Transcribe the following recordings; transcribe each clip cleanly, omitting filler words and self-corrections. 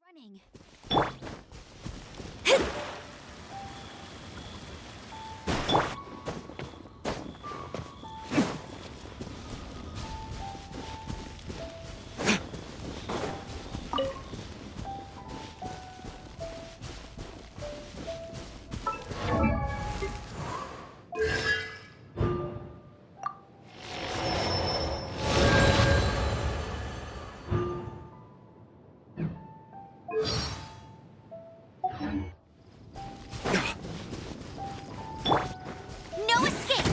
Running. No escape!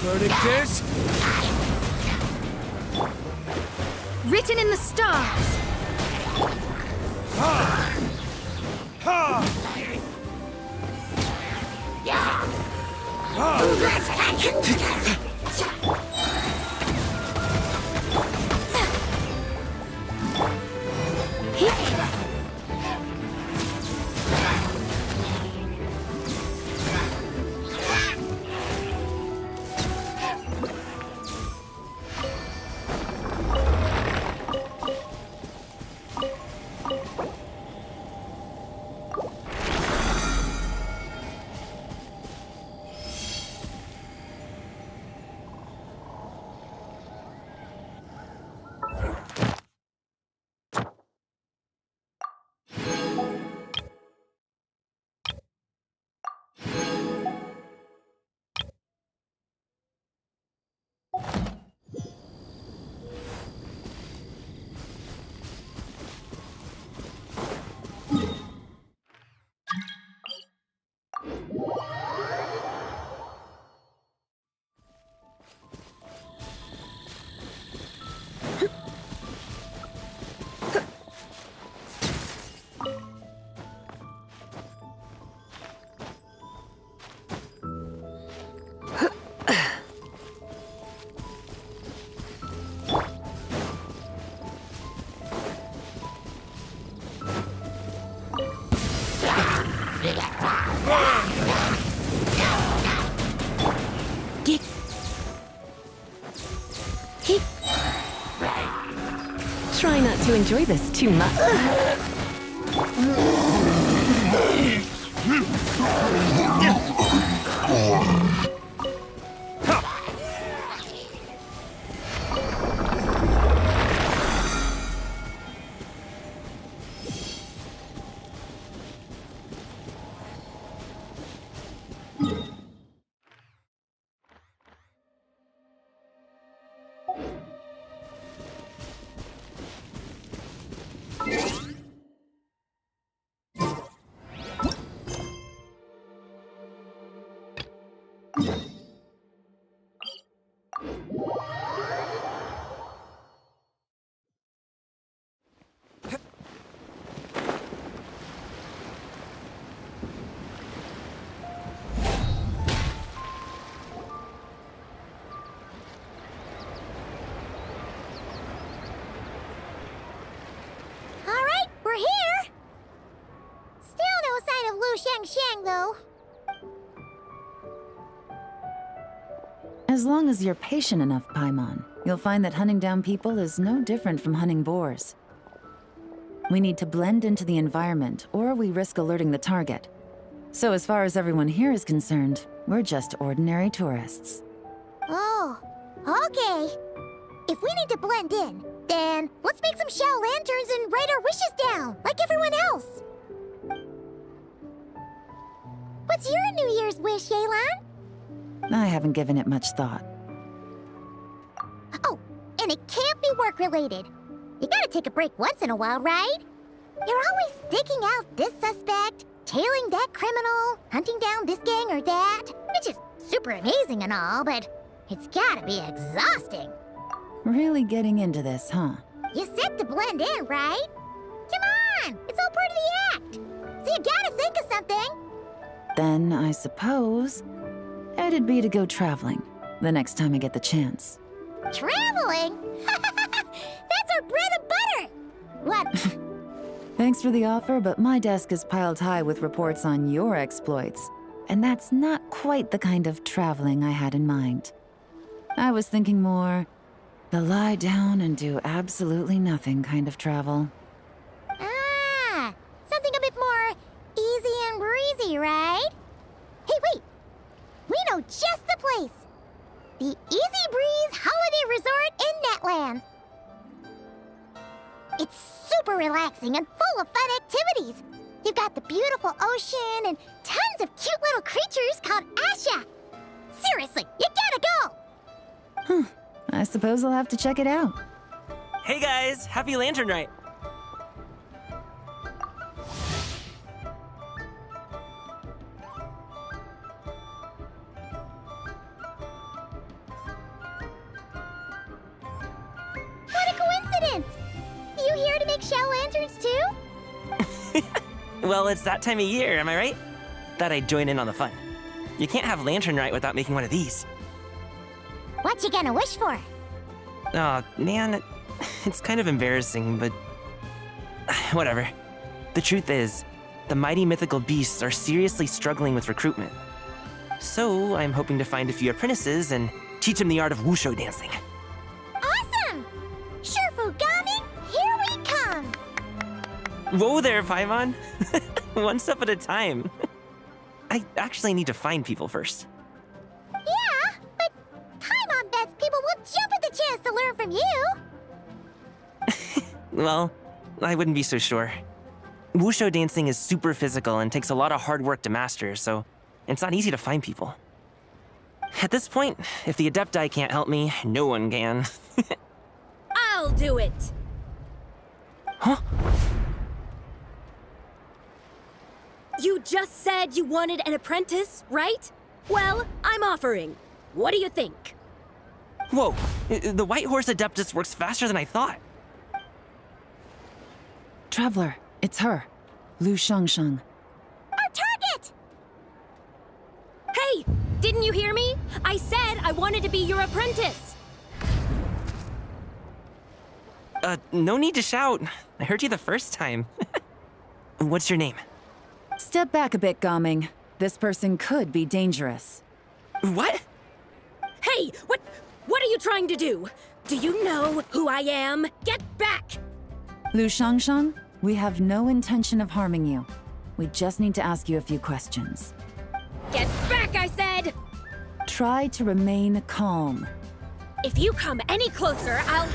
Verdict is... Written in the stars! Ha! Ha! Try not to enjoy this too much. Shang, though. As long as you're patient enough, Paimon, you'll find that hunting down people is no different from hunting boars. We need to blend into the environment, or we risk alerting the target. So as far as everyone here is concerned, we're just ordinary tourists. Oh, okay. If we need to blend in, then let's make some shell lanterns and write our wishes down, like everyone else. What's your New Year's wish, Yelan? I haven't given it much thought. Oh, and it can't be work-related. You gotta take a break once in a while, right? You're always staking out this suspect, tailing that criminal, hunting down this gang or that, which is super amazing and all, but it's gotta be exhausting. Really getting into this, huh? You said to blend in, right? Come on, it's all part of the act. So you gotta think of something. Then, I suppose, it'd be to go traveling, the next time I get the chance. Traveling? That's our bread and butter! What? Thanks for the offer, but my desk is piled high with reports on your exploits. And that's not quite the kind of traveling I had in mind. I was thinking more, the lie down and do absolutely nothing kind of travel. Ah, something a bit more easy and breezy, right? Hey, wait! We know just the place! The Easy Breeze Holiday Resort in Netland. It's super relaxing and full of fun activities. You've got the beautiful ocean and tons of cute little creatures called Asha. Seriously, you gotta go! I suppose I'll have to check it out. Hey guys, happy Lantern Night! What a coincidence! You here to make shell lanterns too? Well, it's that time of year, am I right? Thought I'd join in on the fun. You can't have Lantern Night without making one of these. What you gonna wish for? Oh, man, it's kind of embarrassing, but whatever. The truth is, the mighty mythical beasts are seriously struggling with recruitment. So I'm hoping to find a few apprentices and teach them the art of wushu dancing. Awesome! Shurfugami, here we come! Whoa there, Paimon! One step at a time. I actually need to find people first. Yeah, but Paimon bets people will jump at the chance to learn from you! Well, I wouldn't be so sure. Wushu dancing is super physical and takes a lot of hard work to master, so it's not easy to find people. At this point, if the Adepti can't help me, no one can. I'll do it! Huh? You just said you wanted an apprentice, right? Well, I'm offering. What do you think? Whoa, the White Horse Adeptus works faster than I thought. Traveler, it's her. Lu Shangshang. Our target! Hey! Didn't you hear me? I said I wanted to be your apprentice! No need to shout. I heard you the first time. What's your name? Step back a bit, Gaming. This person could be dangerous. What? Hey! What are you trying to do? Do you know who I am? Get back! Lu Shangshang, we have no intention of harming you. We just need to ask you a few questions. Get back, I said! Try to remain calm. If you come any closer, I'll...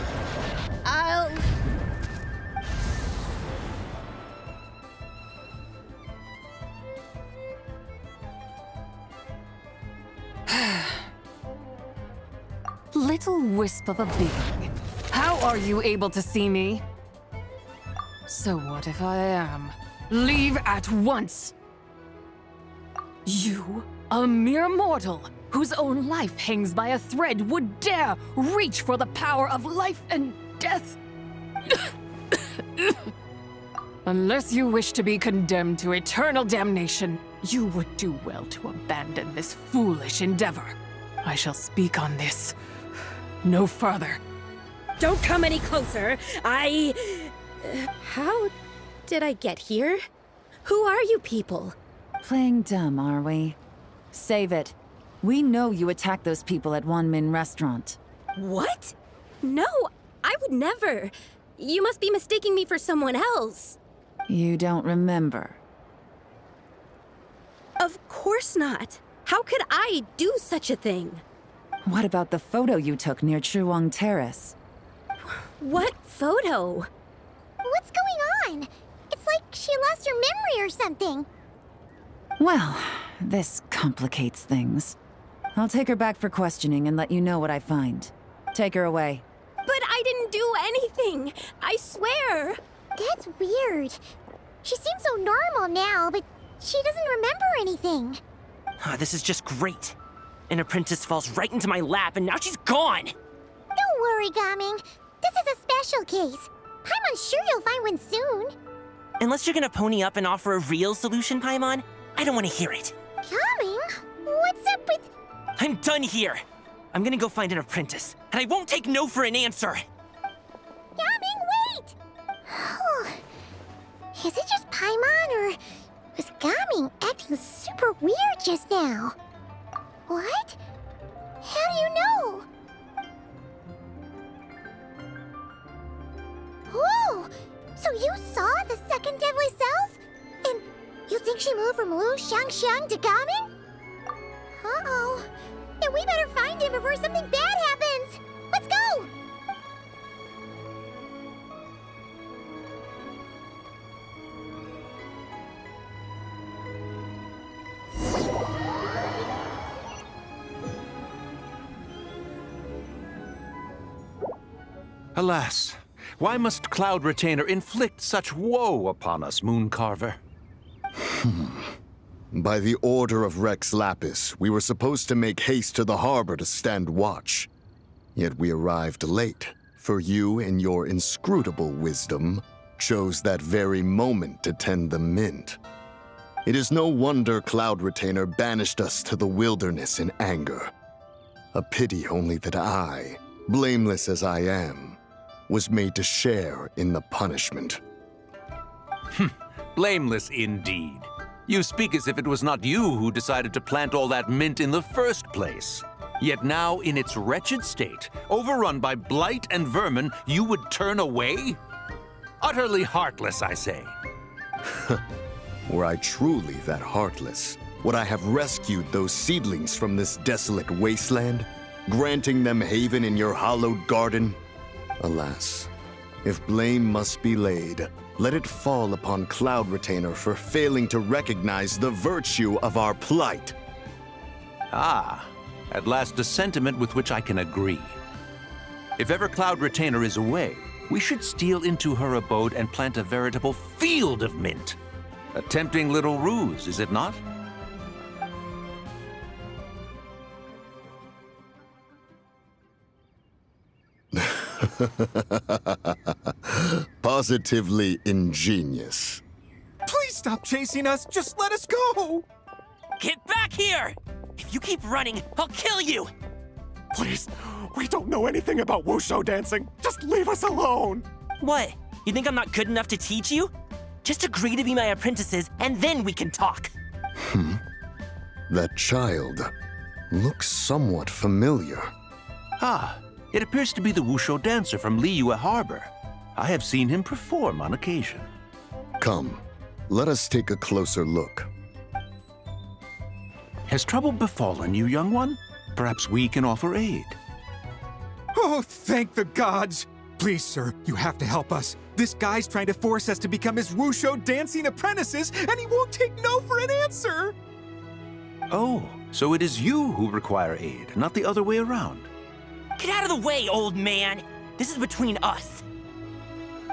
Little wisp of a being. How are you able to see me? So what if I am? Leave at once! You, a mere mortal, whose own life hangs by a thread, would dare reach for the power of life and death? Unless you wish to be condemned to eternal damnation, you would do well to abandon this foolish endeavor. I shall speak on this no further. Don't come any closer. How did I get here? Who are you people? Playing dumb, are we? Save it. We know you attacked those people at Wanmin Restaurant. What? No, I would never. You must be mistaking me for someone else. You don't remember. Of course not. How could I do such a thing? What about the photo you took near Chuang Terrace? What photo? What's going on? It's like she lost her memory or something. Well, this complicates things. I'll take her back for questioning and let you know what I find. Take her away. But I didn't do anything. I swear. That's weird. She seems so normal now, but she doesn't remember anything. This is just great. An apprentice falls right into my lap, and now she's gone! Don't worry, Gaming. This is a special case. Paimon's sure you'll find one soon. Unless you're gonna pony up and offer a real solution, Paimon, I don't want to hear it. Gaming? What's up with... I'm done here. I'm gonna go find an apprentice, and I won't take no for an answer. Gaming, wait! Is it just Paimon, or was Gaming acting super weird just now? What? How do you know? Whoa! So you saw the second deadly self? And you think she moved from Lu Xiangxiang to Gaming? Uh-oh. Then we better find him before something bad happens! Let's go! Alas, why must Cloud Retainer inflict such woe upon us, Mooncarver? By the order of Rex Lapis, we were supposed to make haste to the harbor to stand watch. Yet we arrived late, for you, in your inscrutable wisdom, chose that very moment to tend the mint. It is no wonder Cloud Retainer banished us to the wilderness in anger. A pity only that I, blameless as I am, was made to share in the punishment. Blameless indeed. You speak as if it was not you who decided to plant all that mint in the first place. Yet now, in its wretched state, overrun by blight and vermin, you would turn away? Utterly heartless, I say. Were I truly that heartless, would I have rescued those seedlings from this desolate wasteland, granting them haven in your hallowed garden? Alas, if blame must be laid, let it fall upon Cloud Retainer for failing to recognize the virtue of our plight. Ah, at last a sentiment with which I can agree. If ever Cloud Retainer is away, we should steal into her abode and plant a veritable field of mint. A tempting little ruse, is it not? Positively ingenious. Please stop chasing us. Just let us go. Get back here! If you keep running, I'll kill you! Please, we don't know anything about wushu dancing. Just leave us alone. What? You think I'm not good enough to teach you? Just agree to be my apprentices, and then we can talk. That child looks somewhat familiar. Ah, it appears to be the wushu dancer from Liyue Harbor. I have seen him perform on occasion. Come, let us take a closer look. Has trouble befallen you, young one? Perhaps we can offer aid. Oh, thank the gods. Please, sir, you have to help us. This guy's trying to force us to become his wushu dancing apprentices, and he won't take no for an answer. Oh, so it is you who require aid, not the other way around. Get out of the way, old man! This is between us.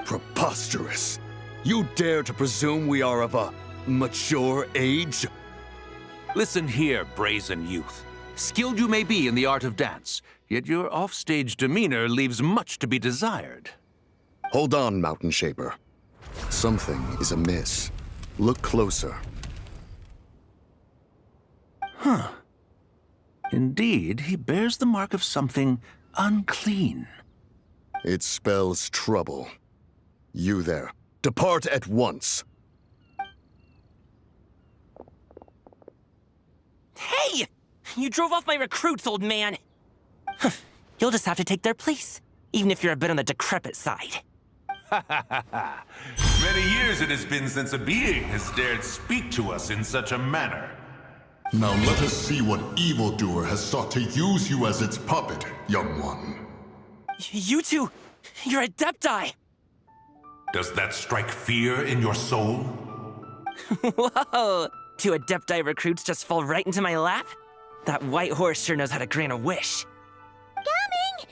Preposterous! You dare to presume we are of a mature age? Listen here, brazen youth. Skilled you may be in the art of dance, yet your offstage demeanor leaves much to be desired. Hold on, Mountain Shaper. Something is amiss. Look closer. Huh. Indeed, he bears the mark of something unclean. It spells trouble. You there, depart at once. You drove off my recruits, old man! You'll just have to take their place, even if you're a bit on the decrepit side. Many years it has been since a being has dared speak to us in such a manner. Now let us see what evildoer has sought to use you as its puppet, young one. You two, you're Adepti! Does that strike fear in your soul? Whoa! 2 Adepti recruits just fall right into my lap? That white horse sure knows how to grant a wish. Coming!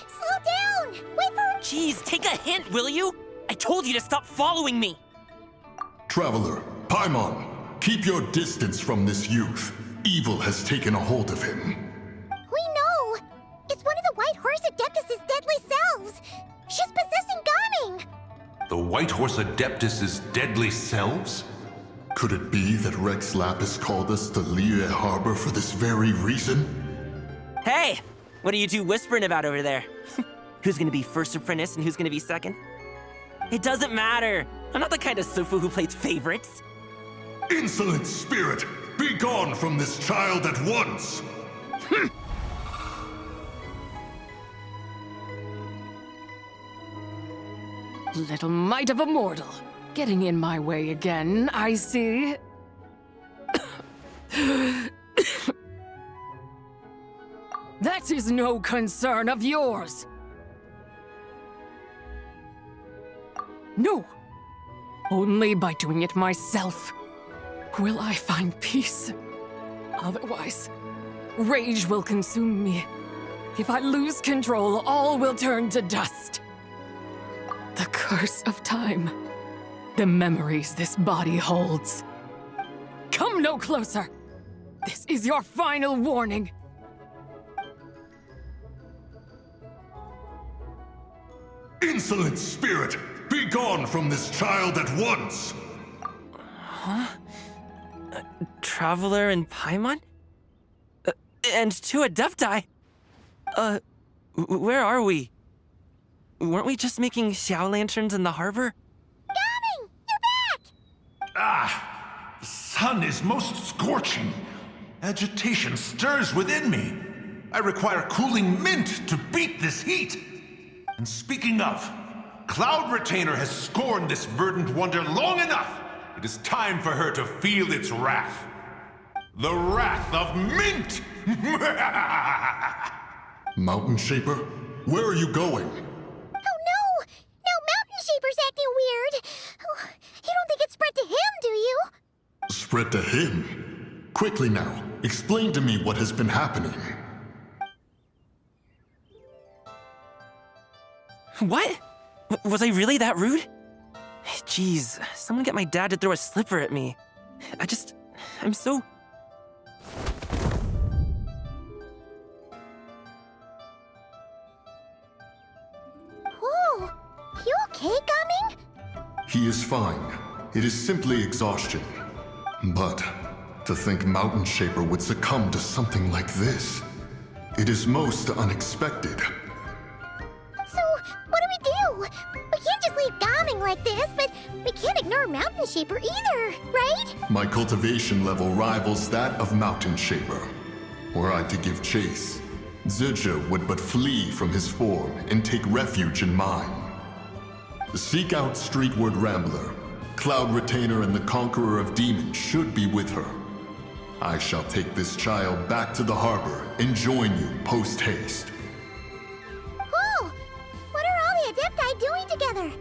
Slow down! Wait for... Jeez, take a hint, will you? I told you to stop following me! Traveler, Paimon, keep your distance from this youth. Evil has taken a hold of him. We know! It's one of the White Horse Adeptus' deadly selves! She's possessing Gaming! The White Horse Adeptus' deadly selves? Could it be that Rex Lapis called us to Liyue Harbor for this very reason? Hey! What are you two whispering about over there? Who's gonna be first apprentice and who's gonna be second? It doesn't matter! I'm not the kind of Sufu who plays favorites. Insolent spirit! Be gone from this child at once! Little mite of a mortal. Getting in my way again, I see. That is no concern of yours. No. Only by doing it myself will I find peace. Otherwise, rage will consume me. If I lose control, all will turn to dust. The curse of time. The memories this body holds. Come no closer! This is your final warning. Insolent spirit! Be gone from this child at once! Traveler and Paimon? And 2 Adepti? Where are we? Weren't we just making Xiao lanterns in the harbor? Gaming! You're back! The sun is most scorching. Agitation stirs within me. I require cooling mint to beat this heat. And speaking of, Cloud Retainer has scorned this verdant wonder long enough. It is time for her to feel its wrath. The wrath of mint! Mountain Shaper, where are you going? Oh no! Now Mountain Shaper's acting weird! Oh, you don't think it's spread to him, do you? Spread to him? Quickly now, explain to me what has been happening. What? Was I really that rude? Jeez, someone get my dad to throw a slipper at me. I'm so... Whoa! You okay, Gaming? He is fine. It is simply exhaustion. But to think Mountain Shaper would succumb to something like this, it is most unexpected. So, what do? We can't just leave Gaming like this, but we can't ignore Mountain Shaper either, right? My cultivation level rivals that of Mountain Shaper. Were I to give chase, Zizha would but flee from his form and take refuge in mine. Seek out Streetward Rambler. Cloud Retainer and the Conqueror of Demons should be with her. I shall take this child back to the harbor and join you post-haste. Cool! What are all the Adepti doing together?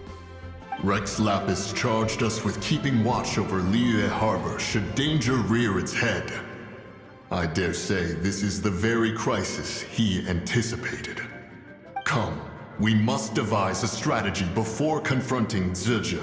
Rex Lapis charged us with keeping watch over Liyue Harbor should danger rear its head. I dare say this is the very crisis he anticipated. Come, we must devise a strategy before confronting Zizha.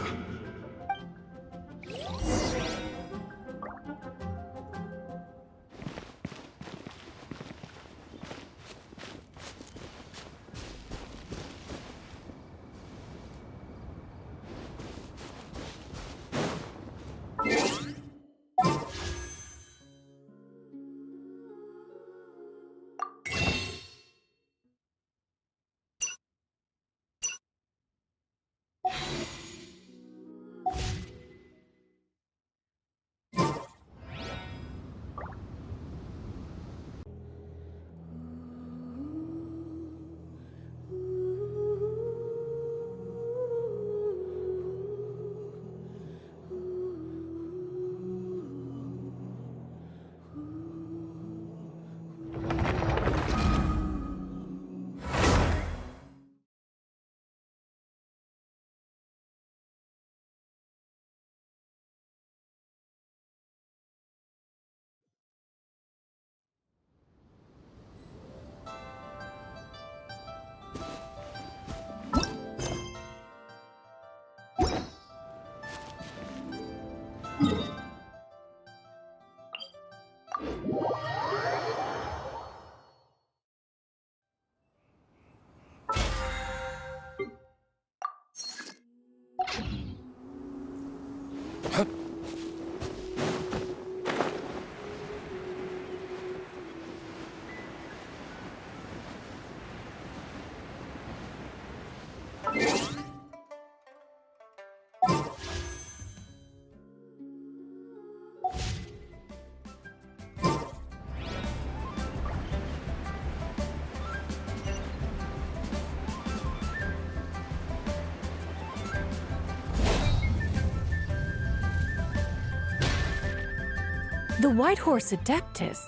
The White Horse Adeptus?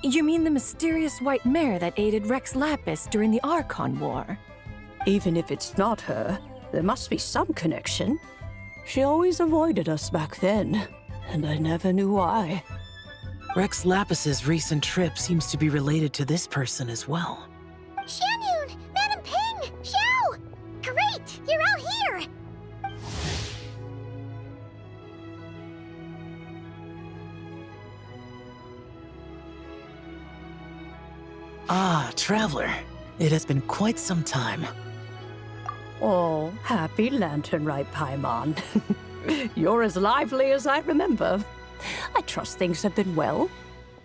You mean the mysterious white mare that aided Rex Lapis during the Archon War? Even if it's not her, there must be some connection. She always avoided us back then, and I never knew why. Rex Lapis's recent trip seems to be related to this person as well. Xianyun! Madam Ping! Xiao! Great! You're all here! Ah, Traveler. It has been quite some time. Oh, happy lantern rite, Paimon. You're as lively as I remember. I trust things have been well.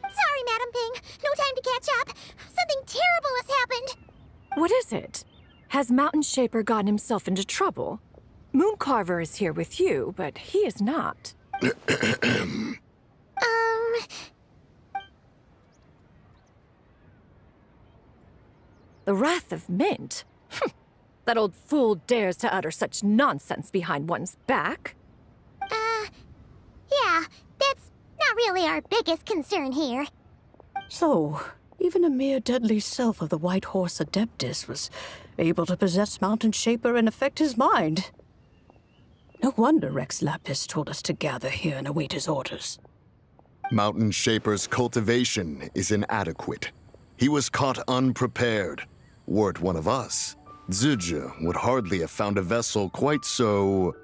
Sorry, Madam Ping. No time to catch up. Something terrible has happened. What is it? Has Mountain Shaper gotten himself into trouble? Mooncarver is here with you, but he is not. The Wrath of Mint? That old fool dares to utter such nonsense behind one's back. Yeah, that's not really our biggest concern here. So, even a mere deadly self of the White Horse Adeptus was able to possess Mountain Shaper and affect his mind. No wonder Rex Lapis told us to gather here and await his orders. Mountain Shaper's cultivation is inadequate. He was caught unprepared. Were it one of us, Zizhi would hardly have found a vessel quite so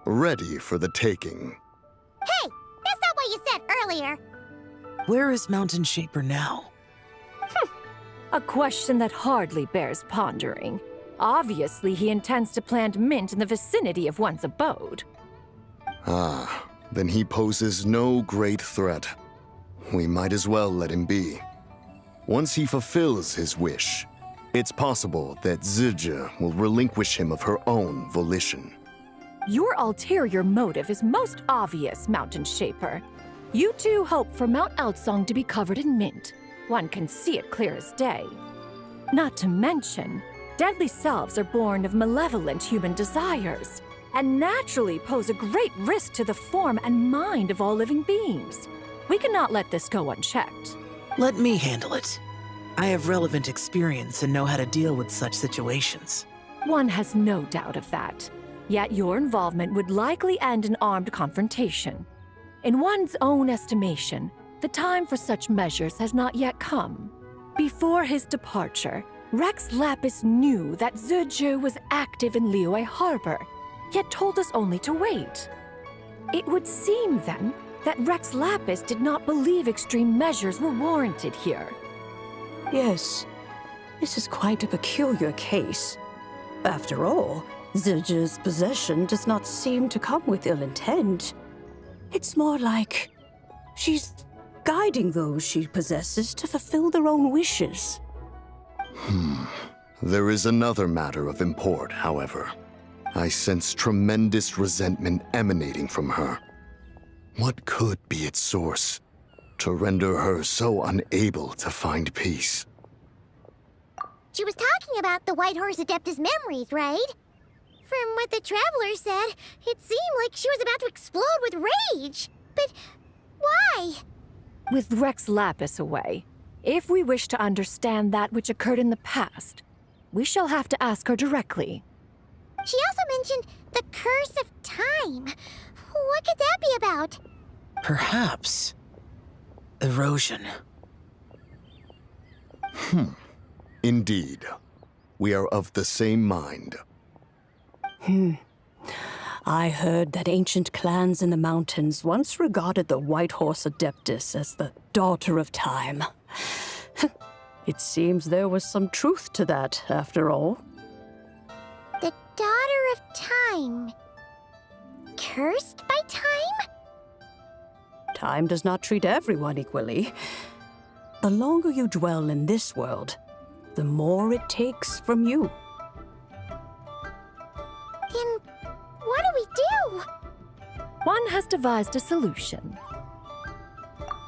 ready for the taking. Hey, that's not what you said earlier. Where is Mountain Shaper now? A question that hardly bears pondering. Obviously, he intends to plant mint in the vicinity of one's abode. Ah, then he poses no great threat. We might as well let him be. Once he fulfills his wish, it's possible that Zizhi will relinquish him of her own volition. Your ulterior motive is most obvious, Mountain Shaper. You two hope for Mount Eltsong to be covered in mint. One can see it clear as day. Not to mention, deadly selves are born of malevolent human desires, and naturally pose a great risk to the form and mind of all living beings. We cannot let this go unchecked. Let me handle it. I have relevant experience and know how to deal with such situations. One has no doubt of that. Yet your involvement would likely end in armed confrontation. In one's own estimation, the time for such measures has not yet come. Before his departure, Rex Lapis knew that Zizhi was active in Liyue Harbor, yet told us only to wait. It would seem, then, that Rex Lapis did not believe extreme measures were warranted here. Yes, this is quite a peculiar case. After all, Zizhi's possession does not seem to come with ill intent. It's more like she's guiding those she possesses to fulfill their own wishes. There is another matter of import, however. I sense tremendous resentment emanating from her. What could be its source to render her so unable to find peace? She was talking about the White Horse Adeptus memories, right? From what the Traveler said, it seemed like she was about to explode with rage. But why? With Rex Lapis away, if we wish to understand that which occurred in the past, we shall have to ask her directly. She also mentioned the Curse of Time. What could that be about? Perhaps erosion. Indeed. We are of the same mind. I heard that ancient clans in the mountains once regarded the White Horse Adeptus as the daughter of time. It seems there was some truth to that, after all. The daughter of time. Cursed by time? Time does not treat everyone equally. The longer you dwell in this world, the more it takes from you. Then what do we do? One has devised a solution.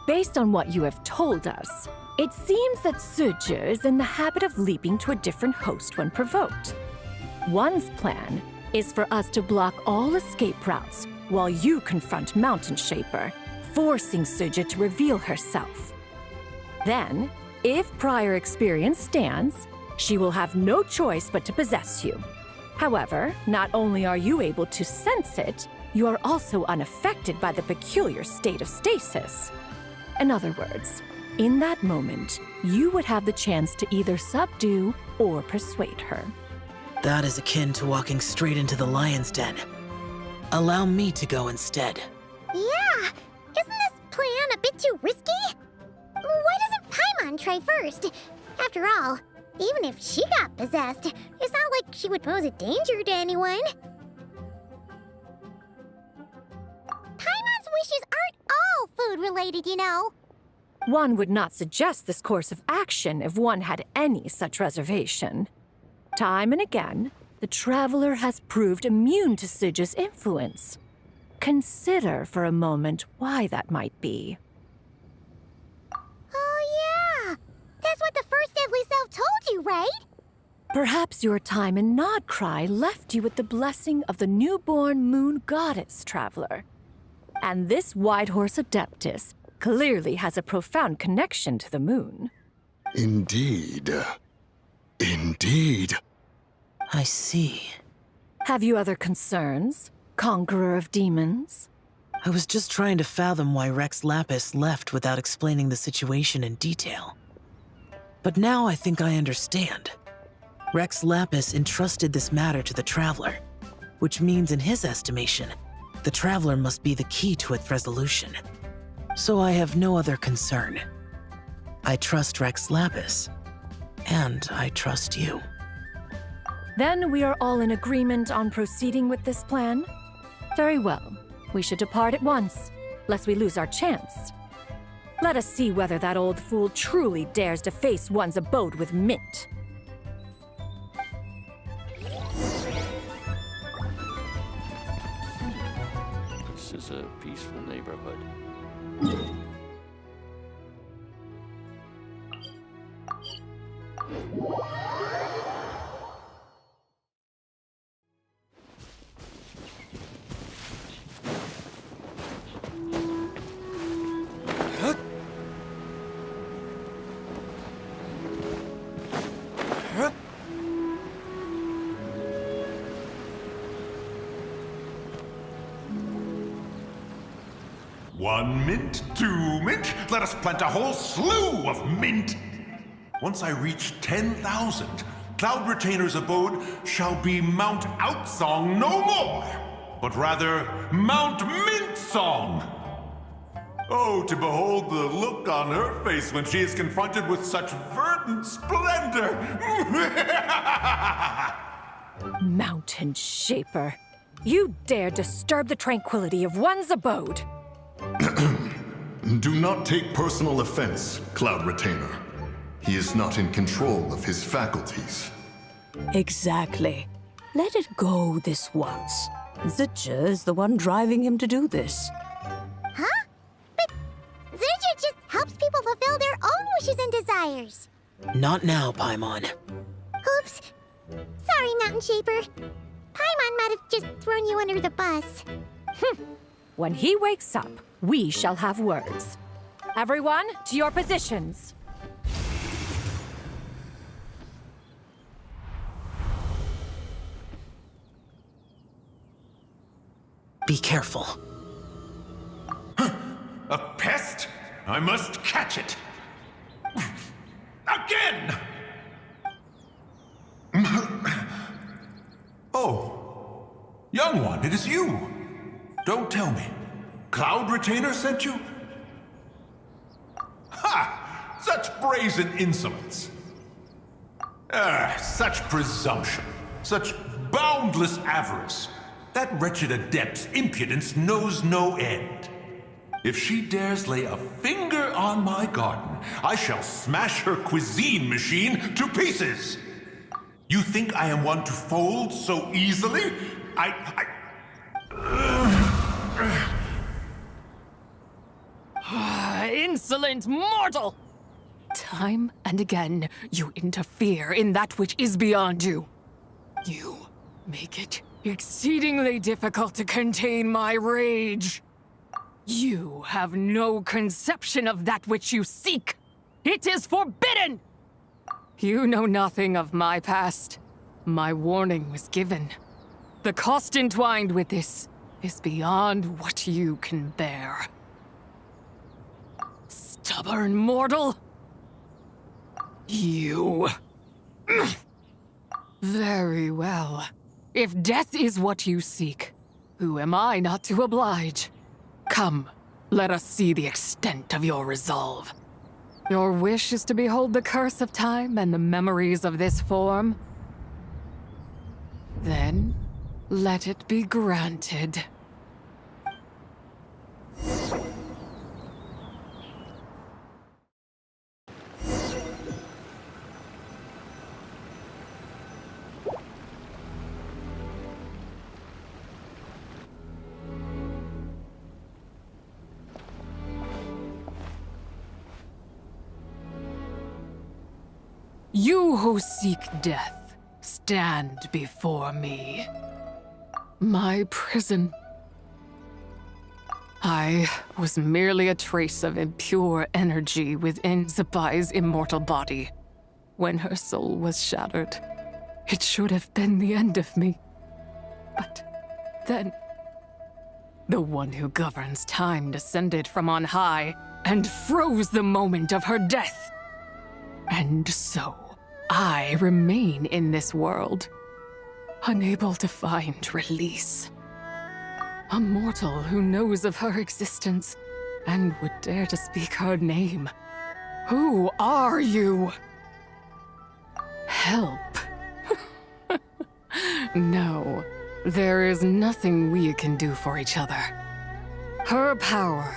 Based on what you have told us, it seems that Suju is in the habit of leaping to a different host when provoked. One's plan is for us to block all escape routes while you confront Mountain Shaper, forcing Suju to reveal herself. Then, if prior experience stands, she will have no choice but to possess you. However, not only are you able to sense it, you are also unaffected by the peculiar state of stasis. In other words, in that moment, you would have the chance to either subdue or persuade her. That is akin to walking straight into the lion's den. Allow me to go instead. Yeah! Isn't this plan a bit too risky? Why doesn't Paimon try first? After all, even if she got possessed, it's not like she would pose a danger to anyone. Paimon's wishes aren't all food-related, you know. One would not suggest this course of action if one had any such reservation. Time and again, the traveler has proved immune to Suju's influence. Consider for a moment why that might be. Oh yeah! That's what the first deadly self told you, right? Perhaps your time in Nodcry left you with the blessing of the newborn moon goddess, traveler. And this Whitehorse Adeptus clearly has a profound connection to the moon. Indeed. Indeed. I see. Have you other concerns, Conqueror of Demons? I was just trying to fathom why Rex Lapis left without explaining the situation in detail. But now I think I understand. Rex Lapis entrusted this matter to the Traveler, which means in his estimation, the Traveler must be the key to its resolution. So I have no other concern. I trust Rex Lapis, and I trust you. Then we are all in agreement on proceeding with this plan? Very well. We should depart at once, lest we lose our chance. Let us see whether that old fool truly dares to face one's abode with Mint. This is a peaceful neighborhood. One mint, two mint, let us plant a whole slew of mint. Once I reach 10,000, Cloud Retainer's abode shall be Mount Outsong no more, but rather Mount Mint Song. Oh, to behold the look on her face when she is confronted with such verdant splendor! Mountain Shaper, you dare disturb the tranquility of one's abode. Do not take personal offense, Cloud Retainer. He is not in control of his faculties. Exactly. Let it go this once. Zitja is the one driving him to do this. Huh? But Zurja just helps people fulfill their own wishes and desires. Not now, Paimon. Oops. Sorry, Mountain Shaper. Paimon might have just thrown you under the bus. When he wakes up, we shall have words. Everyone, to your positions. Be careful. A pest? I must catch it! Again! Oh, young one, it is you. Don't tell me. Cloud Retainer sent you? Such brazen insolence! Such presumption. Such boundless avarice. That wretched adept's impudence knows no end. If she dares lay a finger on my garden, I shall smash her cuisine machine to pieces! You think I am one to fold so easily? Insolent mortal! Time and again, you interfere in that which is beyond you. You make it exceedingly difficult to contain my rage. You have no conception of that which you seek. It is forbidden! You know nothing of my past. My warning was given. The cost entwined with this is beyond what you can bear. Stubborn mortal! You... Very well. If death is what you seek, who am I not to oblige? Come, let us see the extent of your resolve. Your wish is to behold the curse of time and the memories of this form? Then, let it be granted. You who seek death, stand before me. My prison. I was merely a trace of impure energy within Zapai's immortal body. When her soul was shattered, it should have been the end of me. But then, the one who governs time descended from on high and froze the moment of her death. And so, I remain in this world, unable to find release. A mortal who knows of her existence and would dare to speak her name. Who are you? Help. No, there is nothing we can do for each other. Her power,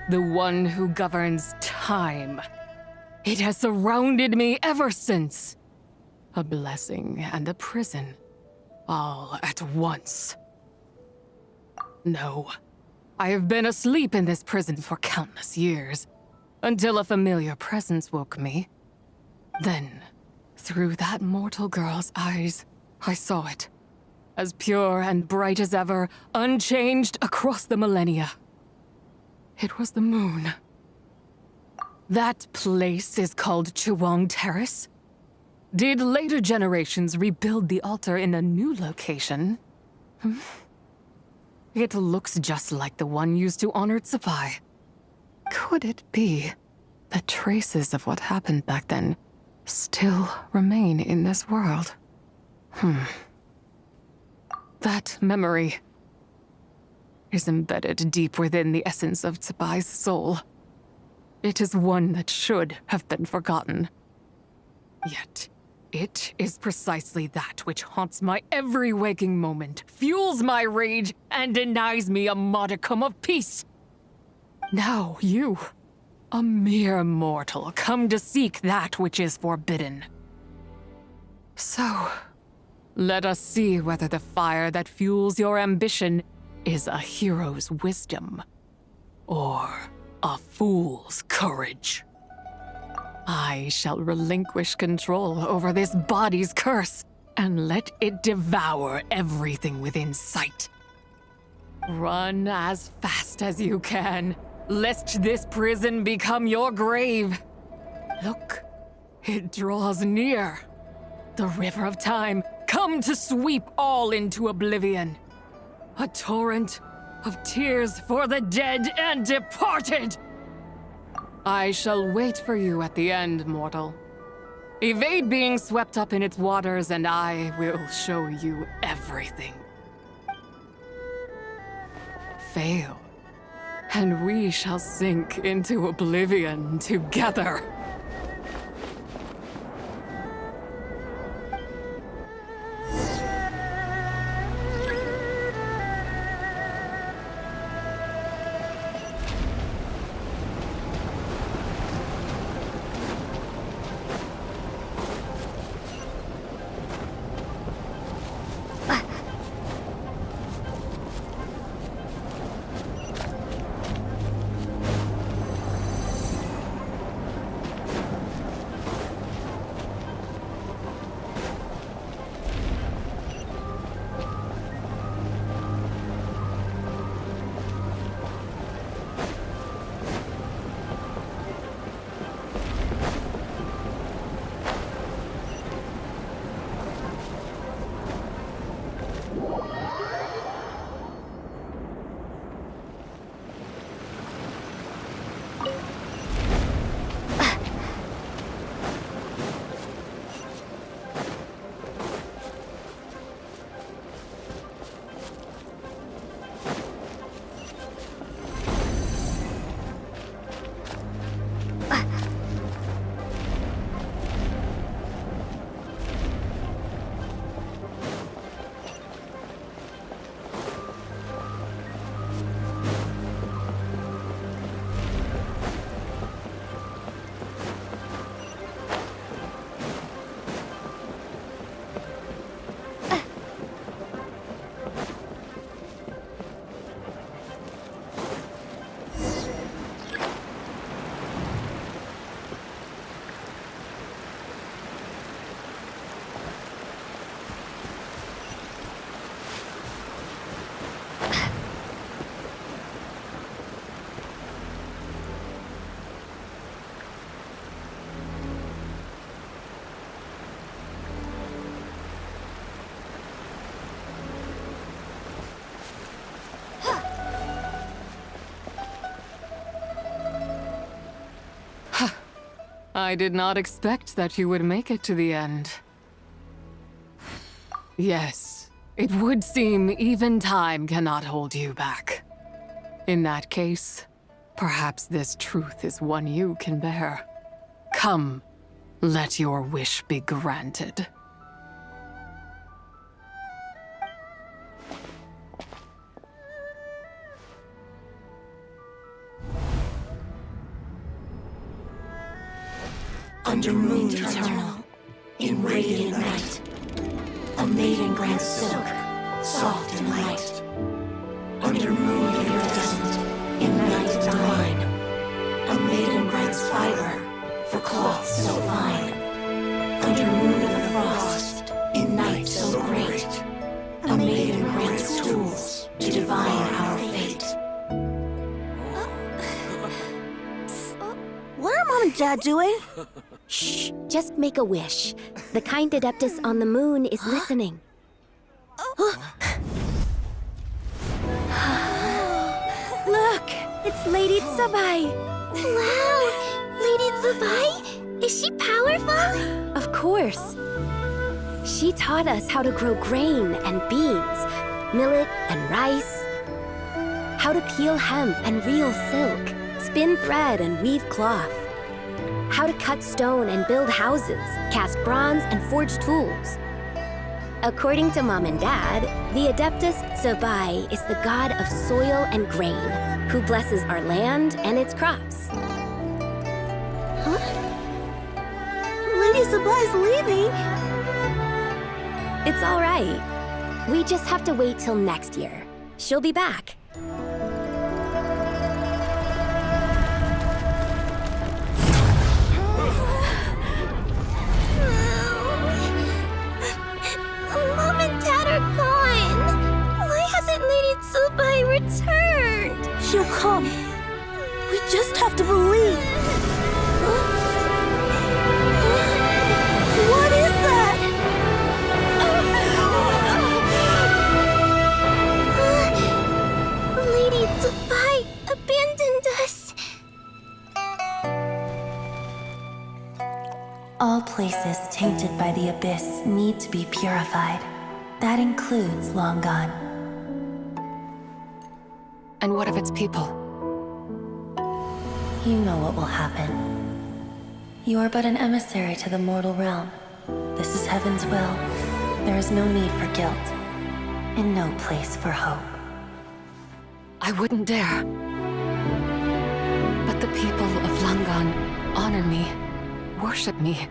the one who governs time, it has surrounded me ever since. A blessing and a prison, all at once. No, I have been asleep in this prison for countless years, until a familiar presence woke me. Then, through that mortal girl's eyes, I saw it, as pure and bright as ever, unchanged across the millennia. It was the moon. That place is called Chiwang Terrace? Did later generations rebuild the altar in a new location? It looks just like the one used to honor Zapai. Could it be that traces of what happened back then still remain in this world? That memory is embedded deep within the essence of Zapai's soul. It is one that should have been forgotten. Yet, it is precisely that which haunts my every waking moment, fuels my rage, and denies me a modicum of peace. Now you, a mere mortal, come to seek that which is forbidden. So, let us see whether the fire that fuels your ambition is a hero's wisdom, or a fool's courage. I shall relinquish control over this body's curse and let it devour everything within sight. Run as fast as you can, lest this prison become your grave. Look, it draws near. The river of time, come to sweep all into oblivion. A torrent of tears for the dead and departed. I shall wait for you at the end, mortal. Evade being swept up in its waters, and I will show you everything. Fail, and we shall sink into oblivion together. I did not expect that you would make it to the end. Yes, it would seem even time cannot hold you back. In that case, perhaps this truth is one you can bear. Come, let your wish be granted. Under moon eternal, in radiant night, a maiden grants silk, soft and light. Under moon iridescent, in night divine, a maiden grants fiber for cloth so fine. Under moon of frost, in night so great, a maiden grants tools to divine our fate. What are Mom and Dad doing? Shh, just make a wish. The kind Adeptus on the moon is listening. Look, it's Lady Tsubai. Wow, Lady Tsubai? Is she powerful? Of course. She taught us how to grow grain and beans, millet and rice, how to peel hemp and reel silk, spin thread and weave cloth, how to cut stone and build houses, cast bronze and forge tools. According to Mom and Dad, the Adeptus Tsubai is the god of soil and grain, who blesses our land and its crops. Huh? Lady Tsubai's leaving? It's all right. We just have to wait till next year. She'll be back. Mom and Dad are gone. Why hasn't Lady Tsubai returned? She'll come. We just have to believe. What is that? Lady Tsubai abandoned us. All places tainted by the abyss need to be purified. That includes Long Gone. And what of its people? You know what will happen. You are but an emissary to the mortal realm. This is Heaven's will. There is no need for guilt, and no place for hope. I wouldn't dare. But the people of Langan honor me, worship me,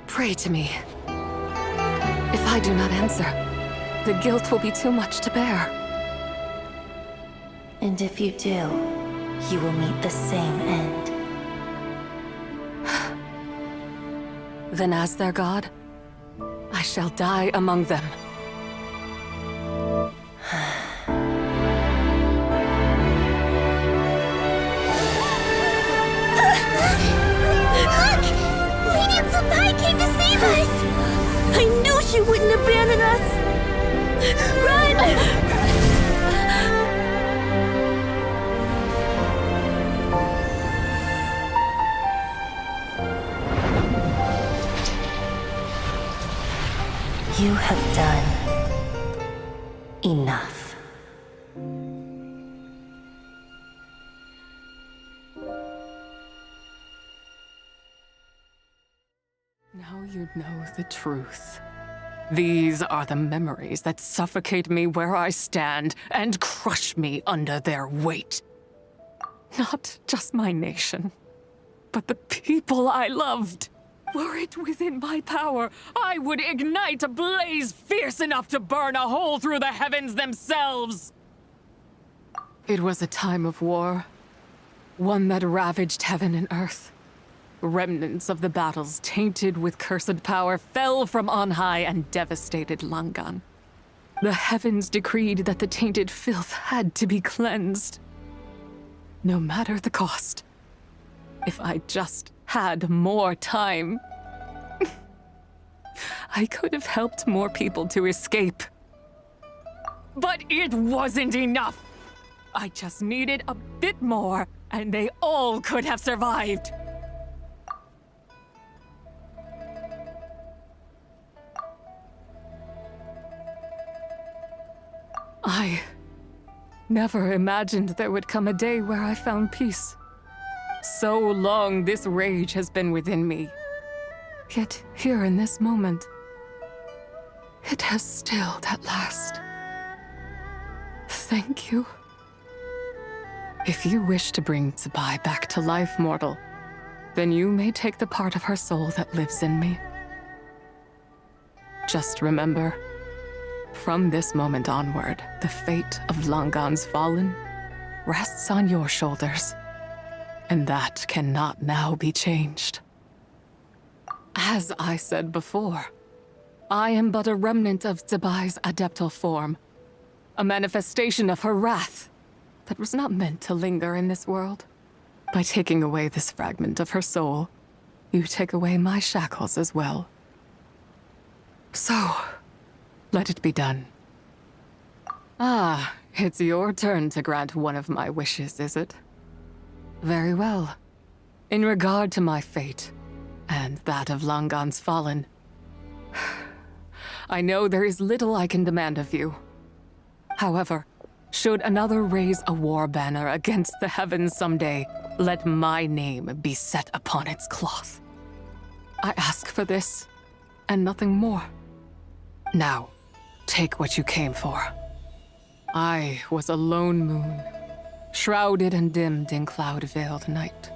pray to me. If I do not answer, the guilt will be too much to bear. And if you do, you will meet the same end. Then as their god, I shall die among them. Look! Lady Tsubai came to save us! I knew she wouldn't abandon us! Run! You have done enough. Now you know the truth. These are the memories that suffocate me where I stand and crush me under their weight. Not just my nation, but the people I loved. Were it within my power, I would ignite a blaze fierce enough to burn a hole through the heavens themselves. It was a time of war, one that ravaged heaven and earth. Remnants of the battles tainted with cursed power fell from on high and devastated Langan. The heavens decreed that the tainted filth had to be cleansed. No matter the cost. If I just had more time, I could have helped more people to escape. But it wasn't enough. I just needed a bit more, and they all could have survived. never imagined there would come a day where I found peace. So long this rage has been within me. Yet here in this moment, it has stilled at last. Thank you. If you wish to bring Tsubai back to life, mortal, then you may take the part of her soul that lives in me. Just remember, from this moment onward, the fate of Langan's Fallen rests on your shoulders, and that cannot now be changed. As I said before, I am but a remnant of Tsubai's adeptal form, a manifestation of her wrath that was not meant to linger in this world. By taking away this fragment of her soul, you take away my shackles as well. So, let it be done. Ah, it's your turn to grant one of my wishes, is it? Very well. In regard to my fate, and that of Langan's Fallen, I know there is little I can demand of you. However, should another raise a war banner against the heavens someday, let my name be set upon its cloth. I ask for this, and nothing more. Now, take what you came for. I was a lone moon, shrouded and dimmed in cloud-veiled night.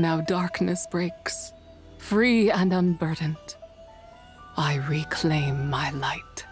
Now darkness breaks, free and unburdened. I reclaim my light.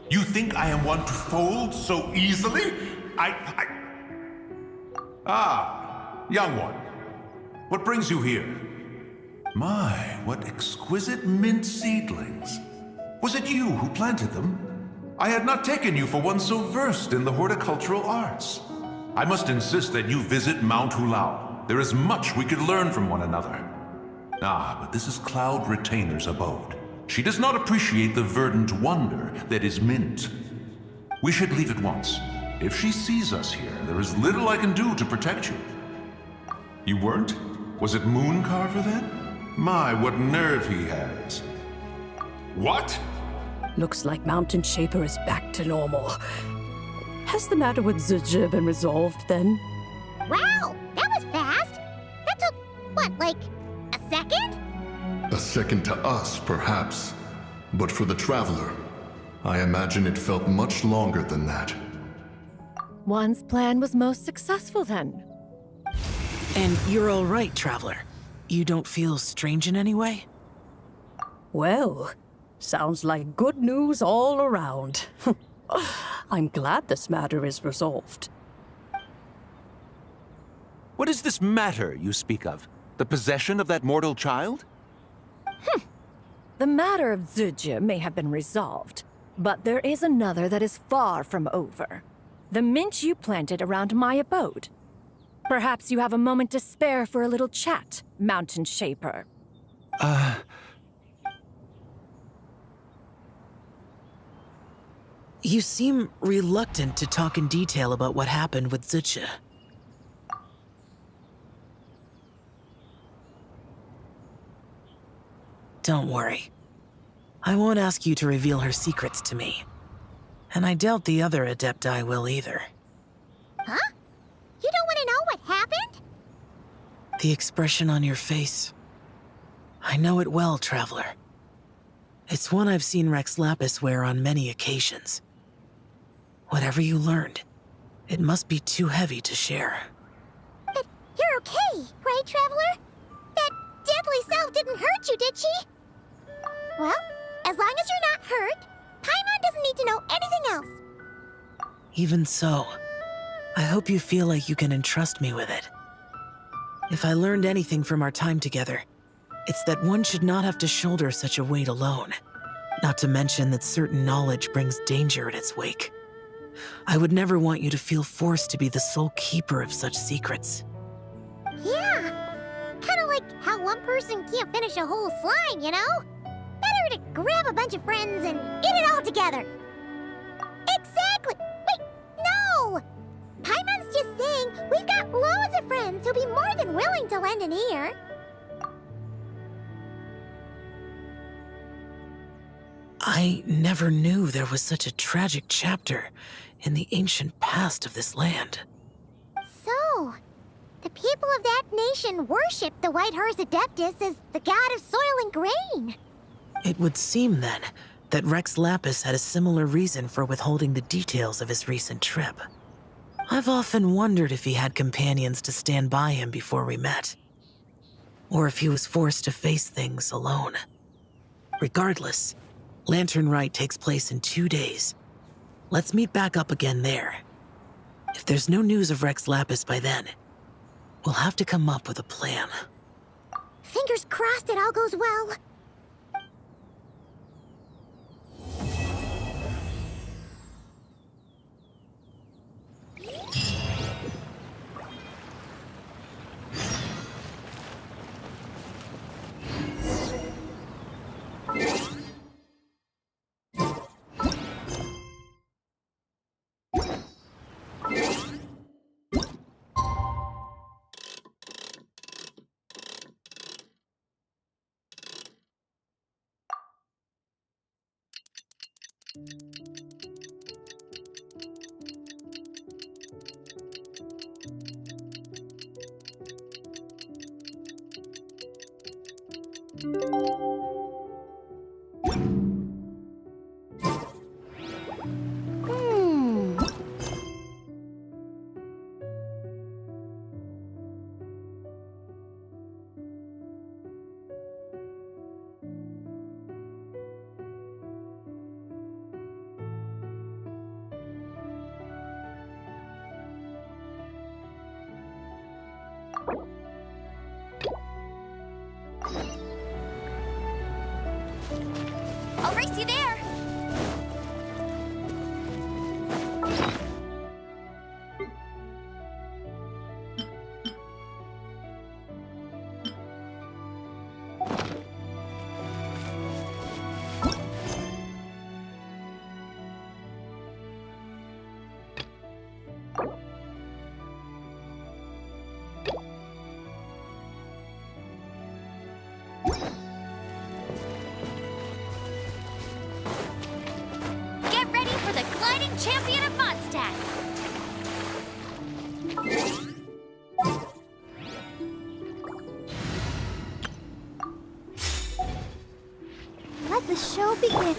You think I am one to fold so easily? Ah, young one. What brings you here? My, what exquisite mint seedlings. Was it you who planted them? I had not taken you for one so versed in the horticultural arts. I must insist that you visit Mount Hulao. There is much we could learn from one another. Ah, but this is Cloud Retainer's abode. She does not appreciate the verdant wonder that is mint. We should leave at once. If she sees us here, there is little I can do to protect you. You weren't? Was it Mooncarver then? My, what nerve he has. What? Looks like Mountain Shaper is back to normal. Has the matter with Zizhi been resolved then? Wow, that was fast. That took, what, like a second? A second to us, perhaps. But for the Traveler, I imagine it felt much longer than that. One's plan was most successful then. And you're all right, Traveler. You don't feel strange in any way? Well, sounds like good news all around. I'm glad this matter is resolved. What is this matter you speak of? The possession of that mortal child? The matter of Zizhi may have been resolved, but there is another that is far from over. The mint you planted around my abode. Perhaps you have a moment to spare for a little chat, Mountain Shaper. You seem reluctant to talk in detail about what happened with Zizhi. Don't worry. I won't ask you to reveal her secrets to me. And I doubt the other Adepti will either. Huh? You don't want to know what happened? The expression on your face. I know it well, Traveler. It's one I've seen Rex Lapis wear on many occasions. Whatever you learned, it must be too heavy to share. But you're okay, right, Traveler? That deadly self didn't hurt you, did she? Well, as long as you're not hurt, Paimon doesn't need to know anything else. Even so, I hope you feel like you can entrust me with it. If I learned anything from our time together, it's that one should not have to shoulder such a weight alone. Not to mention that certain knowledge brings danger in its wake. I would never want you to feel forced to be the sole keeper of such secrets. Yeah. Kinda like how one person can't finish a whole slime, you know? Better to grab a bunch of friends and eat it all together. Exactly! Wait, no! Paimon's just saying we've got loads of friends who'll be more than willing to lend an ear. I never knew there was such a tragic chapter in the ancient past of this land. So, the people of that nation worship the White Horse Adeptus as the god of soil and grain. It would seem, then, that Rex Lapis had a similar reason for withholding the details of his recent trip. I've often wondered if he had companions to stand by him before we met, or if he was forced to face things alone. Regardless, Lantern Rite takes place in 2 days. Let's meet back up again there. If there's no news of Rex Lapis by then, we'll have to come up with a plan. Fingers crossed it all goes well. I'll race you there! Get ready for the gliding champion of Mondstadt! Let the show begin.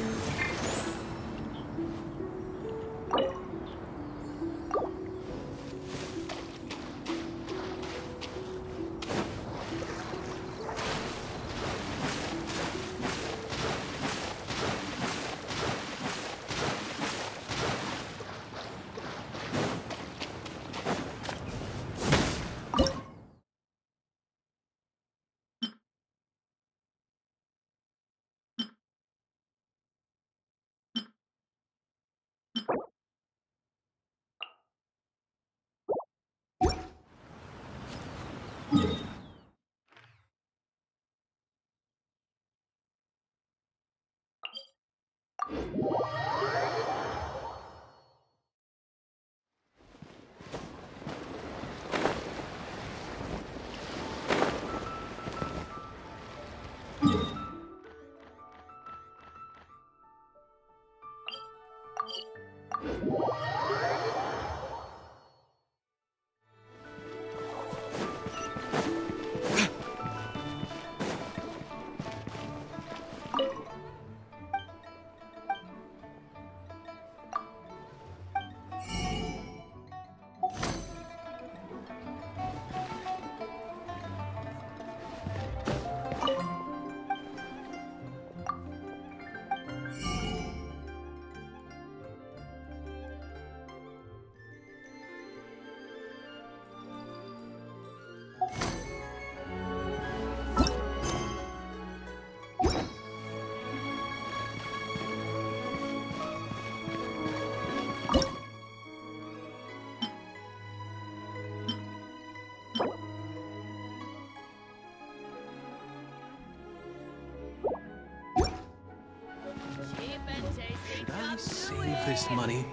Save this money.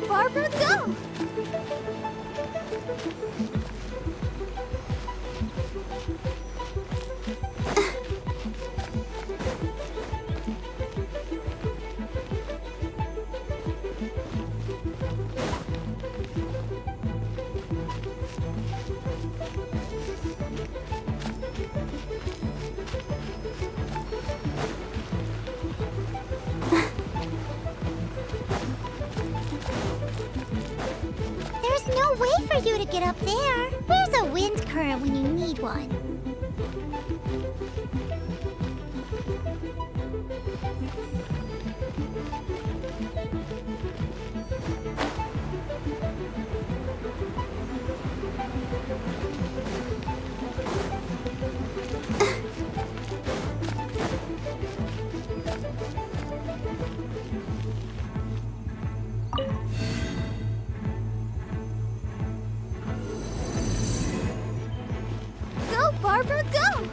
Go, Barbara, go! There's no way for you to get up there. Where's a wind current when you need one? Go, Barbara, go!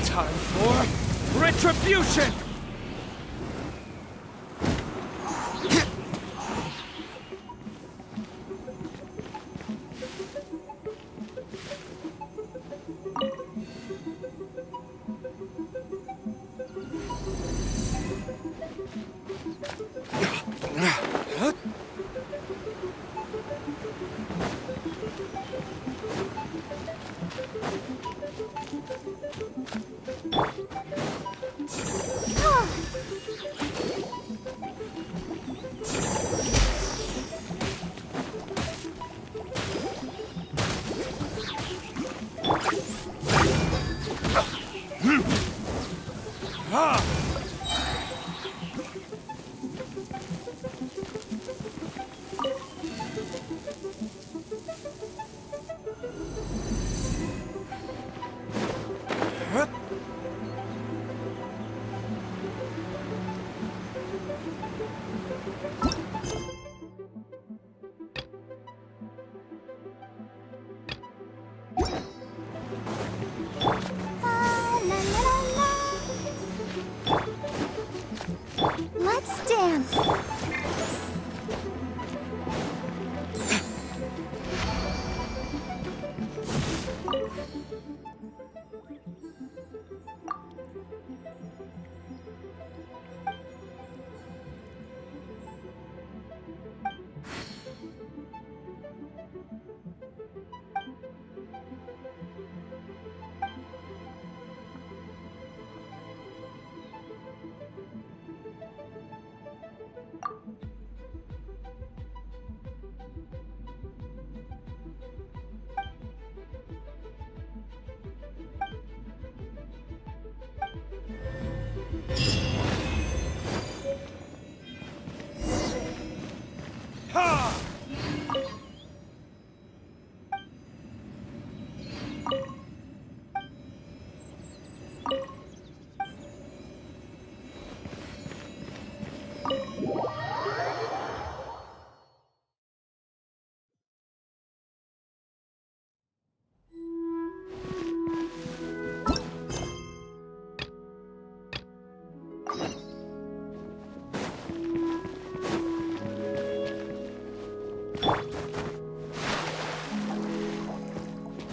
Time for retribution! Let's dance.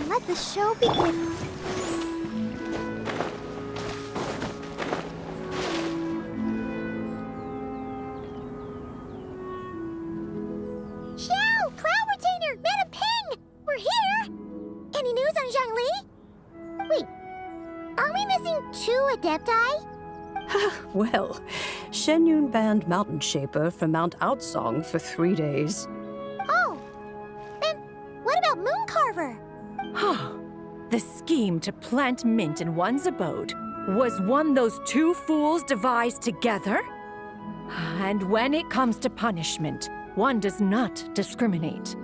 Let the show begin. Adepti? Well, Shenyun banned Mountain Shaper from Mount Outsong for 3 days. Oh, then what about Mooncarver? The scheme to plant mint in one's abode was one those two fools devised together? And when it comes to punishment, one does not discriminate.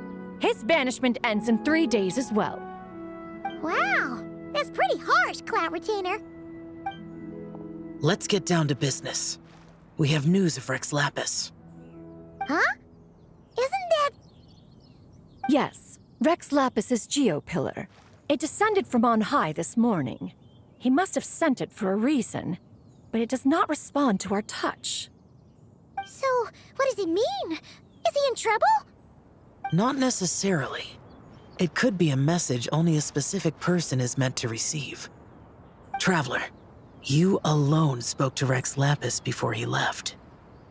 His banishment ends in 3 days as well. Wow, that's pretty harsh, Cloud Retainer. Let's get down to business. We have news of Rex Lapis. Huh? Isn't that... Yes, Rex Lapis's geopillar. It descended from on high this morning. He must have sent it for a reason, but it does not respond to our touch. So, what does it mean? Is he in trouble? Not necessarily. It could be a message only a specific person is meant to receive. Traveler, you alone spoke to Rex Lapis before he left.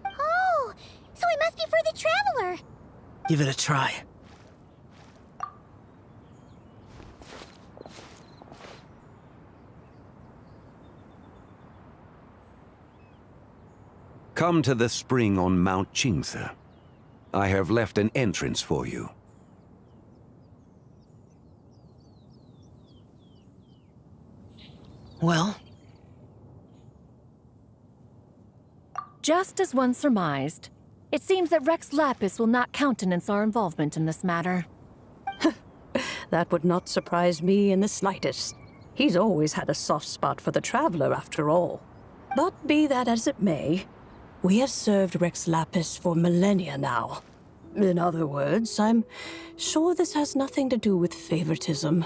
Oh, so it must be for the Traveler. Give it a try. Come to the spring on Mount Qingse. I have left an entrance for you. Well? Just as one surmised, it seems that Rex Lapis will not countenance our involvement in this matter. That would not surprise me in the slightest. He's always had a soft spot for the Traveler, after all. But be that as it may, we have served Rex Lapis for millennia now. In other words, I'm sure this has nothing to do with favoritism.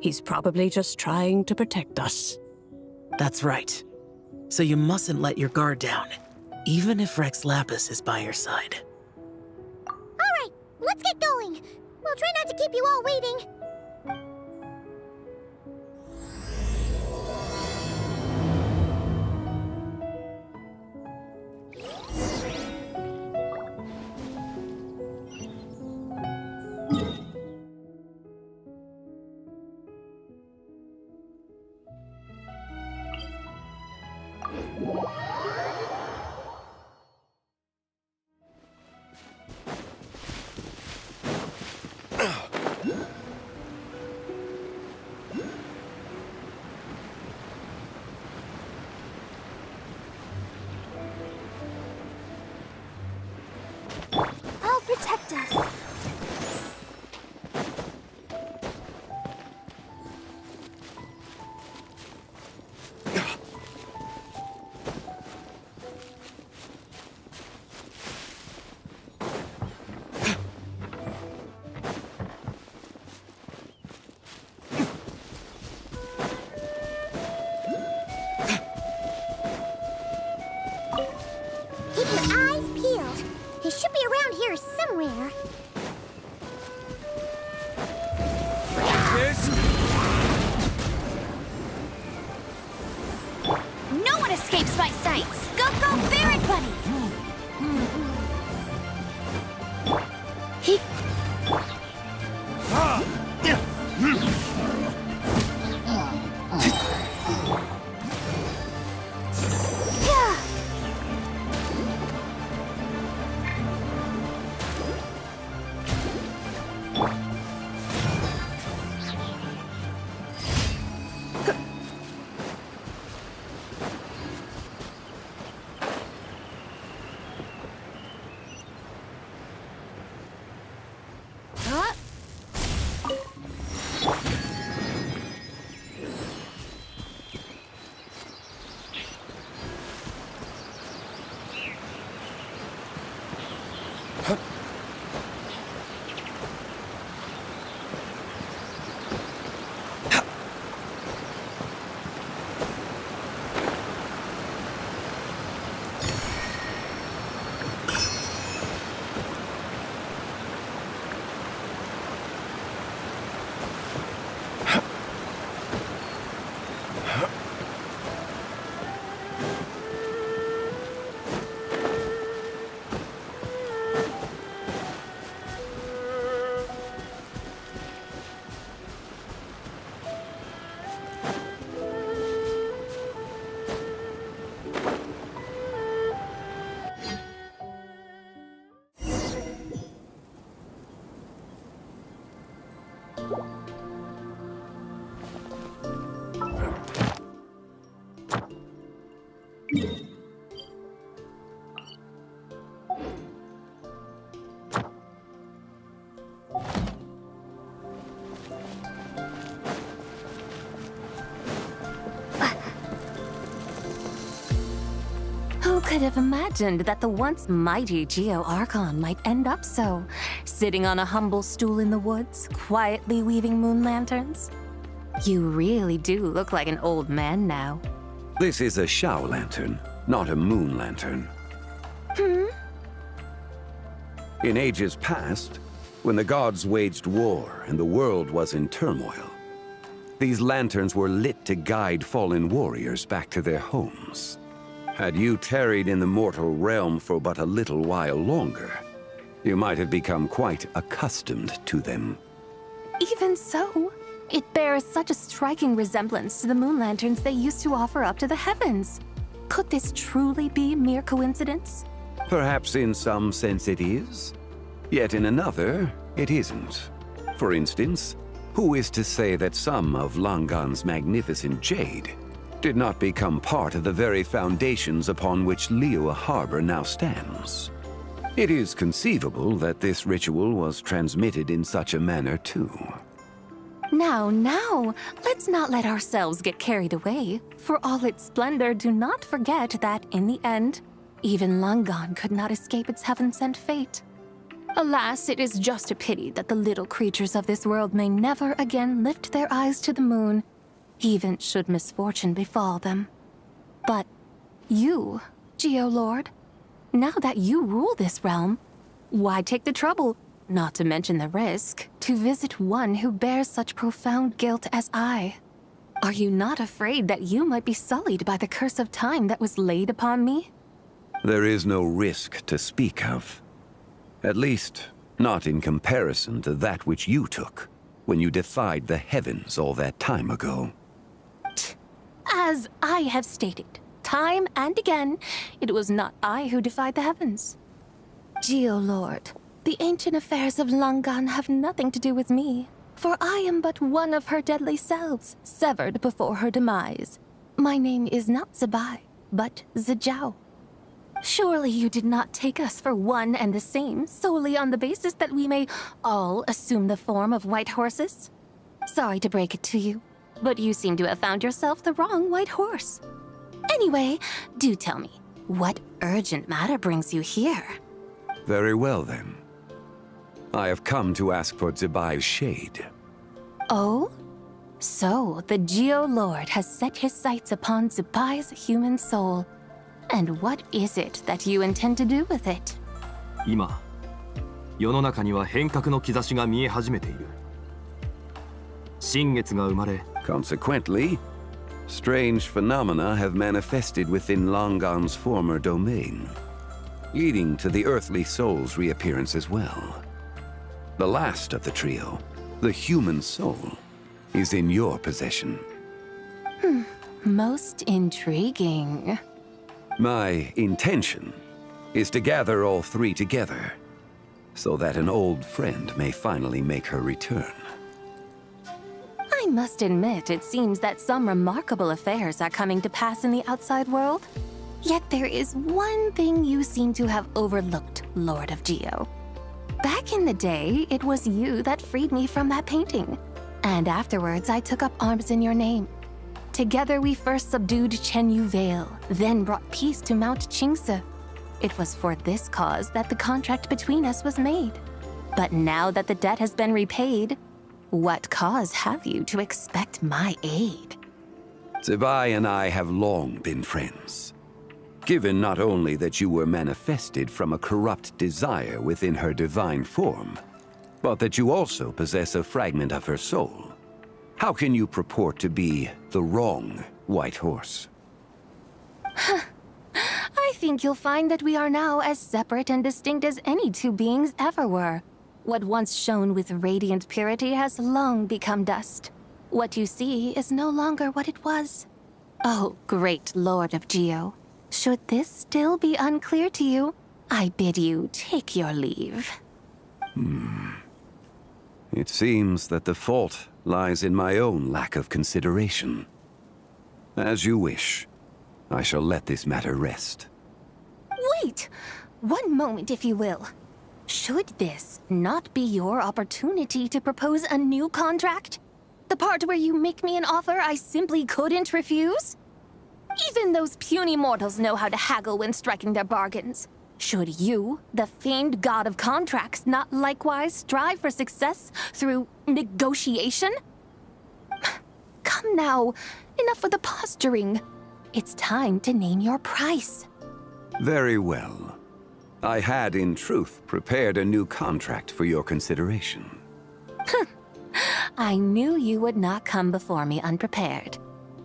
He's probably just trying to protect us. That's right. So you mustn't let your guard down, even if Rex Lapis is by your side. All right, let's get going. We'll try not to keep you all waiting. I'll protect us. Keep your eyes peeled. He should be around here somewhere. No one escapes my sights. Go, go, Barret Buddy! He... Who could have imagined that the once mighty Geo Archon might end up so, sitting on a humble stool in the woods, quietly weaving moon lanterns? You really do look like an old man now. This is a Shao lantern, not a moon lantern. In ages past, when the gods waged war and the world was in turmoil, these lanterns were lit to guide fallen warriors back to their homes. Had you tarried in the mortal realm for but a little while longer, you might have become quite accustomed to them. Even so, it bears such a striking resemblance to the moon lanterns they used to offer up to the heavens. Could this truly be mere coincidence? Perhaps in some sense it is, yet in another, it isn't. For instance, who is to say that some of Langan's magnificent jade did not become part of the very foundations upon which Liyue Harbor now stands? It is conceivable that this ritual was transmitted in such a manner too. Now, let's not let ourselves get carried away. For all its splendor, do not forget that, in the end, even Langan could not escape its heaven-sent fate. Alas, it is just a pity that the little creatures of this world may never again lift their eyes to the moon, even should misfortune befall them. But you, Geo-Lord, now that you rule this realm, why take the trouble, not to mention the risk, to visit one who bears such profound guilt as I? Are you not afraid that you might be sullied by the curse of time that was laid upon me? There is no risk to speak of. At least, not in comparison to that which you took when you defied the heavens all that time ago. As I have stated, time and again, it was not I who defied the heavens. Geo-Lord, the ancient affairs of Langan have nothing to do with me, for I am but one of her deadly selves, severed before her demise. My name is not Zibai, but Zijao. Surely you did not take us for one and the same, solely on the basis that we may all assume the form of white horses? Sorry to break it to you, but you seem to have found yourself the wrong white horse. Anyway, do tell me, what urgent matter brings you here? Very well then. I have come to ask for Zibai's shade. Oh? So, the Geo-Lord has set his sights upon Zibai's human soul. And what is it that you intend to do with it? 今、世の中には変革の兆しが見え始めている。新月が生まれ、 Consequently, strange phenomena have manifested within Langan's former domain, leading to the earthly soul's reappearance as well. The last of the trio, the human soul, is in your possession. Most intriguing. My intention is to gather all three together, so that an old friend may finally make her return. I must admit, it seems that some remarkable affairs are coming to pass in the outside world. Yet there is one thing you seem to have overlooked, Lord of Geo. Back in the day, it was you that freed me from that painting. And afterwards, I took up arms in your name. Together we first subdued Chenyu Vale, then brought peace to Mount Qingse. It was for this cause that the contract between us was made. But now that the debt has been repaid, what cause have you to expect my aid? Zibai and I have long been friends. Given not only that you were manifested from a corrupt desire within her divine form, but that you also possess a fragment of her soul. How can you purport to be the wrong white horse? I think you'll find that we are now as separate and distinct as any two beings ever were. What once shone with radiant purity has long become dust. What you see is no longer what it was. Oh, great Lord of Geo. Should this still be unclear to you, I bid you take your leave. It seems that the fault lies in my own lack of consideration. As you wish. I shall let this matter rest. Wait! One moment, if you will. Should this not be your opportunity to propose a new contract? The part where you make me an offer I simply couldn't refuse? Even those puny mortals know how to haggle when striking their bargains. Should you, the famed god of contracts, not likewise strive for success through negotiation? Come now, enough with the posturing. It's time to name your price. Very well. I had, in truth, prepared a new contract for your consideration. I knew you would not come before me unprepared.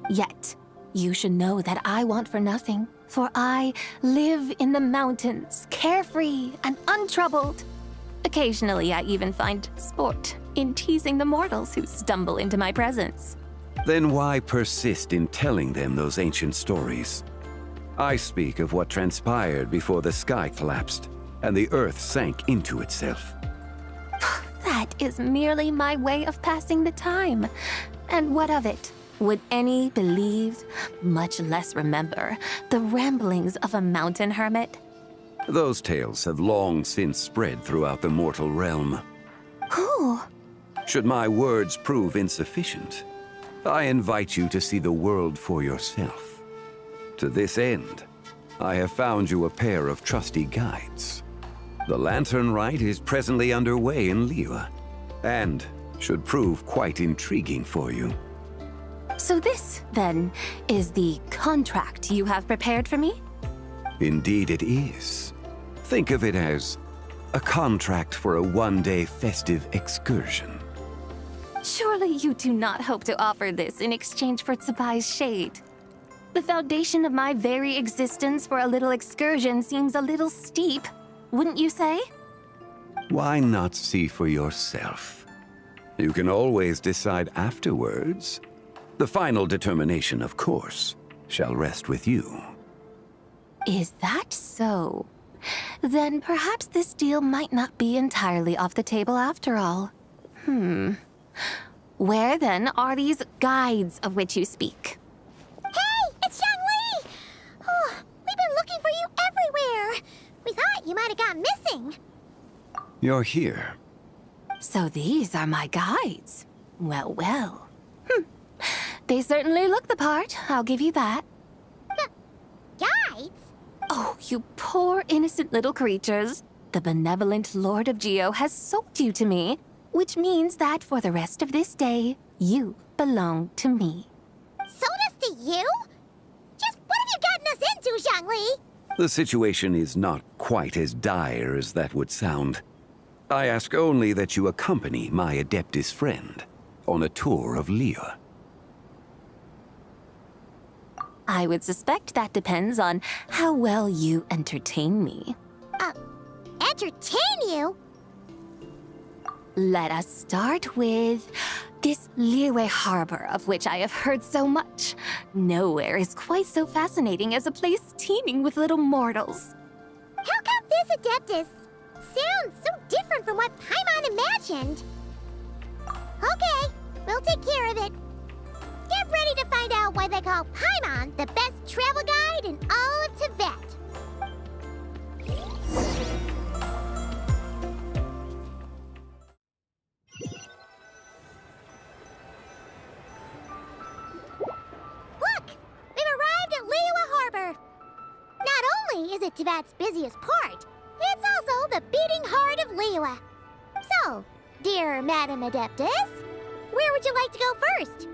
Yet, you should know that I want for nothing, for I live in the mountains, carefree and untroubled. Occasionally, I even find sport in teasing the mortals who stumble into my presence. Then why persist in telling them those ancient stories? I speak of what transpired before the sky collapsed and the earth sank into itself. That is merely my way of passing the time. And what of it? Would any believe, much less remember, the ramblings of a mountain hermit? Those tales have long since spread throughout the mortal realm. Who? Should my words prove insufficient, I invite you to see the world for yourself. To this end, I have found you a pair of trusty guides. The lantern rite is presently underway in Liyue, and should prove quite intriguing for you. So this, then, is the contract you have prepared for me? Indeed it is. Think of it as a contract for a one-day festive excursion. Surely you do not hope to offer this in exchange for Tsubai's shade. The foundation of my very existence for a little excursion seems a little steep, wouldn't you say? Why not see for yourself? You can always decide afterwards. The final determination, of course, shall rest with you. Is that so? Then perhaps this deal might not be entirely off the table after all. Where then are these guides of which you speak? Hey, it's Xiangli! Oh, we've been looking for you everywhere. We thought you might have gone missing. You're here. So these are my guides. Well, well. They certainly look the part, I'll give you that. Guides? Oh, you poor innocent little creatures. The benevolent Lord of Geo has sold you to me, which means that for the rest of this day, you belong to me. Sold us to you? Just what have you gotten us into, Xiangli? The situation is not quite as dire as that would sound. I ask only that you accompany my Adeptus friend on a tour of Liyue. I would suspect that depends on how well you entertain me. Entertain you? Let us start with this Liyue harbor of which I have heard so much. Nowhere is quite so fascinating as a place teeming with little mortals. How come this Adeptus sounds so different from what Paimon imagined? Okay, we'll take care of it. Get ready to find out why they call Paimon the best travel guide in all of Tibet. Look! We've arrived at Liyue Harbor. Not only is it Tibet's busiest port, it's also the beating heart of Liyue. So, dear Madam Adeptus, where would you like to go first?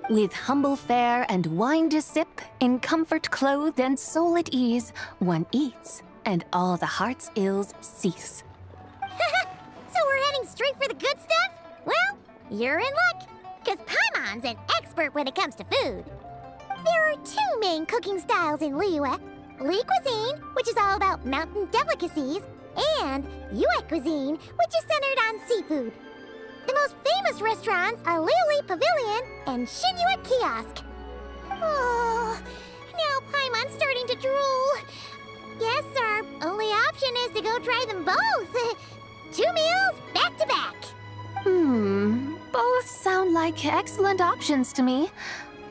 With humble fare and wine to sip, in comfort clothed and soul at ease, one eats, and all the heart's ills cease. So we're heading straight for the good stuff? Well, you're in luck, because Paimon's an expert when it comes to food. There are two main cooking styles in Liyue. Li cuisine, which is all about mountain delicacies, and Yue cuisine, which is centered on seafood. The most famous restaurants are Liuli Pavilion and Shinyue Kiosk. Oh, now Paimon's starting to drool. Guess our only option is to go try them both. 2 meals back to back. like excellent options to me.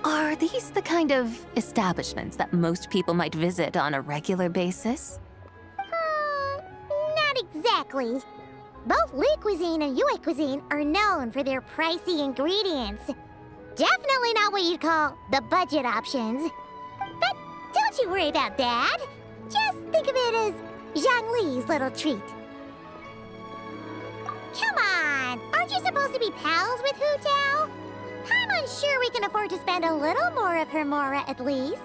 Are these the kind of establishments that most people might visit on a regular basis? Not exactly. Both Lee Cuisine and Yue Cuisine are known for their pricey ingredients. Definitely not what you'd call the budget options. But don't you worry about that. Just think of it as Zhang Li's little treat. Come on! Aren't you supposed to be pals with Hu Tao? I'm unsure we can afford to spend a little more of her mora at least.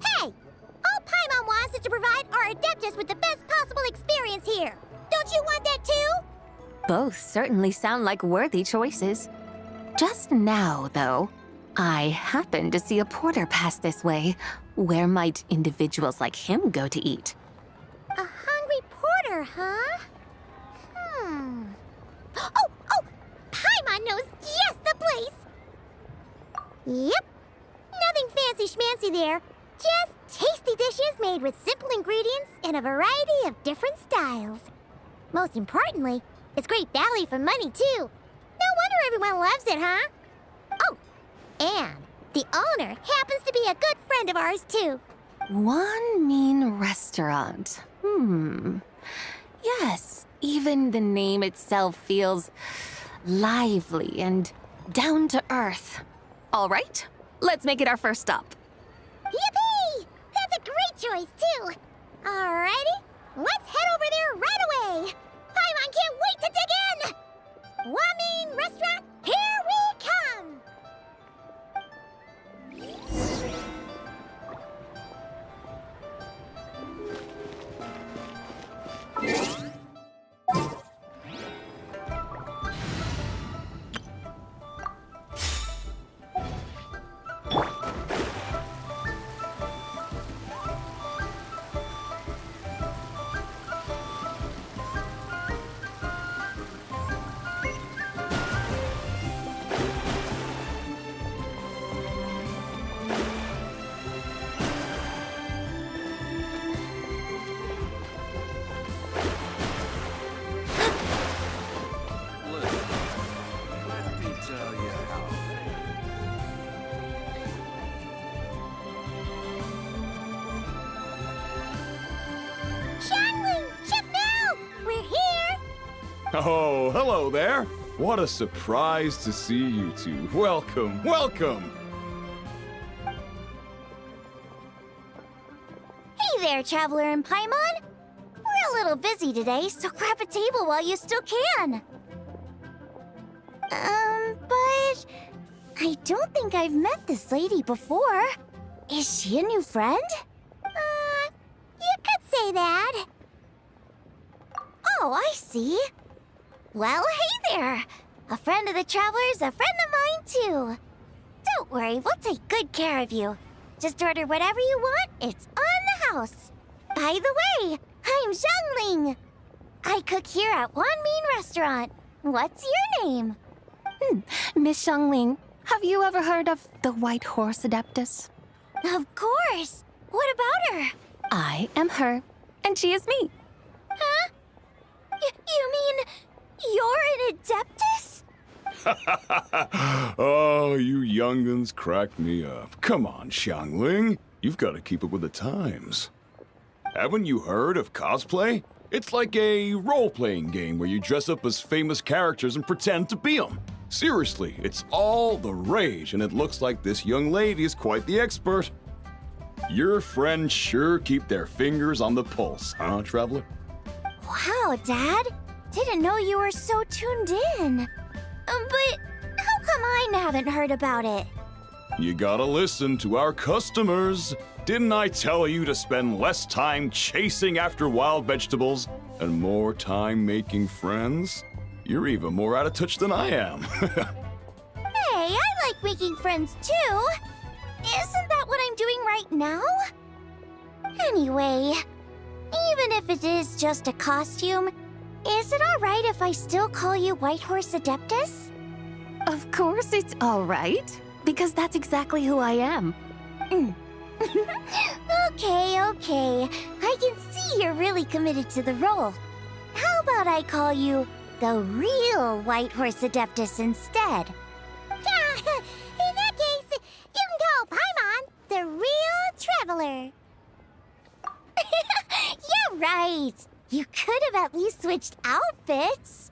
Hey! All Paimon wants is to provide our Adeptus with the best possible experience here. Don't you want that too? Both certainly sound like worthy choices. Just now, though, I happened to see a porter pass this way. Where might individuals like him go to eat? A hungry porter, huh? Oh! Paimon knows just the place! Yep. Nothing fancy schmancy there. Just tasty dishes made with simple ingredients in a variety of different styles. Most importantly, it's great value for money, too. No wonder everyone loves it, huh? Oh, and the owner happens to be a good friend of ours, too. One mean restaurant. Yes, even the name itself feels lively and down to earth. All right, let's make it our first stop. Yippee! That's a great choice, too. Alrighty, let's head over there right away. Paimon can't wait to dig in! Wamin Restaurant, here we come! Oh, hello there. What a surprise to see you two. Welcome, welcome. Hey there, Traveler and Paimon. We're a little busy today, so grab a table while you still can. But I don't think I've met this lady before. Is she a new friend? You could say that. Oh, I see. Well, hey there! A friend of the Traveler's a friend of mine, too. Don't worry, we'll take good care of you. Just order whatever you want, it's on the house. By the way, I'm Zhangling. I cook here at Wan Min Restaurant. What's your name? Miss Xiangling, have you ever heard of the White Horse Adeptus? Of course. What about her? I am her, and she is me. Huh? You mean you're an Adeptus? Oh, you young'uns crack me up. Come on, Xiangling. You've got to keep up with the times. Haven't you heard of cosplay? It's like a role-playing game where you dress up as famous characters and pretend to be them. Seriously, it's all the rage, and it looks like this young lady is quite the expert. Your friends sure keep their fingers on the pulse, huh, Traveler? Wow, Dad. Didn't know you were so tuned in. But how come I haven't heard about it? You gotta listen to our customers. Didn't I tell you to spend less time chasing after wild vegetables and more time making friends? You're even more out of touch than I am. Hey, I like making friends too. Isn't that what I'm doing right now? Anyway, even if it is just a costume, is it alright if I still call you White Horse Adeptus? Of course it's all right, because that's exactly who I am. Okay. I can see you're really committed to the role. How about I call you the the real White Horse Adeptus instead. In that case, you can call Paimon the real traveler. You're right. You could have at least switched outfits.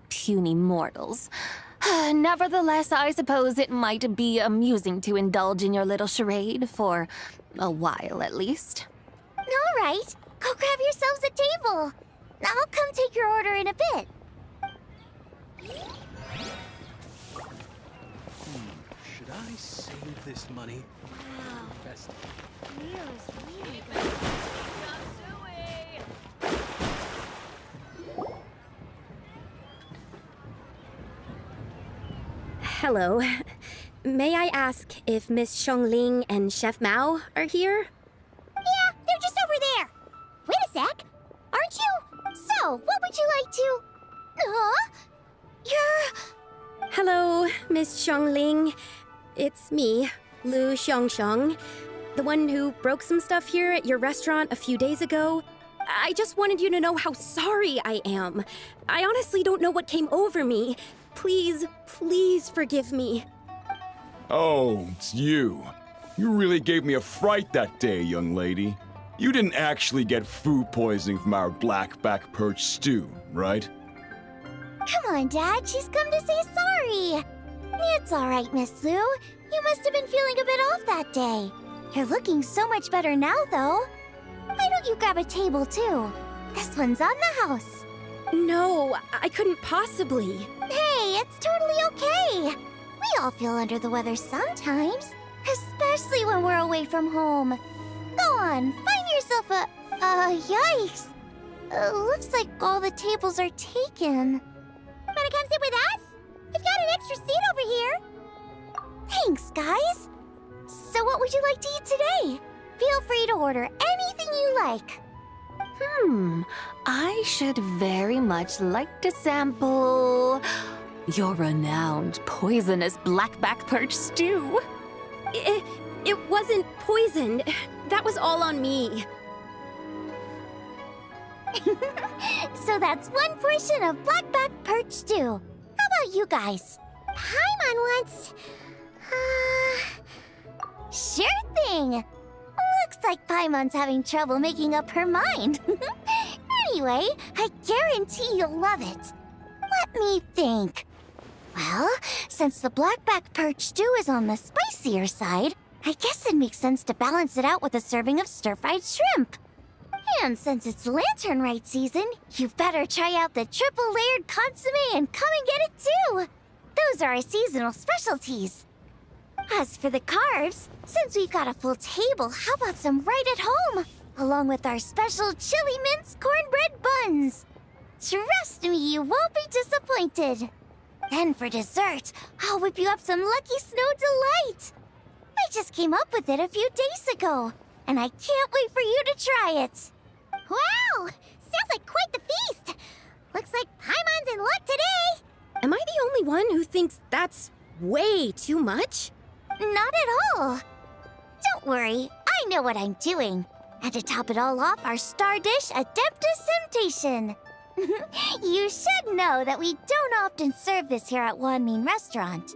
Puny mortals. Nevertheless, I suppose it might be amusing to indulge in your little charade, for a while at least. All right, go grab yourselves a table. I'll come take your order in a bit. Should I save this money? Hello. May I ask if Miss Xiongling and Chef Mao are here? Yeah, they're just over there. Wait a sec. Aren't you? So, what would you like to... You're... Hello, Miss Xiongling. It's me, Lu Xiongxiong, the one who broke some stuff here at your restaurant a few days ago. I just wanted you to know how sorry I am. I honestly don't know what came over me. Please, please forgive me. Oh, it's you. You really gave me a fright that day, young lady. You didn't actually get food poisoning from our black-back perch stew, right? Come on, Dad. She's come to say sorry. It's all right, Miss Lu. You must have been feeling a bit off that day. You're looking so much better now, though. Why don't you grab a table, too? This one's on the house. No, I couldn't possibly. Hey, it's totally okay. We all feel under the weather sometimes, especially when we're away from home. Go on, find yourself a... yikes. Looks like all the tables are taken. Wanna come sit with us? We've got an extra seat over here. Thanks, guys. So what would you like to eat today? Feel free to order anything you like. I should very much like to sample your renowned poisonous blackback perch stew. It wasn't poisoned. That was all on me. So that's one portion of blackback perch stew. How about you guys? Paimon wants... Sure thing. Looks like Paimon's having trouble making up her mind. Anyway, I guarantee you'll love it. Let me think. Well, since the blackback perch stew is on the spicier side, I guess it makes sense to balance it out with a serving of stir-fried shrimp. And since it's Lantern Rite season, you better try out the triple-layered consomme and come and get it too. Those are our seasonal specialties. As for the carbs, since we've got a full table, how about some right at home? Along with our special chili mince cornbread buns. Trust me, you won't be disappointed. Then for dessert, I'll whip you up some Lucky Snow Delight. I just came up with it a few days ago, and I can't wait for you to try it. Wow! Sounds like quite the feast. Looks like Paimon's in luck today. Am I the only one who thinks that's way too much? Not at all. Don't worry, I know what I'm doing. And to top it all off, our star dish, Adeptus Temptation. You should know that we don't often serve this here at Wanmin Restaurant.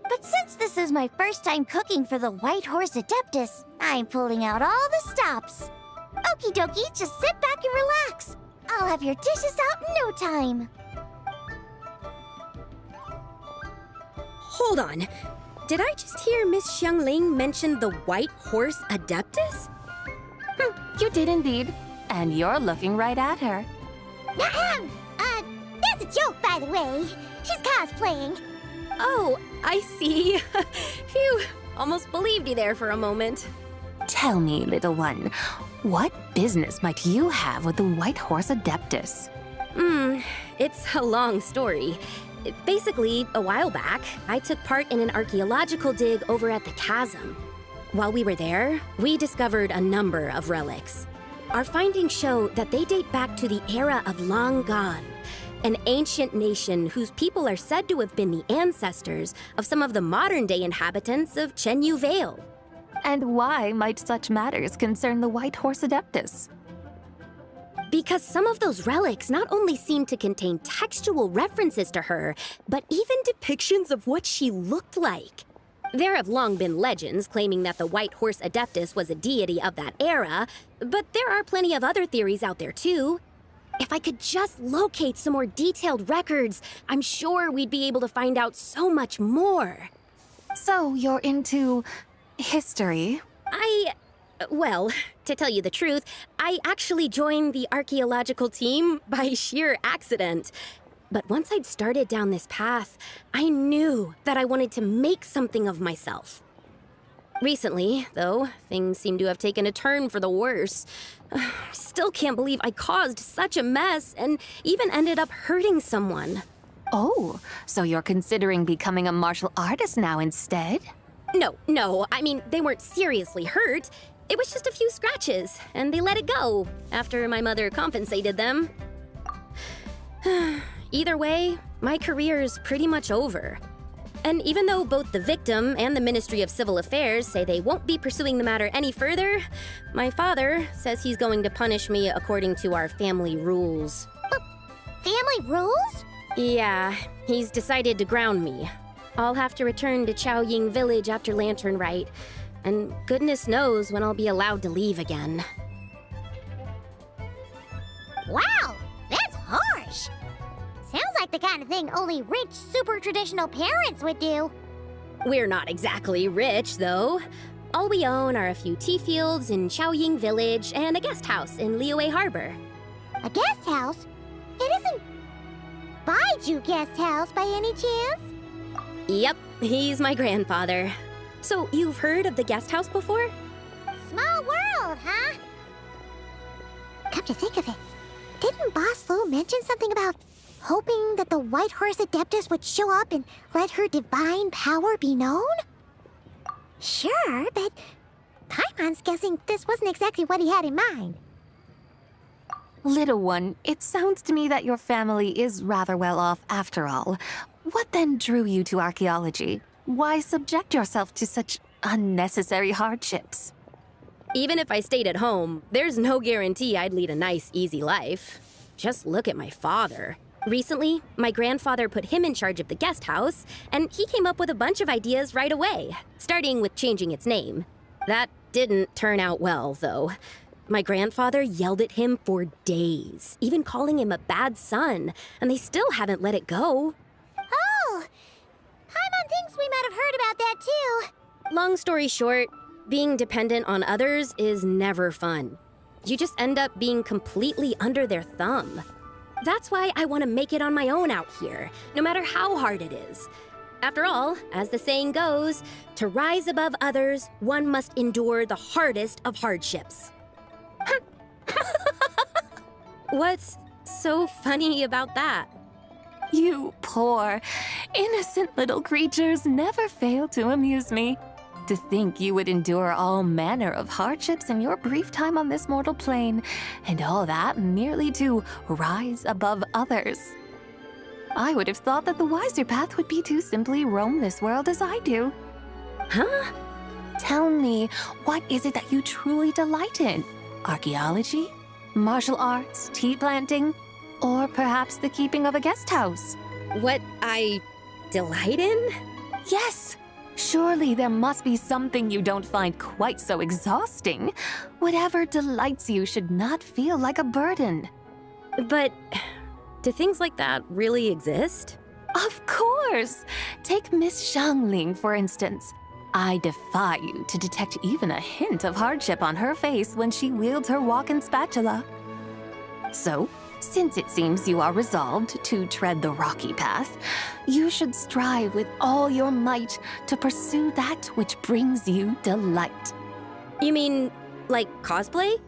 But since this is my first time cooking for the White Horse Adeptus, I'm pulling out all the stops. Okie dokie, just sit back and relax. I'll have your dishes out in no time. Hold on. Did I just hear Miss Xiongling mention the White Horse Adeptus? You did indeed. And you're looking right at her. That's a joke, by the way. She's cosplaying. Oh, I see. Phew, almost believed you there for a moment. Tell me, little one, what business might you have with the White Horse Adeptus? It's a long story. Basically, a while back, I took part in an archaeological dig over at the chasm. While we were there, we discovered a number of relics. Our findings show that they date back to the era of Long Gone, an ancient nation whose people are said to have been the ancestors of some of the modern-day inhabitants of Chenyu Vale. And why might such matters concern the White Horse Adeptus? Because some of those relics not only seem to contain textual references to her, but even depictions of what she looked like. There have long been legends claiming that the White Horse Adeptus was a deity of that era, but there are plenty of other theories out there too. If I could just locate some more detailed records, I'm sure we'd be able to find out so much more. So you're into history? Well, to tell you the truth, I actually joined the archaeological team by sheer accident. But once I'd started down this path, I knew that I wanted to make something of myself. Recently, though, things seem to have taken a turn for the worse. Still can't believe I caused such a mess and even ended up hurting someone. Oh, so you're considering becoming a martial artist now instead? No, I mean, they weren't seriously hurt. It was just a few scratches, and they let it go after my mother compensated them. Either way, my career's pretty much over. And even though both the victim and the Ministry of Civil Affairs say they won't be pursuing the matter any further, my father says he's going to punish me according to our family rules. Family rules? Yeah, he's decided to ground me. I'll have to return to Chaoying Village after Lantern Rite, and goodness knows when I'll be allowed to leave again. Wow, that's harsh. Sounds like the kind of thing only rich, super traditional parents would do. We're not exactly rich, though. All we own are a few tea fields in Chaoying Village and a guest house in Liyue Harbor. A guest house? It isn't Baiju Guest House by any chance? Yep, he's my grandfather. So you've heard of the guest house before? Small world, huh? Come to think of it, didn't Boss Fu mention something about hoping that the White Horse Adeptus would show up and let her divine power be known? Sure, but Paimon's guessing this wasn't exactly what he had in mind. Little one, it sounds to me that your family is rather well off after all. What then drew you to archaeology? Why subject yourself to such unnecessary hardships? Even if I stayed at home, there's no guarantee I'd lead a nice, easy life. Just look at my father. Recently, my grandfather put him in charge of the guest house, and he came up with a bunch of ideas right away, starting with changing its name. That didn't turn out well, though. My grandfather yelled at him for days, even calling him a bad son, and they still haven't let it go. Oh! Paimon thinks we might have heard about that too. Long story short, being dependent on others is never fun. You just end up being completely under their thumb. That's why I want to make it on my own out here, no matter how hard it is. After all, as the saying goes, to rise above others, one must endure the hardest of hardships. What's so funny about that? You poor, innocent little creatures never fail to amuse me. To think you would endure all manner of hardships in your brief time on this mortal plane, and all that merely to rise above others. I would have thought that the wiser path would be to simply roam this world as I do. Huh? Tell me, what is it that you truly delight in? Archaeology? Martial arts? Tea planting? Or perhaps the keeping of a guest house? What I delight in? Yes! Surely there must be something you don't find quite so exhausting. Whatever delights you should not feel like a burden. But do things like that really exist? Of course! Take Miss Xiangling, for instance. I defy you to detect even a hint of hardship on her face when she wields her walking spatula. So, since it seems you are resolved to tread the rocky path, you should strive with all your might to pursue that which brings you delight. You mean, like cosplay?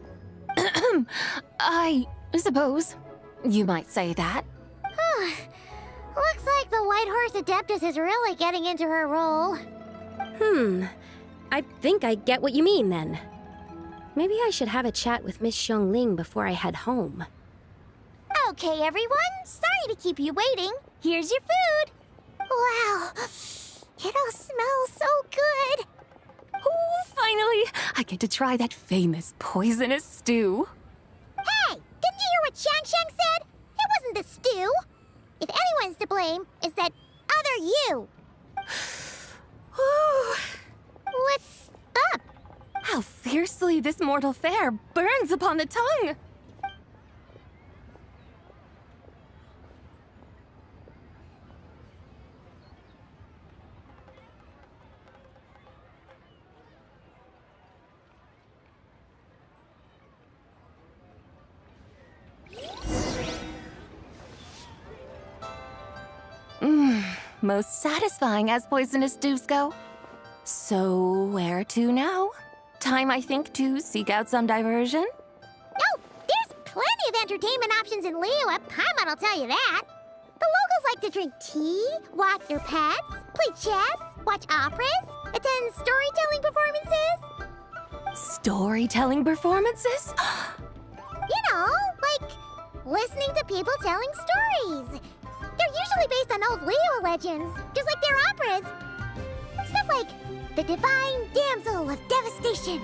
I suppose you might say that. Looks like the White Horse Adeptus is really getting into her role. I think I get what you mean then. Maybe I should have a chat with Miss Xiangling before I head home. Okay, everyone. Sorry to keep you waiting. Here's your food. Wow. It all smells so good. Oh, finally! I get to try that famous poisonous stew. Hey, didn't you hear what Shang said? It wasn't the stew. If anyone's to blame, it's that other you. What's up? How fiercely this mortal fare burns upon the tongue! Most satisfying as poisonous stews go. So, where to now? Time, I think, to seek out some diversion? Oh, there's plenty of entertainment options in Liyue. Paimon will tell you that. The locals like to drink tea, walk their pets, play chess, watch operas, attend storytelling performances. Storytelling performances? You know, like listening to people telling stories. They're usually based on old Liyue legends, just like their operas. Stuff like the Divine Damsel of Devastation,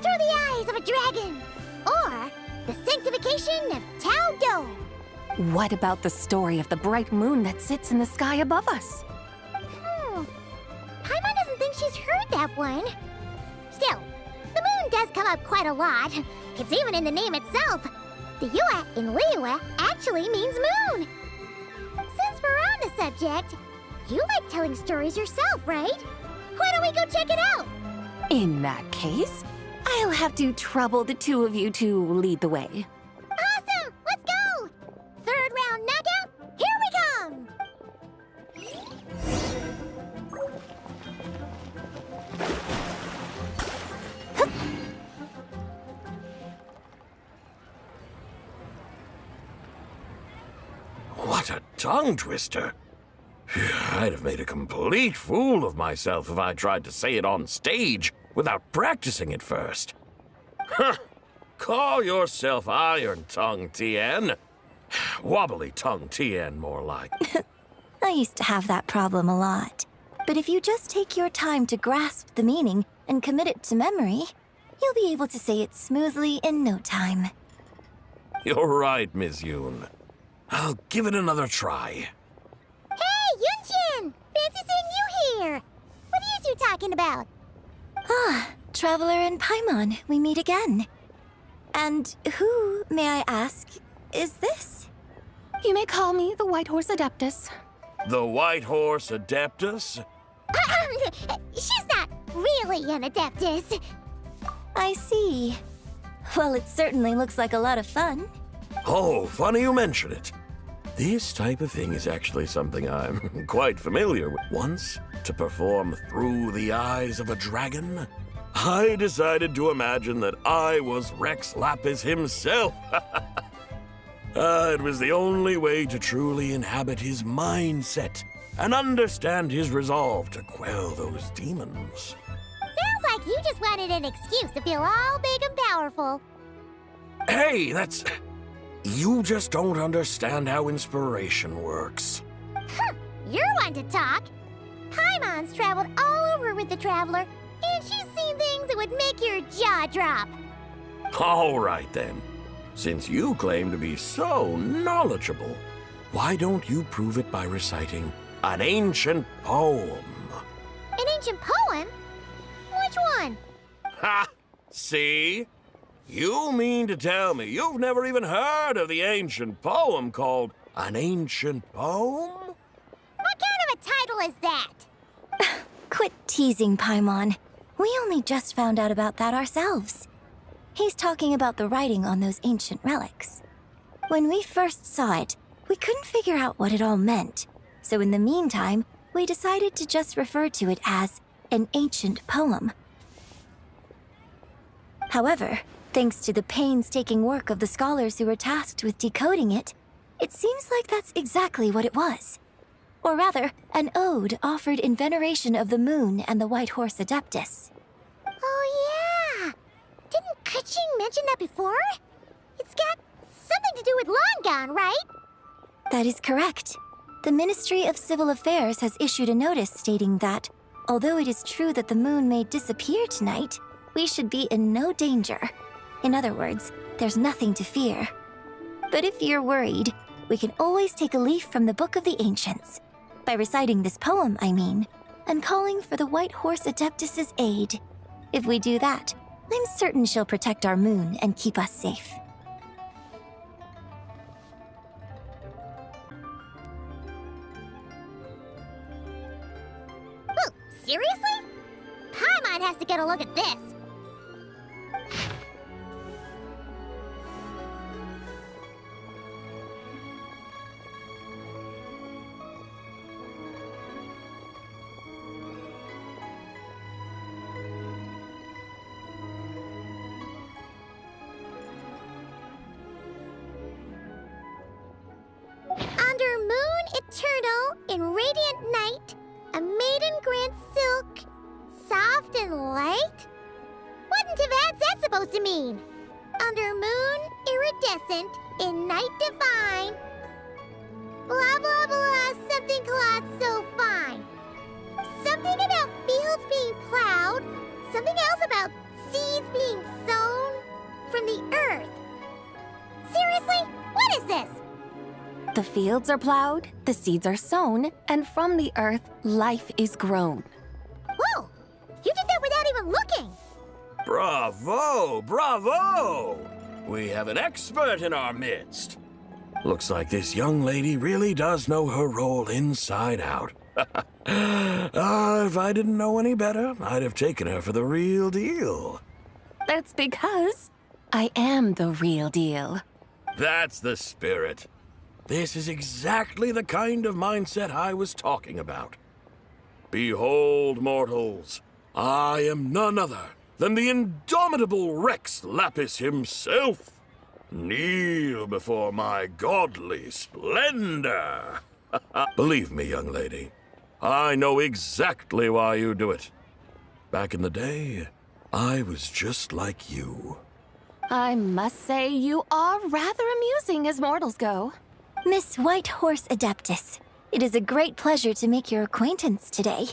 Through the Eyes of a Dragon, or the Sanctification of Tao Do. What about the story of the bright moon that sits in the sky above us? Paimon doesn't think she's heard that one. Still, the moon does come up quite a lot. It's even in the name itself. The Yue in Liyue actually means moon. Since we're on the subject, you like telling stories yourself, right? Why don't we go check it out? In that case, I'll have to trouble the two of you to lead the way. Awesome! Let's go! Third round knockout, here we come! What a tongue twister! I'd have made a complete fool of myself if I tried to say it on stage without practicing it first. Huh! Call yourself Iron Tongue, Tien. Wobbly Tongue, Tien, more like. I used to have that problem a lot. But if you just take your time to grasp the meaning and commit it to memory, you'll be able to say it smoothly in no time. You're right, Miss Yoon. I'll give it another try. Hey, Yunchin! Fancy seeing you here! What are you two talking about? Ah, Traveler and Paimon, we meet again. And who, may I ask, is this? You may call me the White Horse Adeptus. The White Horse Adeptus? She's not really an Adeptus. I see. Well, it certainly looks like a lot of fun. Oh, funny you mention it. This type of thing is actually something I'm quite familiar with. Once, to perform Through the Eyes of a Dragon, I decided to imagine that I was Rex Lapis himself. It was the only way to truly inhabit his mindset and understand his resolve to quell those demons. Sounds like you just wanted an excuse to feel all big and powerful. Hey, that's... You just don't understand how inspiration works. You're one to talk. Paimon's traveled all over with the Traveler, and she's seen things that would make your jaw drop. All right, then. Since you claim to be so knowledgeable, why don't you prove it by reciting an ancient poem? An ancient poem? Which one? Ha! See? You mean to tell me you've never even heard of the ancient poem called An Ancient Poem? What kind of a title is that? Quit teasing, Paimon. We only just found out about that ourselves. He's talking about the writing on those ancient relics. When we first saw it, we couldn't figure out what it all meant. So in the meantime, we decided to just refer to it as an ancient poem. However, thanks to the painstaking work of the scholars who were tasked with decoding it, it seems like that's exactly what it was. Or rather, an ode offered in veneration of the moon and the White Horse Adeptus. Oh yeah! Didn't Kuching mention that before? It's got something to do with Longon, right? That is correct. The Ministry of Civil Affairs has issued a notice stating that, although it is true that the moon may disappear tonight, we should be in no danger. In other words, there's nothing to fear. But if you're worried, we can always take a leaf from the Book of the Ancients. By reciting this poem, I mean, and calling for the White Horse Adeptus's aid. If we do that, I'm certain she'll protect our moon and keep us safe. Oh, seriously? Paimon has to get a look at this. Under moon eternal, in radiant night, a maiden grants silk, soft and light? Wouldn't have had that supposed to mean? Under moon iridescent, in night divine. Blah blah blah, something cloth so fine. Something about fields being plowed, something else about seeds being sown from the earth. Seriously? What is this? The fields are plowed, the seeds are sown, and from the earth, life is grown. Whoa! You did that without even looking! Bravo! Bravo! We have an expert in our midst. Looks like this young lady really does know her role inside out. If I didn't know any better, I'd have taken her for the real deal. That's because I am the real deal. That's the spirit. This is exactly the kind of mindset I was talking about. Behold, mortals, I am none other than the indomitable Rex Lapis himself. Kneel before my godly splendor. Believe me, young lady, I know exactly why you do it. Back in the day, I was just like you. I must say you are rather amusing as mortals go. Miss White Horse Adeptus, it is a great pleasure to make your acquaintance today.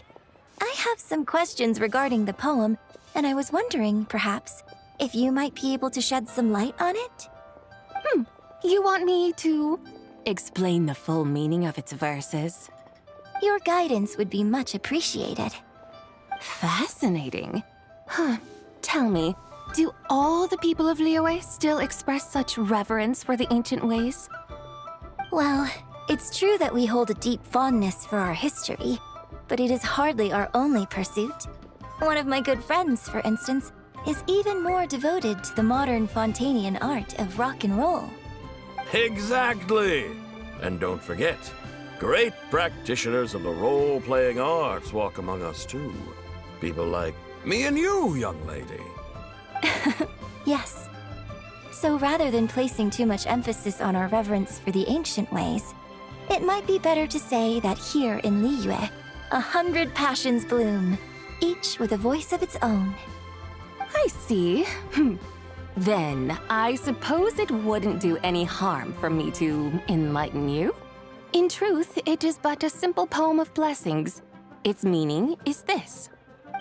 I have some questions regarding the poem, and I was wondering, perhaps, if you might be able to shed some light on it? You want me to explain the full meaning of its verses? Your guidance would be much appreciated. Fascinating. Tell me, do all the people of Liyue still express such reverence for the ancient ways? Well, it's true that we hold a deep fondness for our history, but it is hardly our only pursuit. One of my good friends, for instance, is even more devoted to the modern Fontanian art of rock and roll. Exactly! And don't forget, great practitioners of the role-playing arts walk among us too. People like me and you, young lady. Yes. So rather than placing too much emphasis on our reverence for the ancient ways, it might be better to say that here in Liyue, 100 passions bloom, each with a voice of its own. I see. Then, I suppose it wouldn't do any harm for me to enlighten you. In truth, it is but a simple poem of blessings. Its meaning is this.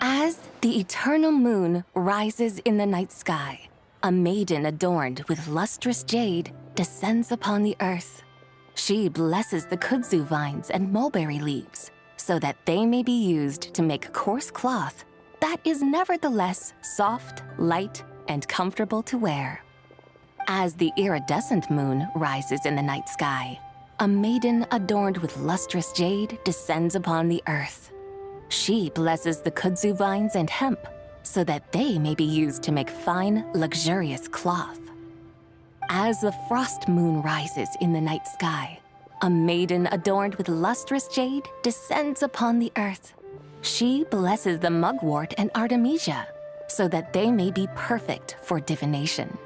As the eternal moon rises in the night sky, a maiden adorned with lustrous jade descends upon the earth. She blesses the kudzu vines and mulberry leaves so that they may be used to make coarse cloth that is nevertheless soft, light, and comfortable to wear. As the iridescent moon rises in the night sky, a maiden adorned with lustrous jade descends upon the earth. She blesses the kudzu vines and hemp so that they may be used to make fine, luxurious cloth. As the frost moon rises in the night sky, a maiden adorned with lustrous jade descends upon the earth. She blesses the mugwort and artemisia so that they may be perfect for divination.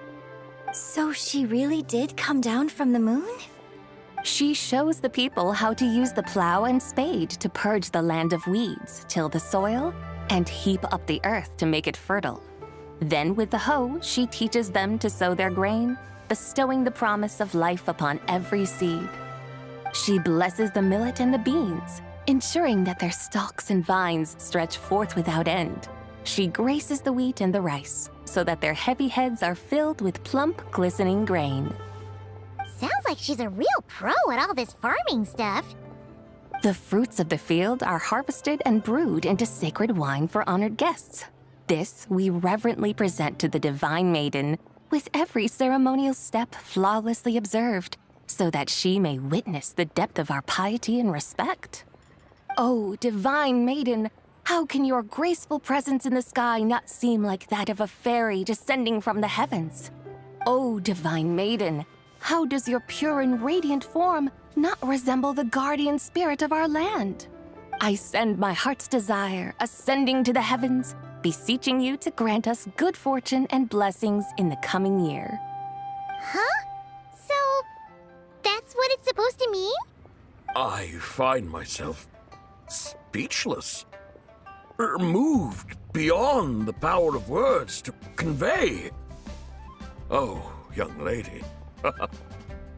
So she really did come down from the moon? She shows the people how to use the plow and spade to purge the land of weeds, till the soil, and heap up the earth to make it fertile. Then with the hoe, she teaches them to sow their grain, bestowing the promise of life upon every seed. She blesses the millet and the beans, ensuring that their stalks and vines stretch forth without end. She graces the wheat and the rice, so that their heavy heads are filled with plump, glistening grain. Sounds like she's a real pro at all this farming stuff. The fruits of the field are harvested and brewed into sacred wine for honored guests. This we reverently present to the Divine Maiden, with every ceremonial step flawlessly observed, so that she may witness the depth of our piety and respect. Oh, Divine Maiden, how can your graceful presence in the sky not seem like that of a fairy descending from the heavens? Oh, Divine Maiden, how does your pure and radiant form not resemble the guardian spirit of our land? I send my heart's desire, ascending to the heavens, beseeching you to grant us good fortune and blessings in the coming year. Huh? So, that's what it's supposed to mean? I find myself speechless. Moved beyond the power of words to convey. Oh, young lady,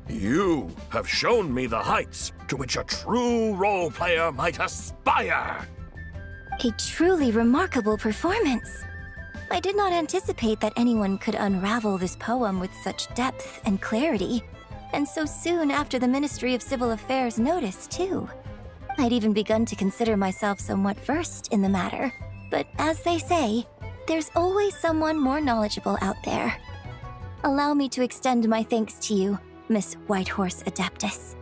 you have shown me the heights to which a true role player might aspire. A truly remarkable performance. I did not anticipate that anyone could unravel this poem with such depth and clarity, and so soon after the Ministry of Civil Affairs noticed, too. I'd even begun to consider myself somewhat versed in the matter, but as they say, there's always someone more knowledgeable out there. Allow me to extend my thanks to you, Miss Whitehorse Adeptus.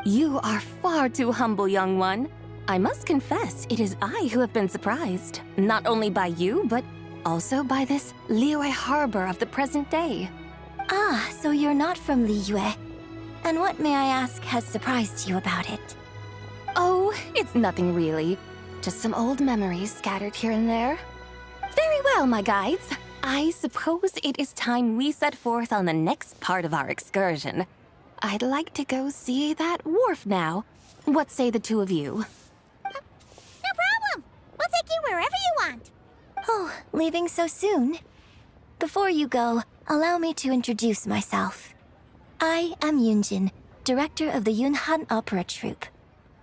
You are far too humble, young one. I must confess, it is I who have been surprised, not only by you, but also by this Liyue Harbor of the present day. Ah, so you're not from Liyue. And what, may I ask, has surprised you about it? Oh, it's nothing really. Just some old memories scattered here and there. Very well, my guides. I suppose it is time we set forth on the next part of our excursion. I'd like to go see that wharf now. What say the two of you? No problem. We'll take you wherever you want. Oh, leaving so soon? Before you go, allow me to introduce myself. I am Yunjin, director of the Yunhan Opera Troupe.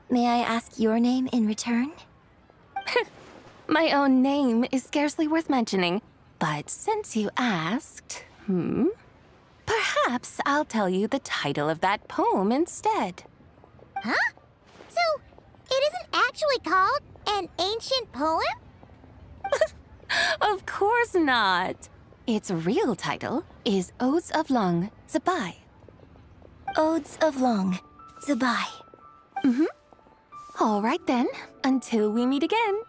May I ask your name in return? My own name is scarcely worth mentioning, but since you asked, perhaps I'll tell you the title of that poem instead. Huh? So, it isn't actually called an ancient poem? Of course not. Its real title is Odes of Long Zabai. Odes of Long Zabai. All right then, until we meet again.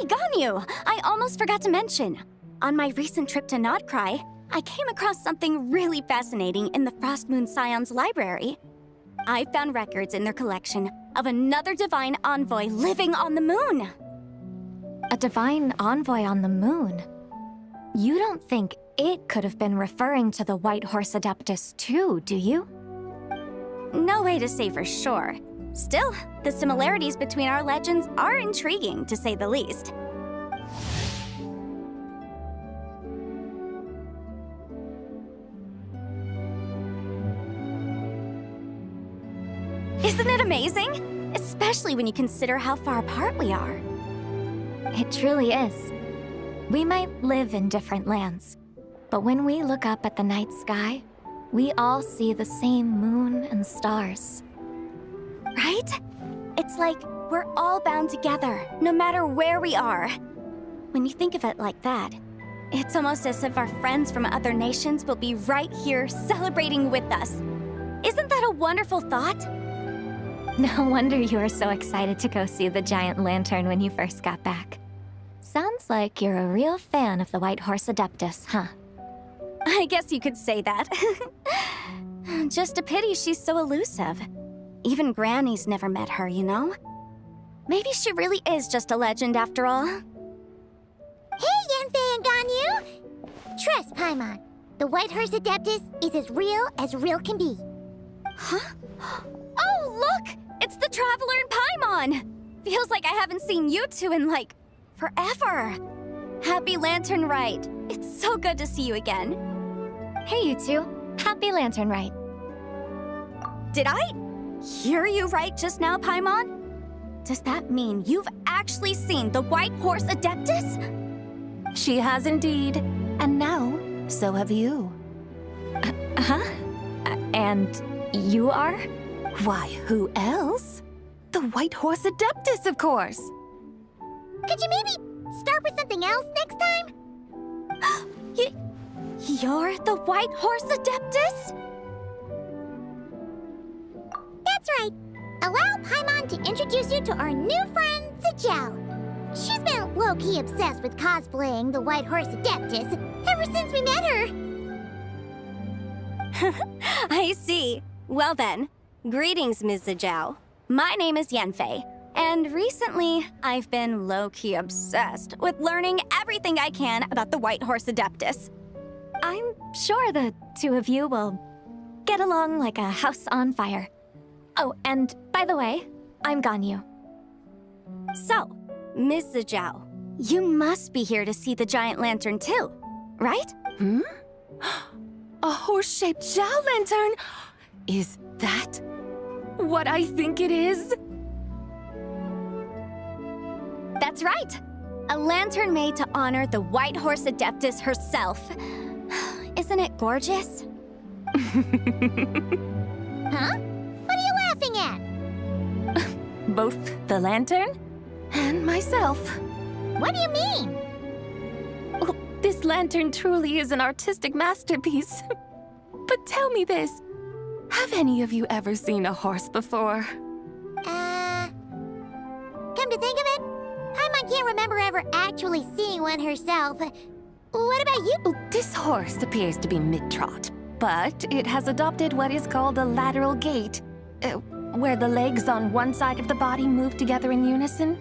Ganyu! I almost forgot to mention. On my recent trip to Notcry, I came across something really fascinating in the Frost Moon Scion's library. I found records in their collection of another divine envoy living on the moon. A divine envoy on the moon? You don't think it could have been referring to the White Horse Adeptus too, do you? No way to say for sure. Still, the similarities between our legends are intriguing, to say the least. Isn't it amazing? Especially when you consider how far apart we are. It truly is. We might live in different lands, but when we look up at the night sky, we all see the same moon and stars. Right? It's like we're all bound together, no matter where we are. When you think of it like that, it's almost as if our friends from other nations will be right here celebrating with us. Isn't that a wonderful thought? No wonder you were so excited to go see the giant lantern when you first got back. Sounds like you're a real fan of the White Horse Adeptus, huh? I guess you could say that. Just a pity she's so elusive. Even Granny's never met her, you know? Maybe she really is just a legend after all. Hey, Yanfei and Ganyu! Trust, Paimon. The White Horse Adeptus is as real can be. Huh? Oh, look! It's the Traveler and Paimon! Feels like I haven't seen you two in, like, forever. Happy Lantern Rite. It's so good to see you again. Hey, you two. Happy Lantern Rite. Did I hear you right just now, Paimon? Does that mean you've actually seen the White Horse Adeptus? She has indeed. And now, so have you. And you are? Why, who else? The White Horse Adeptus, of course. Could you maybe start with something else next time? You're the White Horse Adeptus? That's right. Allow Paimon to introduce you to our new friend, Zijou. She's been low-key obsessed with cosplaying the White Horse Adeptus ever since we met her. I see. Well then, greetings, Ms. Zijou. My name is Yanfei, and recently I've been low-key obsessed with learning everything I can about the White Horse Adeptus. I'm sure the two of you will get along like a house on fire. Oh, and by the way, I'm Ganyu. So, Ms. Zijou, you must be here to see the giant lantern too, right? A horse-shaped Zhao lantern? Is that what I think it is? That's right! A lantern made to honor the White Horse Adeptus herself. Isn't it gorgeous? Huh? What are you laughing at? Both the lantern and myself. What do you mean? Oh, this lantern truly is an artistic masterpiece. But tell me this. Have any of you ever seen a horse before? Come to think of it, Paimon can't remember ever actually seeing one herself. What about you? Oh, this horse appears to be mid-trot, but it has adopted what is called a lateral gait, where the legs on one side of the body move together in unison.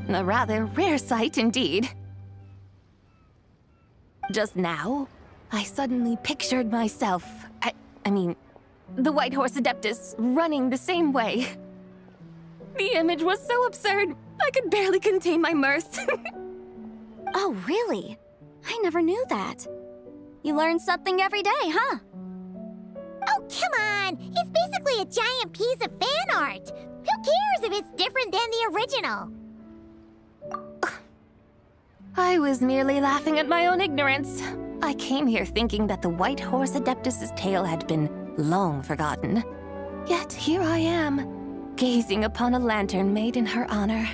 A rather rare sight indeed. Just now, I suddenly pictured myself, I mean, the White Horse Adeptus running the same way. The image was so absurd, I could barely contain my mirth. Oh, really? I never knew that. You learn something every day, huh? Oh, come on! It's basically a giant piece of fan art! Who cares if it's different than the original? I was merely laughing at my own ignorance. I came here thinking that the White Horse Adeptus's tale had been long forgotten. Yet here I am, gazing upon a lantern made in her honor.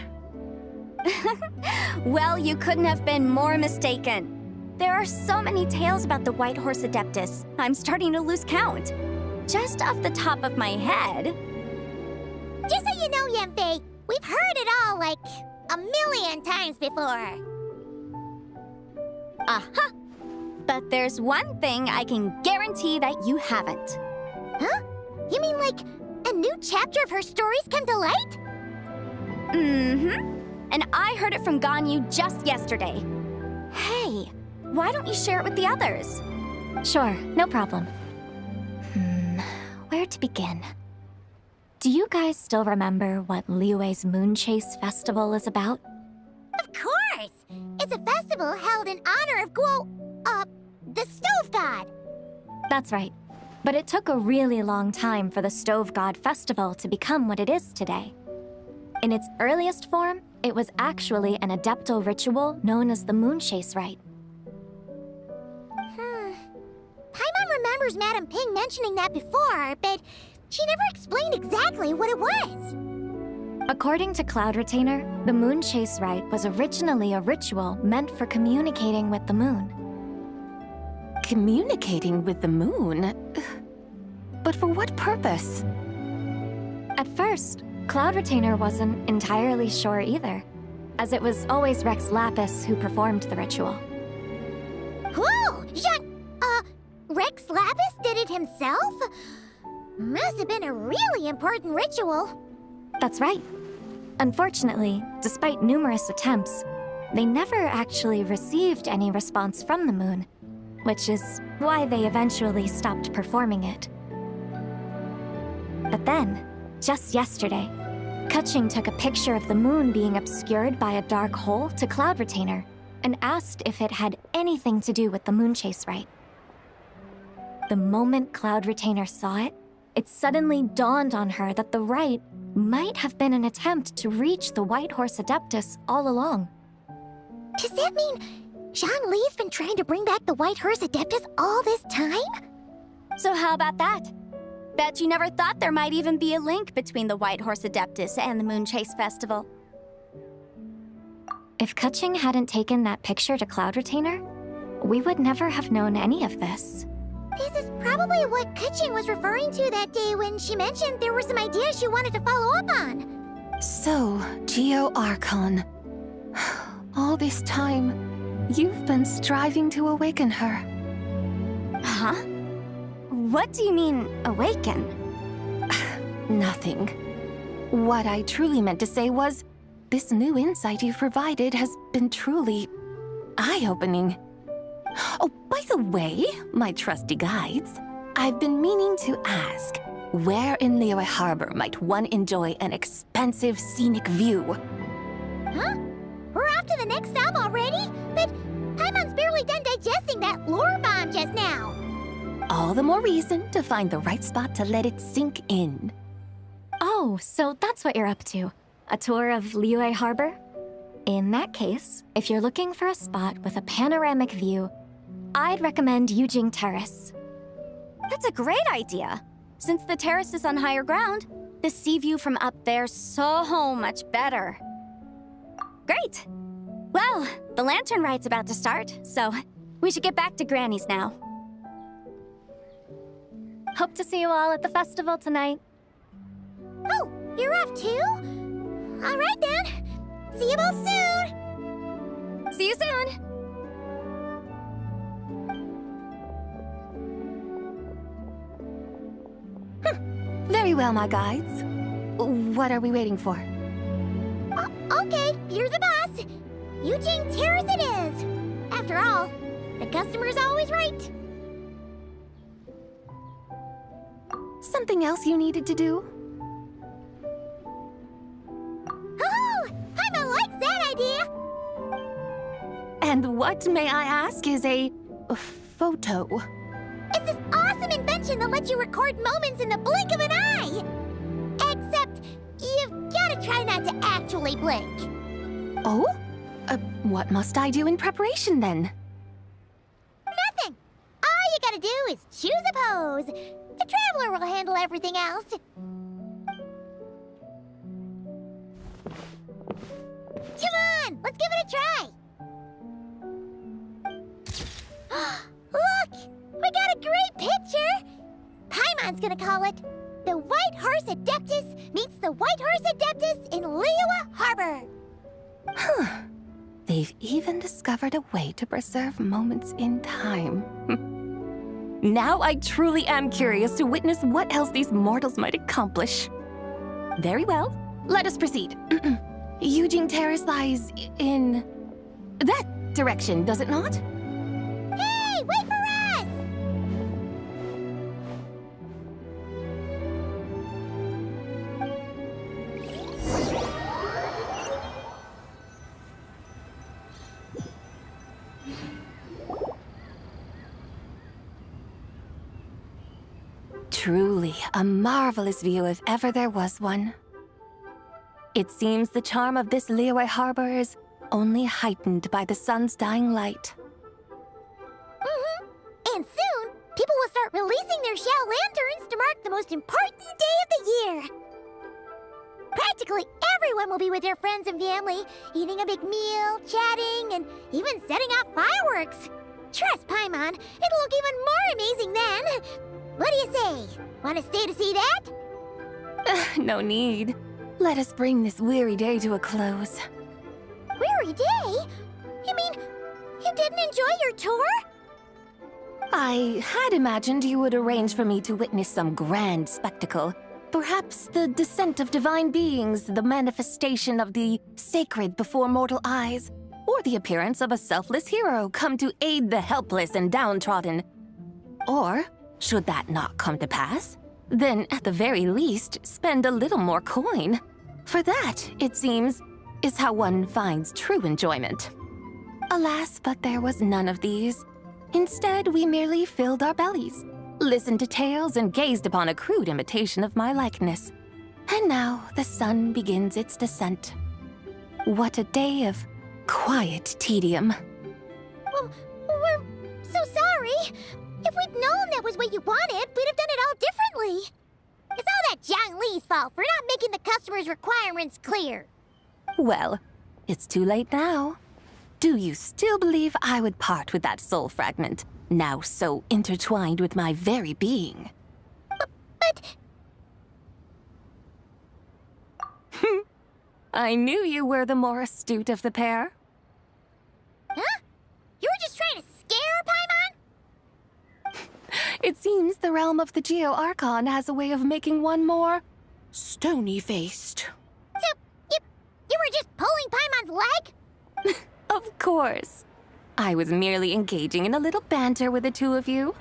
Well, you couldn't have been more mistaken. There are so many tales about the White Horse Adeptus, I'm starting to lose count. Just off the top of my head... Just so you know, Yanfei, we've heard it all like a million times before. Uh-huh. But there's one thing I can guarantee that you haven't. Huh? You mean like a new chapter of her stories come to light? Mm-hmm. And I heard it from Ganyu just yesterday. Hey, why don't you share it with the others? Sure, no problem. Where to begin? Do you guys still remember what Liyue's Moon Chase Festival is about? Of course! It's a festival held in honor of the Stove God. That's right. But it took a really long time for the Stove God Festival to become what it is today. In its earliest form, it was actually an adeptal ritual known as the Moon Chase Rite. Paimon remembers Madame Ping mentioning that before, but she never explained exactly what it was. According to Cloud Retainer, the Moon Chase Rite was originally a ritual meant for communicating with the moon. Communicating with the moon? But for what purpose? At first, Cloud Retainer wasn't entirely sure either, as it was always Rex Lapis who performed the ritual. Whoa! Rex Lapis did it himself? Must have been a really important ritual. That's right. Unfortunately, despite numerous attempts, they never actually received any response from the moon, which is why they eventually stopped performing it. But then, just yesterday, Kutching took a picture of the moon being obscured by a dark hole to Cloud Retainer and asked if it had anything to do with the moon chase rite. The moment Cloud Retainer saw it, it suddenly dawned on her that the rite might have been an attempt to reach the White Horse Adeptus all along. Does that mean Zhongli's been trying to bring back the White Horse Adeptus all this time? So how about that? Bet you never thought there might even be a link between the White Horse Adeptus and the Moon Chase Festival. If Kutching hadn't taken that picture to Cloud Retainer, we would never have known any of this. This is probably what Kutching was referring to that day when she mentioned there were some ideas she wanted to follow up on. So, Geo Archon. All this time, you've been striving to awaken her. Huh? What do you mean, awaken? Nothing. What I truly meant to say was, this new insight you've provided has been truly eye-opening. Oh, by the way, my trusty guides, I've been meaning to ask, where in Liyue Harbor might one enjoy an expansive scenic view? Huh? We're off to the next stop already? But Paimon's barely done digesting that lore bomb just now. All the more reason to find the right spot to let it sink in. Oh, so that's what you're up to. A tour of Liyue Harbor? In that case, if you're looking for a spot with a panoramic view, I'd recommend Yujing Terrace. That's a great idea. Since the terrace is on higher ground, the sea view from up there's so much better. Great! Well, the lantern ride's about to start, so we should get back to Granny's now. Hope to see you all at the festival tonight. Oh, you're off too? All right then. See you both soon. See you soon. Very well, my guides. What are we waiting for? Okay, you're the boss. Yujing Terrace it is. After all, the customer's always right. Something else you needed to do? Oh, Paimon likes that idea. And what, may I ask, is a photo? It's this awesome invention that lets you record moments in the blink of an eye. Except, you've gotta try not to actually blink. Oh? What must I do in preparation then? Nothing. All you gotta do is choose a pose. The Traveler will handle everything else. Come on, let's give it a try. Look, we got a great picture. Paimon's gonna call it The White Horse Adeptus Meets the White Horse Adeptus in Liyue Harbor. Huh. They've even discovered a way to preserve moments in time. Now I truly am curious to witness what else these mortals might accomplish. Very well, let us proceed. Yujing Terrace lies in that direction, does it not? Hey, wait for us! Truly a marvelous view if ever there was one. It seems the charm of this Liyue Harbor is only heightened by the sun's dying light. And soon, people will start releasing their shell lanterns to mark the most important day of the year. Practically everyone will be with their friends and family, eating a big meal, chatting, and even setting off fireworks. Trust Paimon, it'll look even more amazing then. What do you say? Want to stay to see that? No need. Let us bring this weary day to a close. Weary day? You mean, you didn't enjoy your tour? I had imagined you would arrange for me to witness some grand spectacle. Perhaps the descent of divine beings, the manifestation of the sacred before mortal eyes, or the appearance of a selfless hero come to aid the helpless and downtrodden. Or, should that not come to pass, then at the very least, spend a little more coin. For that, it seems, is how one finds true enjoyment. Alas, but there was none of these. Instead, we merely filled our bellies, listened to tales, and gazed upon a crude imitation of my likeness. And now the sun begins its descent. What a day of quiet tedium. Well, we're so sorry. If we'd known that was what you wanted, we'd have done it all differently. It's all that Zhang Li's fault for not making the customer's requirements clear. Well, it's too late now. Do you still believe I would part with that soul fragment, now so intertwined with my very being? But... I knew you were the more astute of the pair. Huh? You were just trying to scare Paimon? It seems the realm of the Geo-Archon has a way of making one more stony-faced. So, you were just pulling Paimon's leg? Of course. I was merely engaging in a little banter with the two of you.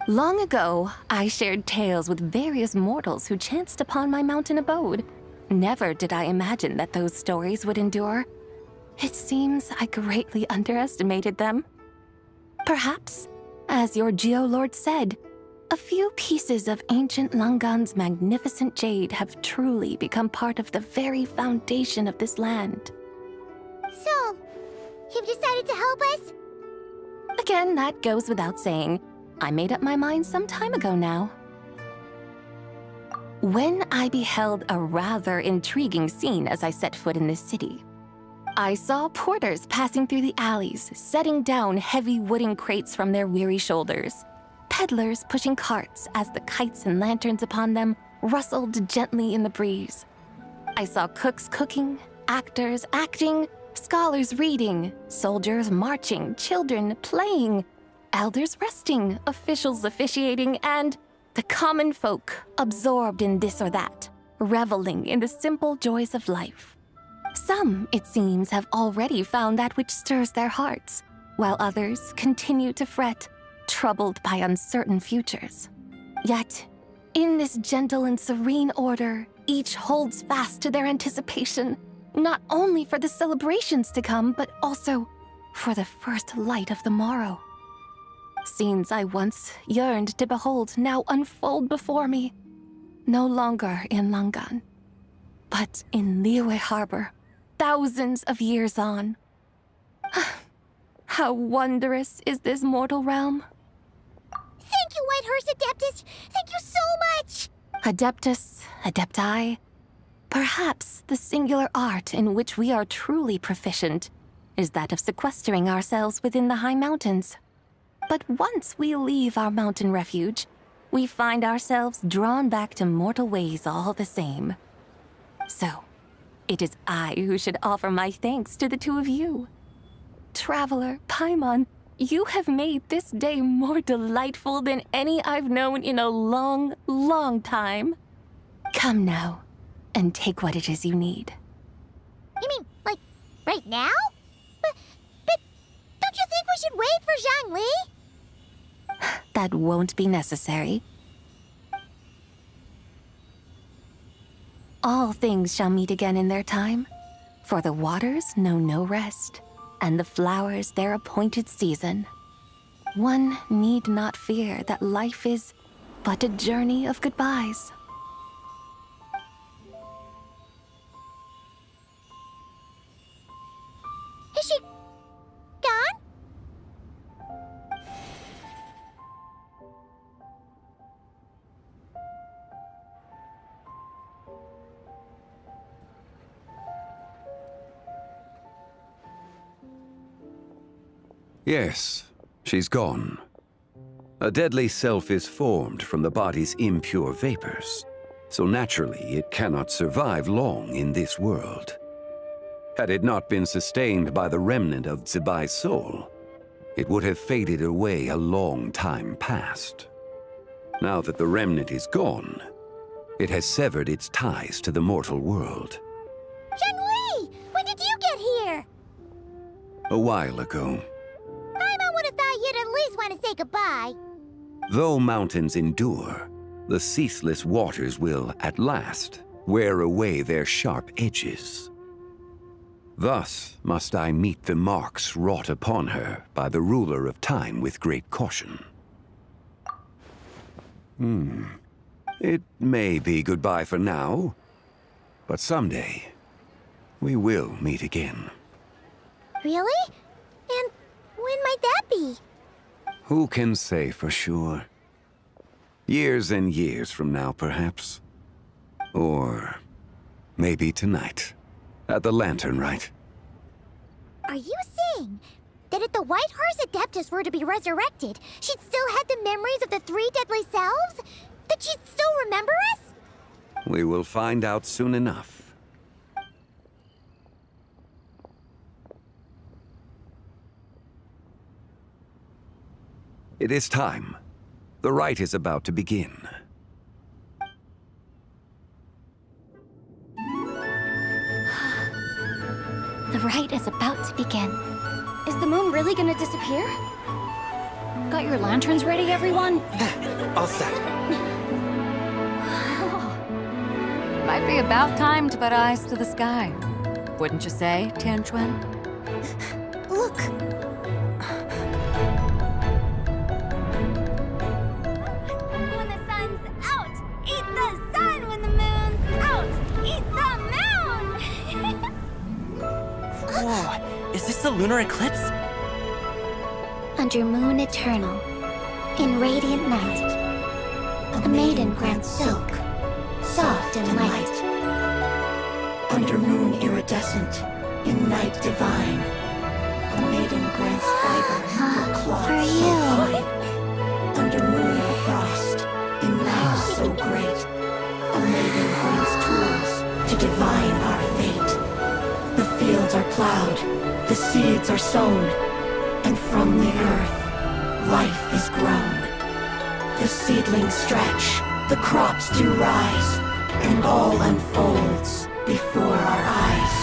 Long ago, I shared tales with various mortals who chanced upon my mountain abode. Never did I imagine that those stories would endure. It seems I greatly underestimated them. Perhaps, as your Geolord said, a few pieces of ancient Langan's magnificent jade have truly become part of the very foundation of this land. So, you've decided to help us? Again, that goes without saying. I made up my mind some time ago now. When I beheld a rather intriguing scene as I set foot in this city, I saw porters passing through the alleys, setting down heavy wooden crates from their weary shoulders, peddlers pushing carts as the kites and lanterns upon them rustled gently in the breeze. I saw cooks cooking, actors acting, scholars reading, soldiers marching, children playing, elders resting, officials officiating, and the common folk absorbed in this or that, reveling in the simple joys of life. Some, it seems, have already found that which stirs their hearts, while others continue to fret, troubled by uncertain futures. Yet, in this gentle and serene order, each holds fast to their anticipation, not only for the celebrations to come, but also for the first light of the morrow. Scenes I once yearned to behold now unfold before me, no longer in Langan, but in Liyue Harbor, thousands of years on. How wondrous is this mortal realm! Thank you, Whitehurst Adeptus! Thank you so much! Adeptus, Adepti, perhaps the singular art in which we are truly proficient is that of sequestering ourselves within the high mountains. But once we leave our mountain refuge, we find ourselves drawn back to mortal ways all the same. So, it is I who should offer my thanks to the two of you. Traveler, Paimon, you have made this day more delightful than any I've known in a long, long time. Come now, and take what it is you need. You mean, like, right now? But don't you think we should wait for Zhang Li? That won't be necessary. All things shall meet again in their time, for the waters know no rest, and the flowers their appointed season. One need not fear that life is but a journey of goodbyes. Is she gone? Yes, she's gone. A deadly self is formed from the body's impure vapors, so naturally it cannot survive long in this world. Had it not been sustained by the remnant of Zibai's soul, it would have faded away a long time past. Now that the remnant is gone, it has severed its ties to the mortal world. Zhengli! When did you get here? A while ago, Paimon would have thought you'd at least want to say goodbye. though mountains endure, the ceaseless waters will, at last, wear away their sharp edges. Thus must I meet the marks wrought upon her by the ruler of time with great caution. It may be goodbye for now, but someday we will meet again. Really? And when might that be? Who can say for sure? Years and years from now, perhaps. Or maybe tonight, at the Lantern Rite. Are you saying that if the White Horse Adeptus were to be resurrected, she'd still have the memories of the three deadly selves? That she'd still remember us? We will find out soon enough. It is time. The rite is about to begin. The rite is about to begin. Is the moon really gonna disappear? Got your lanterns ready, everyone? All set. Might be about time to put eyes to the sky. Wouldn't you say, Tianchuan? Look! When the sun's out, eat the sun. When the moon's out, eat the moon. Whoa, is this the lunar eclipse? Under moon eternal, in radiant night, a maiden grants silk, soft and light. Under moon iridescent, in night divine, a maiden grants fiber for cloth For so you. fine. Under moon of frost, in night so great, a maiden grants tools to divine our fate. The fields are plowed, the seeds are sown, and from the earth, life is grown. The seedlings stretch, the crops do rise, and all unfolds before our eyes.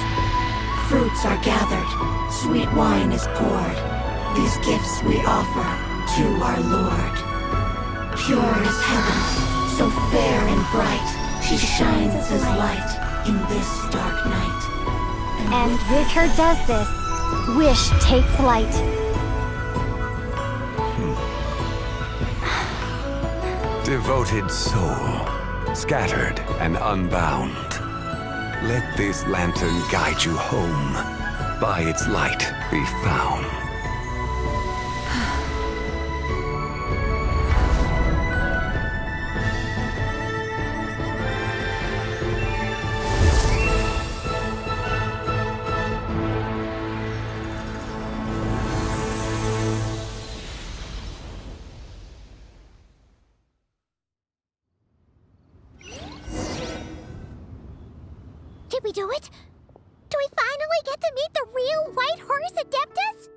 Fruits are gathered, sweet wine is poured. These gifts we offer to our Lord. Pure is heaven, so fair and bright, she shines as light in this dark night. And with her does this, wish take flight. Devoted soul, scattered and unbound. Let this lantern guide you home. By its light be found. Did we do it? Do we finally get to meet the real White Horse Adeptus?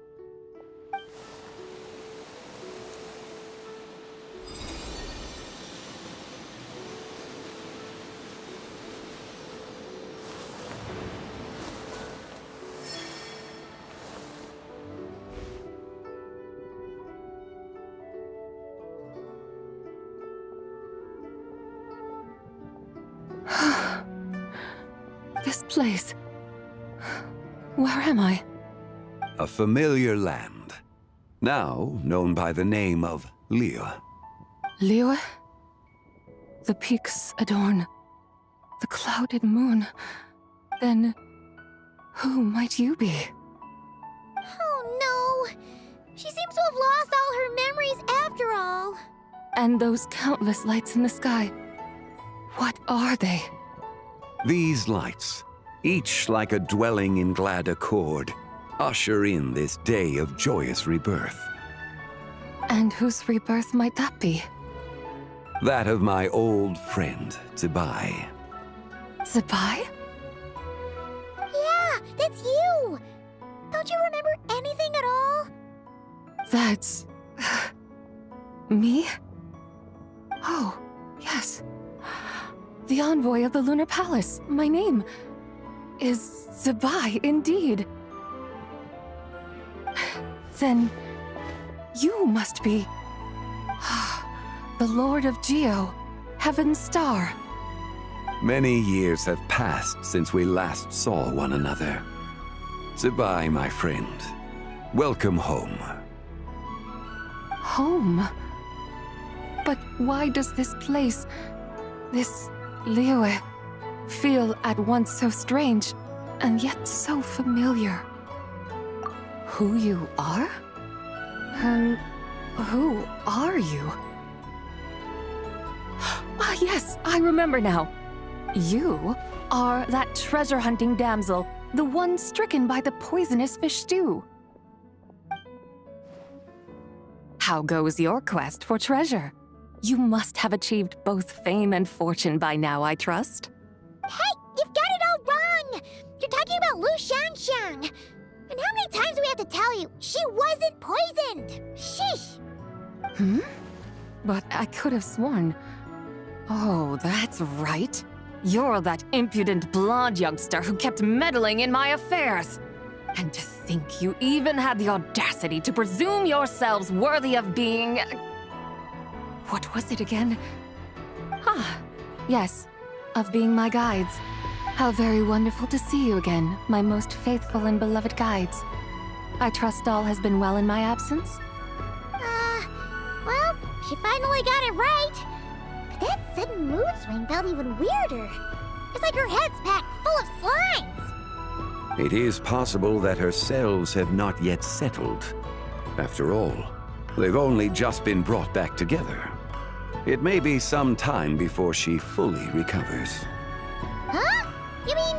This place. Where am I? A familiar land, now known by the name of Liyue. Liyue? The peaks adorn the clouded moon. Then, who might you be? Oh no! She seems to have lost all her memories after all. And those countless lights in the sky. What are they? These lights, each like a dwelling in glad accord, usher in this day of joyous rebirth. And whose rebirth might that be? That of my old friend, Zibai. Zibai? Yeah, that's you! Don't you remember anything at all? That's... me? Oh, yes. The envoy of the Lunar Palace. My name is Zabai, indeed. Then you must be the Lord of Geo, Heaven's Star. Many years have passed since we last saw one another. Zabai, my friend. Welcome home. Home? But why does this place, this Liyue, feel at once so strange and yet so familiar? Who you are? Who are you? Ah, yes, I remember now. You are that treasure-hunting damsel, the one stricken by the poisonous fish stew. How goes your quest for treasure? You must have achieved both fame and fortune by now, I trust. Hey, you've got it all wrong! You're talking about Lu Xiangxiang. And how many times do we have to tell you? She wasn't poisoned! Sheesh! Hmm? But I could have sworn... Oh, that's right. You're that impudent blonde youngster who kept meddling in my affairs. And to think you even had the audacity to presume yourselves worthy of being... What was it again? Ah, yes, of being my guides. How very wonderful to see you again, my most faithful and beloved guides. I trust all has been well in my absence? Well, she finally got it right. But that sudden mood swing felt even weirder. It's like her head's packed full of slimes. It is possible that her cells have not yet settled. After all, they've only just been brought back together. It may be some time before she fully recovers. Huh? You mean,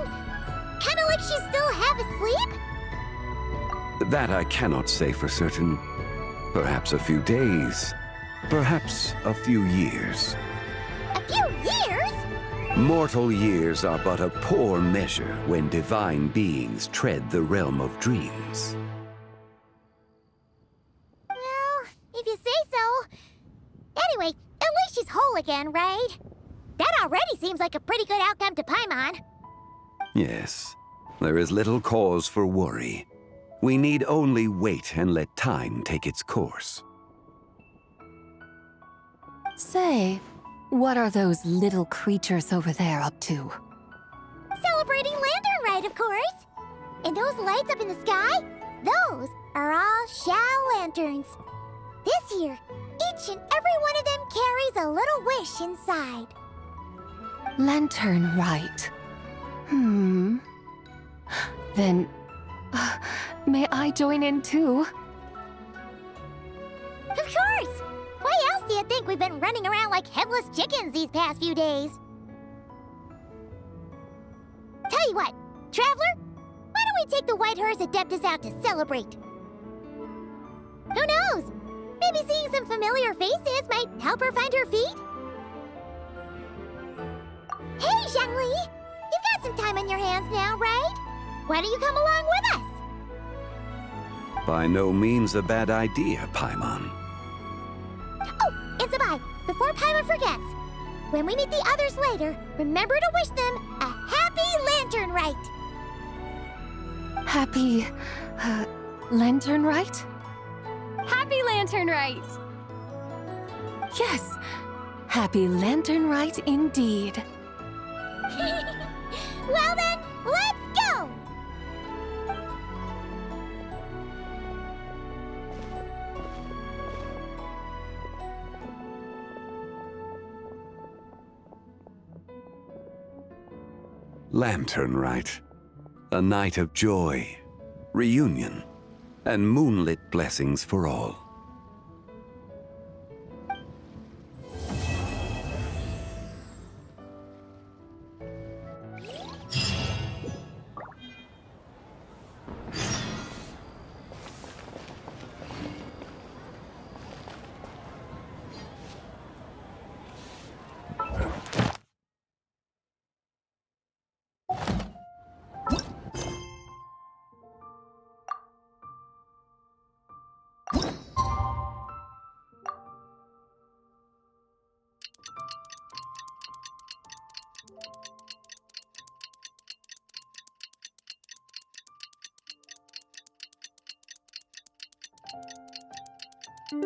kinda like she's still half asleep? That I cannot say for certain. Perhaps a few days. Perhaps a few years. A few years? Mortal years are but a poor measure when divine beings tread the realm of dreams. Well, if you say so. Anyway, at least she's whole again, right? That already seems like a pretty good outcome to Paimon. Yes, there is little cause for worry. We need only wait and let time take its course. Say, what are those little creatures over there up to? Celebrating Lantern Rite, of course. And those lights up in the sky? Those are all Xiao lanterns. This year, each and every one of them carries a little wish inside. Lantern Rite. Then, may I join in too? Of course! Why else do you think we've been running around like headless chickens these past few days? Tell you what, Traveler, why don't we take the White Hearse Adeptus out to celebrate? Who knows? Maybe seeing some familiar faces might help her find her feet? Hey, Zhangli! You've got some time on your hands now, right? Why don't you come along with us? By no means a bad idea, Paimon. Oh, and Zabai, before Paimon forgets, when we meet the others later, remember to wish them a happy Lantern Rite! Happy... Lantern Rite? Happy Lantern Rite! Yes, Happy Lantern Rite indeed. Well then, let's go! Lantern Rite. A night of joy, reunion, and moonlit blessings for all. Paimon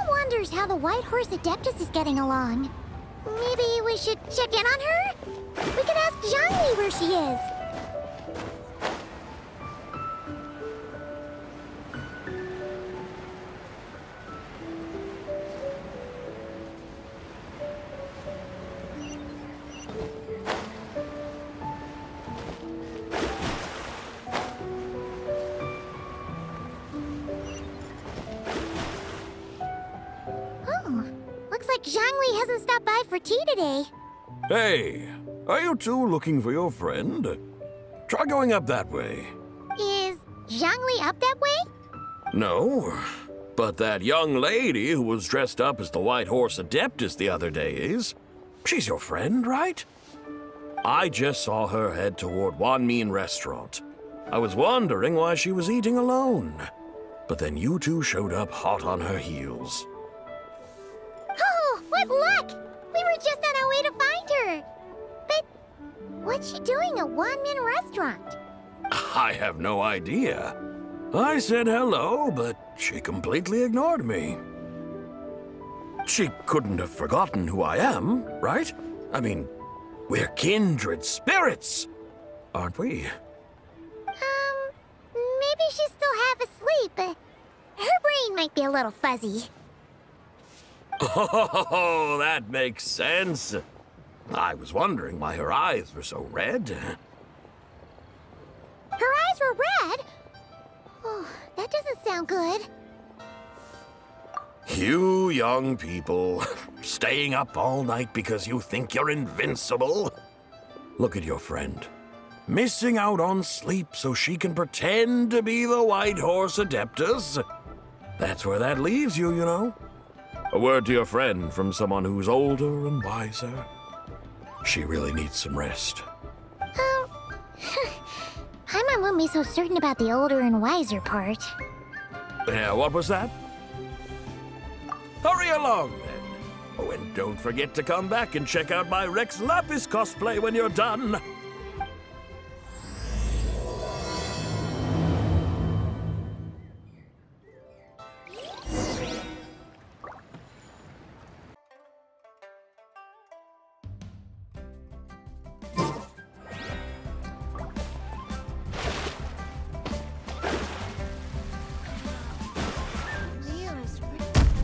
wonders how the White Horse Adeptus is getting along. Maybe we should check in on her? We can ask Zhangli where she is. Looks like Zhangli hasn't stopped by for tea today. Hey, are you two looking for your friend? Try going up that way. Is Zhangli up that way? No, but that young lady who was dressed up as the White Horse Adeptus the other day is. She's your friend, right? I just saw her head toward Wanmin Restaurant. I was wondering why she was eating alone. But then you two showed up hot on her heels. Oh, what luck! We were just on our way to find her. But what's she doing at Wanmin Restaurant? I have no idea. I said hello, but she completely ignored me. She couldn't have forgotten who I am, right? I mean, we're kindred spirits, aren't we? Maybe she's still half asleep, but her brain might be a little fuzzy. Oh, that makes sense. I was wondering why her eyes were so red. Her eyes were red? Oh, that doesn't sound good. You young people, staying up all night because you think you're invincible. Look at your friend. Missing out on sleep so she can pretend to be the White Horse Adeptus. That's where that leaves you, you know. A word to your friend from someone who's older and wiser. She really needs some rest. Paimon wouldn't be so certain about the older and wiser part. Yeah, what was that? Hurry along, then. Oh, and don't forget to come back and check out my Rex Lapis cosplay when you're done.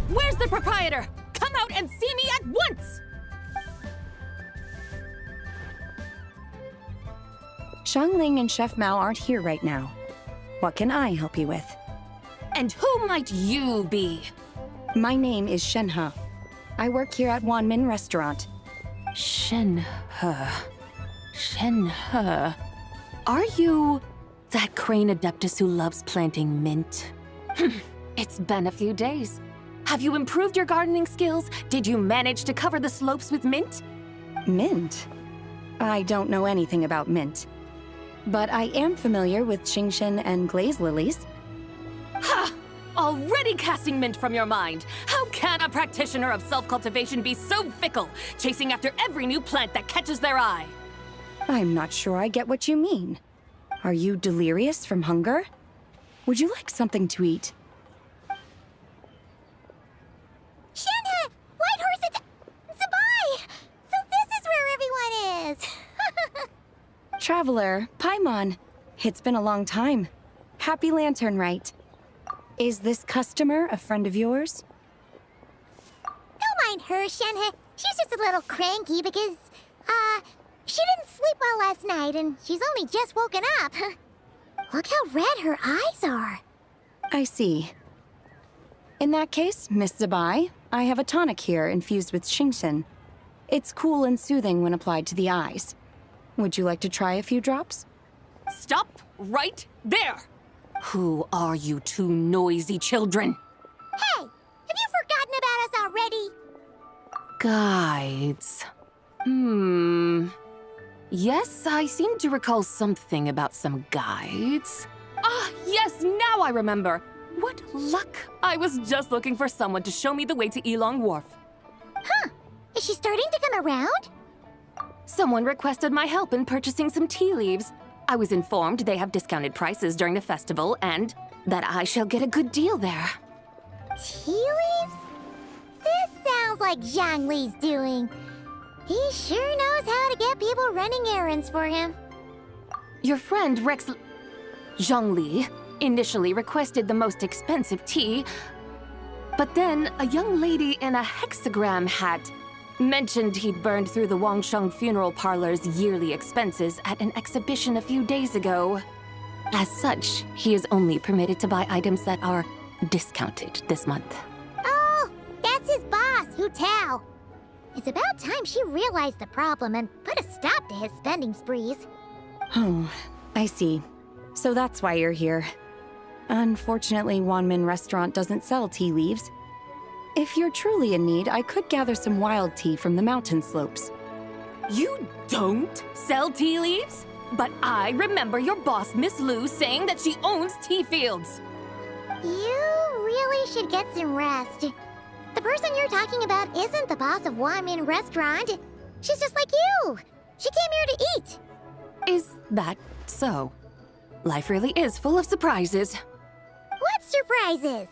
Where's the proprietor? Come out and see me at once! Xiangling and Chef Mao aren't here right now. What can I help you with? And who might you be? My name is Shenhe. I work here at Wanmin Restaurant. Shenhe. Shenhe. Are you that crane adeptus who loves planting mint? It's been a few days. Have you improved your gardening skills? Did you manage to cover the slopes with mint? Mint? I don't know anything about mint. But I am familiar with Genshin and glaze lilies. Ha! Already casting mint from your mind. How can a practitioner of self-cultivation be so fickle, chasing after every new plant that catches their eye? I'm not sure I get what you mean. Are you delirious from hunger? Would you like something to eat? Shenhe! White Horse Zabai! So this is where everyone is! Traveler, Paimon. It's been a long time. Happy Lantern Rite. Is this customer a friend of yours? Don't mind her, Shenhe. She's just a little cranky because, she didn't sleep well last night and she's only just woken up. Look how red her eyes are. I see. In that case, Miss Zabai, I have a tonic here infused with Genshin. It's cool and soothing when applied to the eyes. Would you like to try a few drops? Stop right there! Who are you two noisy children? Hey! Have you forgotten about us already? Guides. Yes, I seem to recall something about some guides. Ah, yes, now I remember. What luck! I was just looking for someone to show me the way to Elong Wharf. Huh. Is she starting to come around? Someone requested my help in purchasing some tea leaves. I was informed they have discounted prices during the festival and that I shall get a good deal there. Tea leaves? This sounds like Zhongli's doing. He sure knows how to get people running errands for him. Your friend Rex Zhongli initially requested the most expensive tea, but then a young lady in a hexagram hat mentioned he'd burned through the Wangsheng funeral parlor's yearly expenses at an exhibition a few days ago. As such, he is only permitted to buy items that are discounted this month. Oh, that's his boss, Hu Tao. It's about time she realized the problem and put a stop to his spending sprees. Oh, I see. So that's why you're here. Unfortunately, Wanmin Restaurant doesn't sell tea leaves. If you're truly in need, I could gather some wild tea from the mountain slopes. You don't sell tea leaves? But I remember your boss, Miss Lu, saying that she owns tea fields. You really should get some rest. The person you're talking about isn't the boss of Wanmin Restaurant. She's just like you. She came here to eat. Is that so? Life really is full of surprises. What surprises?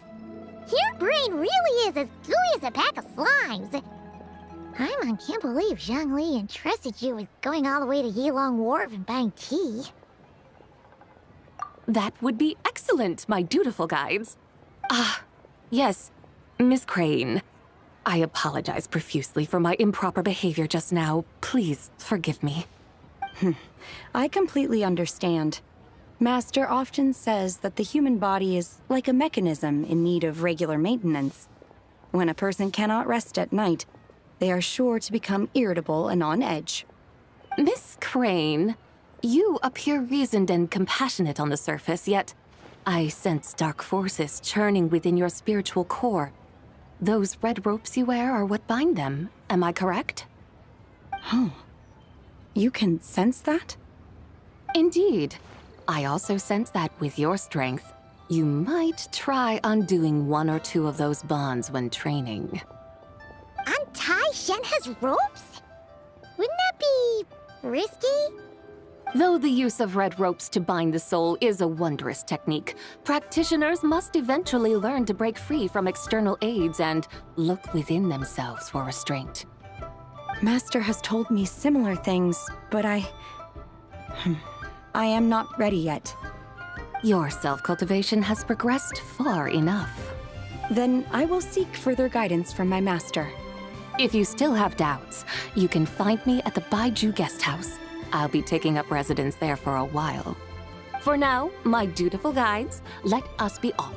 Your brain really is as gooey as a pack of slimes. Paimon can't believe Zhongli entrusted you with going all the way to Yilong Wharf and buying tea. That would be excellent, my dutiful guides. Yes, Miss Crane. I apologize profusely for my improper behavior just now. Please forgive me. I completely understand. Master often says that the human body is like a mechanism in need of regular maintenance. When a person cannot rest at night, they are sure to become irritable and on edge. Miss Crane, you appear reasoned and compassionate on the surface, yet I sense dark forces churning within your spiritual core. Those red ropes you wear are what bind them. Am I correct? Oh. You can sense that? Indeed. I also sense that with your strength, you might try undoing one or two of those bonds when training. Untie Shen has ropes? Wouldn't that be risky? Though the use of red ropes to bind the soul is a wondrous technique, practitioners must eventually learn to break free from external aids and look within themselves for restraint. Master has told me similar things, but I am not ready yet. Your self-cultivation has progressed far enough. Then I will seek further guidance from my master. If you still have doubts, you can find me at the Baiju Guest House. I'll be taking up residence there for a while. For now, my dutiful guides, let us be off.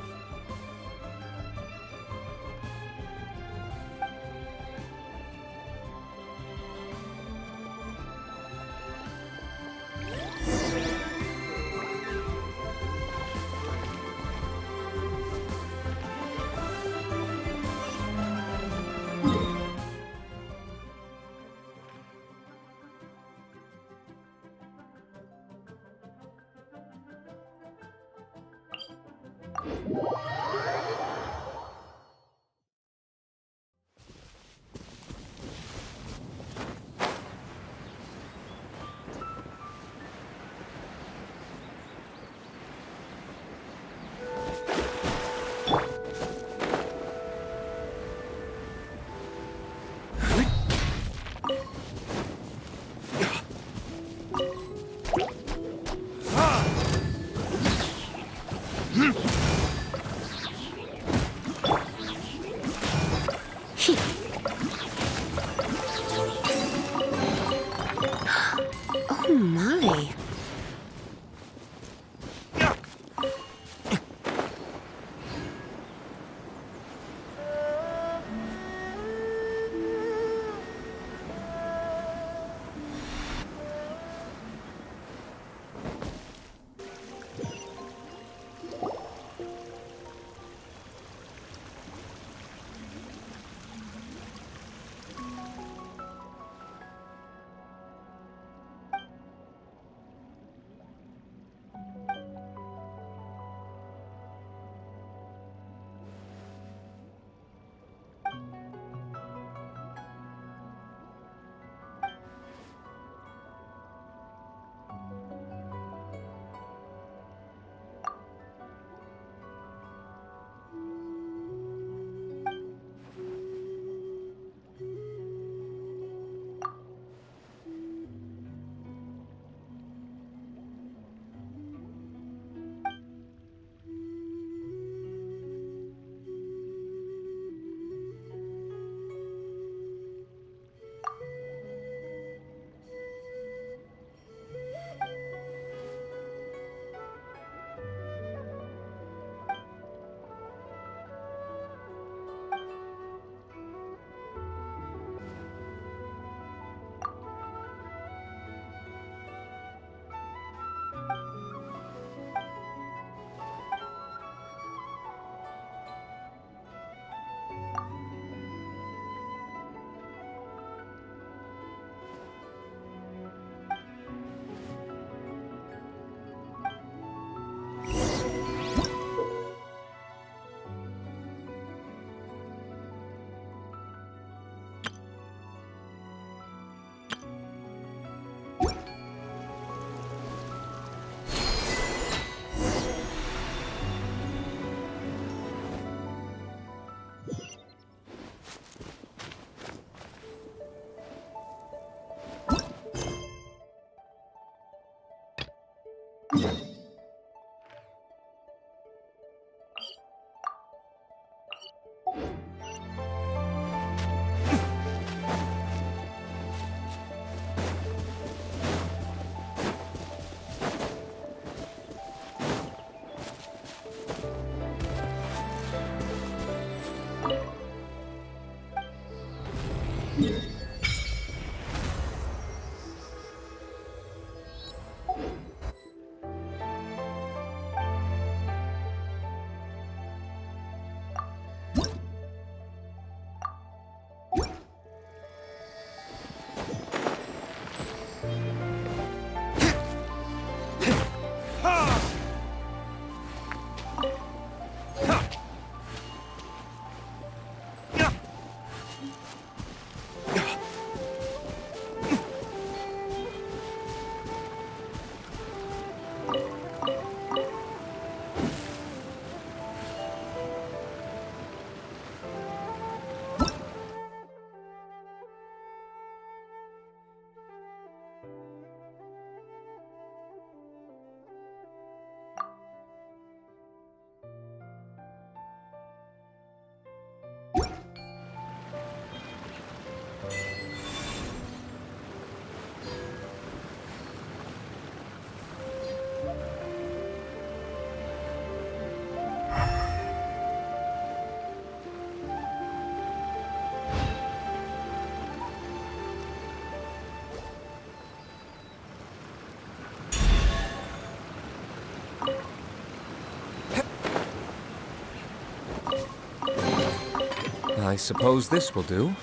I suppose this will do.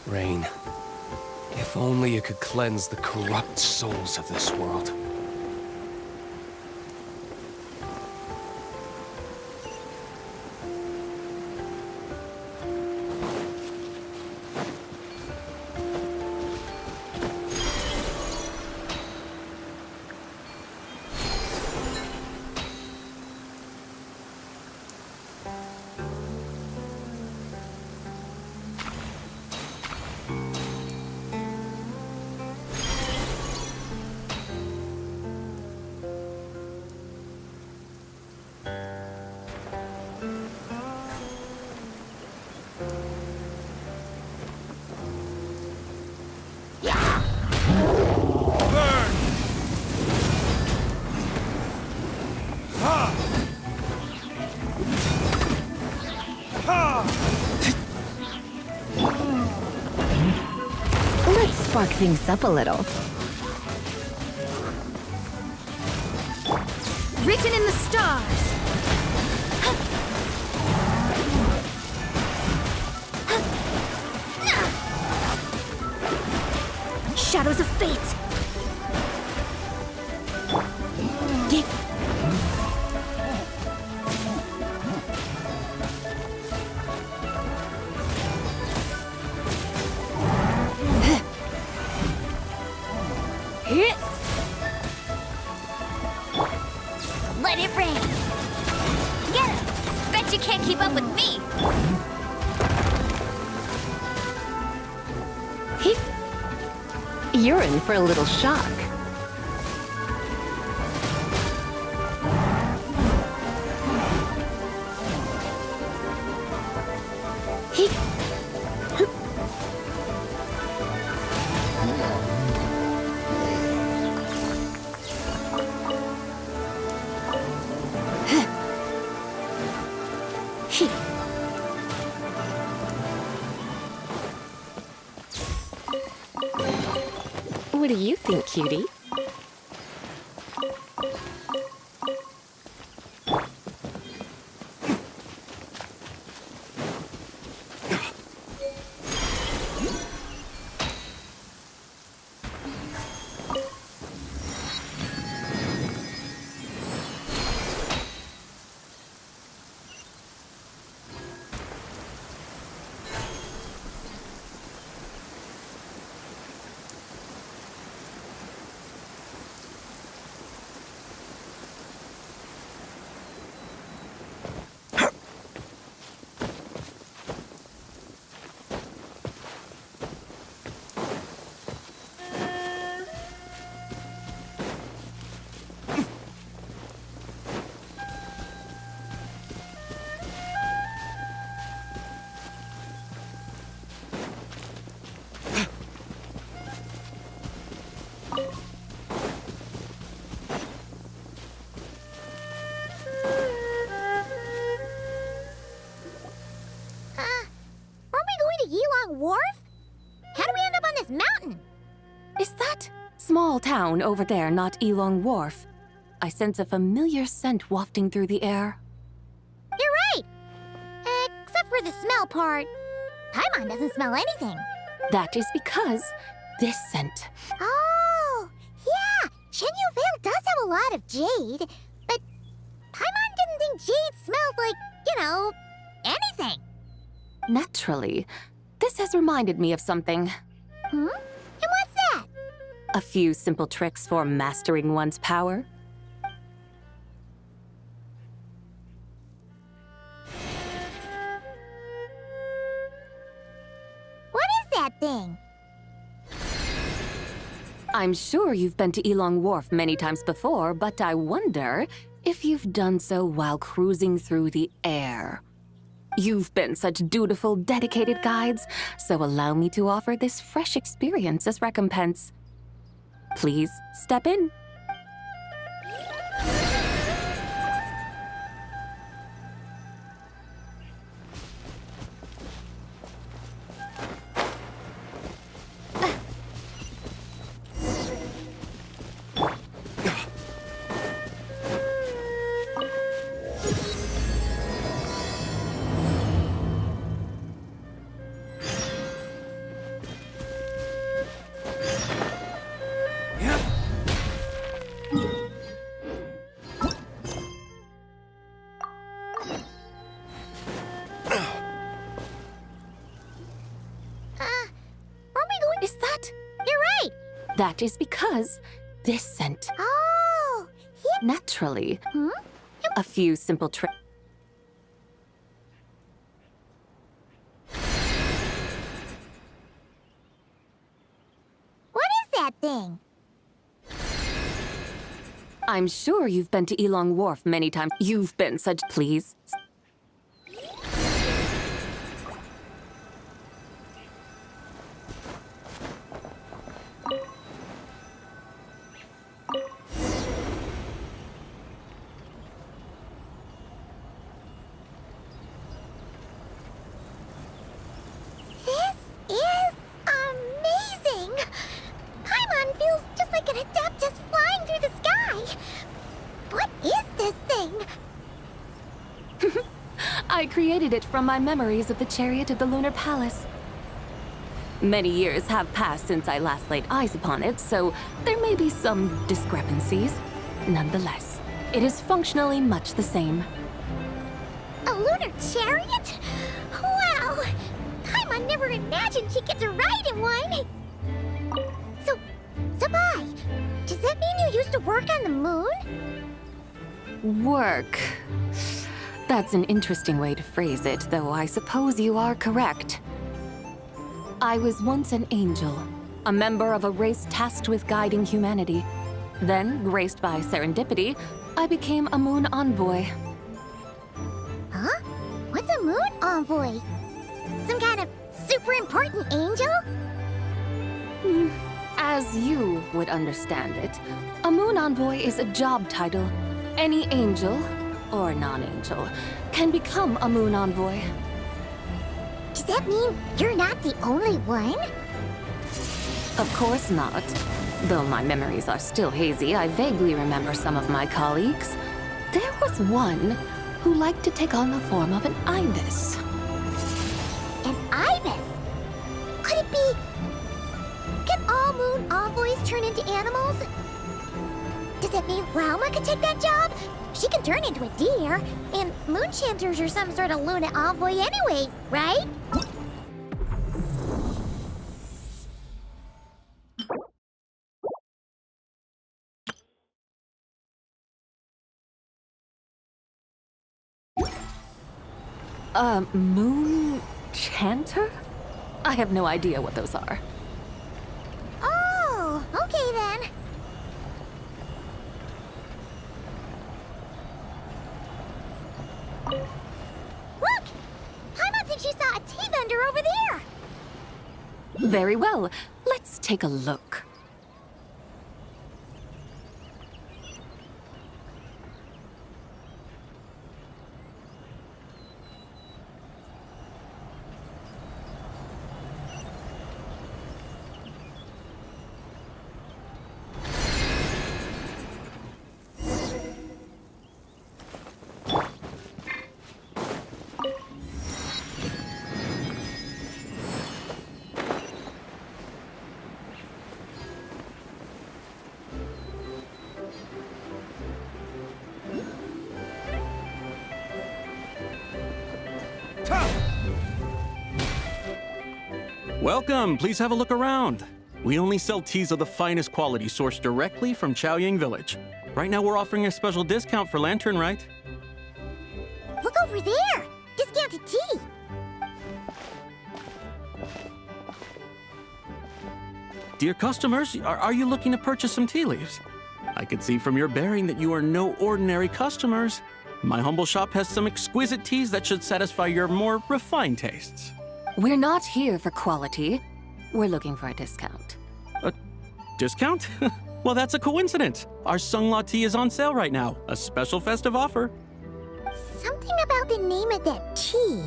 Rain, if only you could cleanse the corrupt souls of this world. spark things up a little. Written in the stars. Shadows of fate. Let it rain. Get him. Bet you can't keep up with me. You're in for a little shock. What do you think, cutie? Wharf? How do we end up on this mountain? Is that small town over there not Elong Wharf? I sense a familiar scent wafting through the air. You're right! Except for the smell part. Paimon doesn't smell anything. That is because this scent. Oh, yeah! Shenyu Vale does have a lot of jade, but Paimon didn't think jade smelled like, anything. Naturally. This has reminded me of something. And what's that? A few simple tricks for mastering one's power. What is that thing? I'm sure you've been to Elong Wharf many times before, but I wonder if you've done so while cruising through the air. You've been such dutiful, dedicated guides, so allow me to offer this fresh experience as recompense. Please step in. Is that? You're right! That is because this scent. Oh, yeah. Naturally. A few simple tricks. What is that thing? I'm sure you've been to Elong Wharf many times. You've been such. Please. This is amazing! I created it from my memories of the chariot of the Lunar Palace. Many years have passed since I last laid eyes upon it, so there may be some discrepancies. Nonetheless, it is functionally much the same. A lunar chariot? Wow! Paimon never imagined she'd get to ride in one! So, Sabai, does that mean you used to work on the moon? Work. That's an interesting way to phrase it, though I suppose you are correct. I was once an angel, a member of a race tasked with guiding humanity. Then, graced by serendipity, I became a moon envoy. Huh? What's a moon envoy? Some kind of super important angel? As you would understand it, a moon envoy is a job title. Any angel, or non-angel, can become a moon envoy. Does that mean you're not the only one? Of course not. Though my memories are still hazy, I vaguely remember some of my colleagues. There was one who liked to take on the form of an ibis. An ibis? Could it be... Can all moon envoys turn into animals? Does that mean Rauma could take that job? She can turn into a deer, and moon chanters are some sort of Luna envoy anyway, right? Moon chanter? I have no idea what those are. Oh, okay then. Look! Paimon thinks she saw a tea vendor over there! Very well. Let's take a look. Welcome, please have a look around. We only sell teas of the finest quality sourced directly from Chaoying Village. Right now we're offering a special discount for Lantern Rite. Look over there! Discounted tea! Dear customers, are you looking to purchase some tea leaves? I could see from your bearing that you are no ordinary customers. My humble shop has some exquisite teas that should satisfy your more refined tastes. We're not here for quality. We're looking for a discount. A discount? Well, that's a coincidence. Our Sunglaw tea is on sale right now. A special festive offer. Something about the name of that tea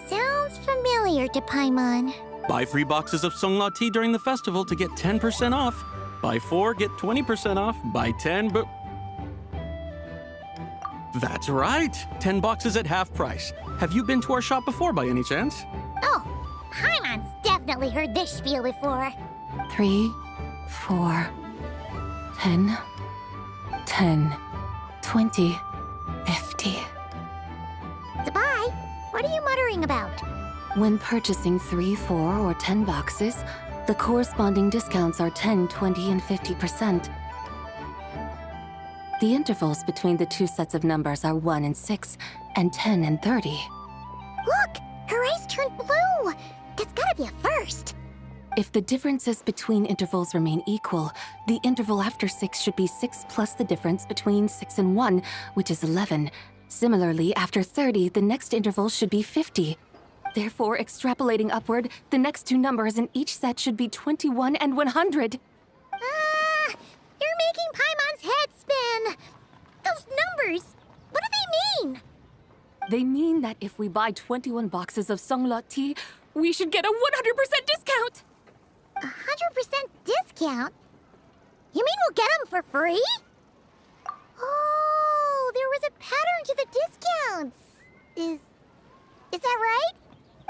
sounds familiar to Paimon. Buy 3 boxes of Sunglaw tea during the festival to get 10% off. Buy 4, get 20% off. Buy 10, but... That's right. 10 boxes at half price. Have you been to our shop before by any chance? Oh, Paimon's definitely heard this spiel before. 3, 4, 10, 10, 20, 50. Sabai, what are you muttering about? When purchasing 3, 4, or 10 boxes, the corresponding discounts are 10, 20, and 50%. The intervals between the two sets of numbers are 1 and 6, and 10 and 30. Look! Her eyes turned blue! That's gotta be a first! If the differences between intervals remain equal, the interval after 6 should be 6 plus the difference between 6 and 1, which is 11. Similarly, after 30, the next interval should be 50. Therefore, extrapolating upward, the next two numbers in each set should be 21 and 100. You're making Paimon's head spin! Those numbers, what do they mean? They mean that if we buy 21 boxes of Sunglaw tea, we should get a 100% discount! 100% discount? You mean we'll get them for free? Oh, there was a pattern to the discounts. Is that right?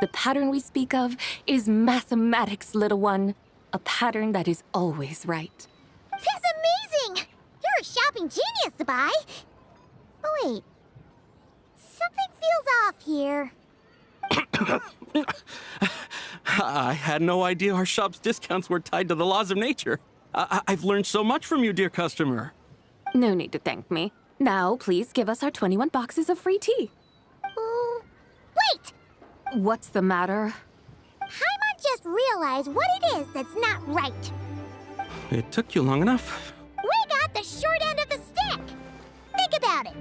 The pattern we speak of is mathematics, little one. A pattern that is always right. That's amazing! You're a shopping genius, Sabai. Oh, wait. Something feels off here. I had no idea our shop's discounts were tied to the laws of nature. I've learned so much from you, dear customer. No need to thank me. Now, please give us our 21 boxes of free tea. Wait! What's the matter? Paimon just realized what it is that's not right. It took you long enough. We got the short end of the stick! Think about it.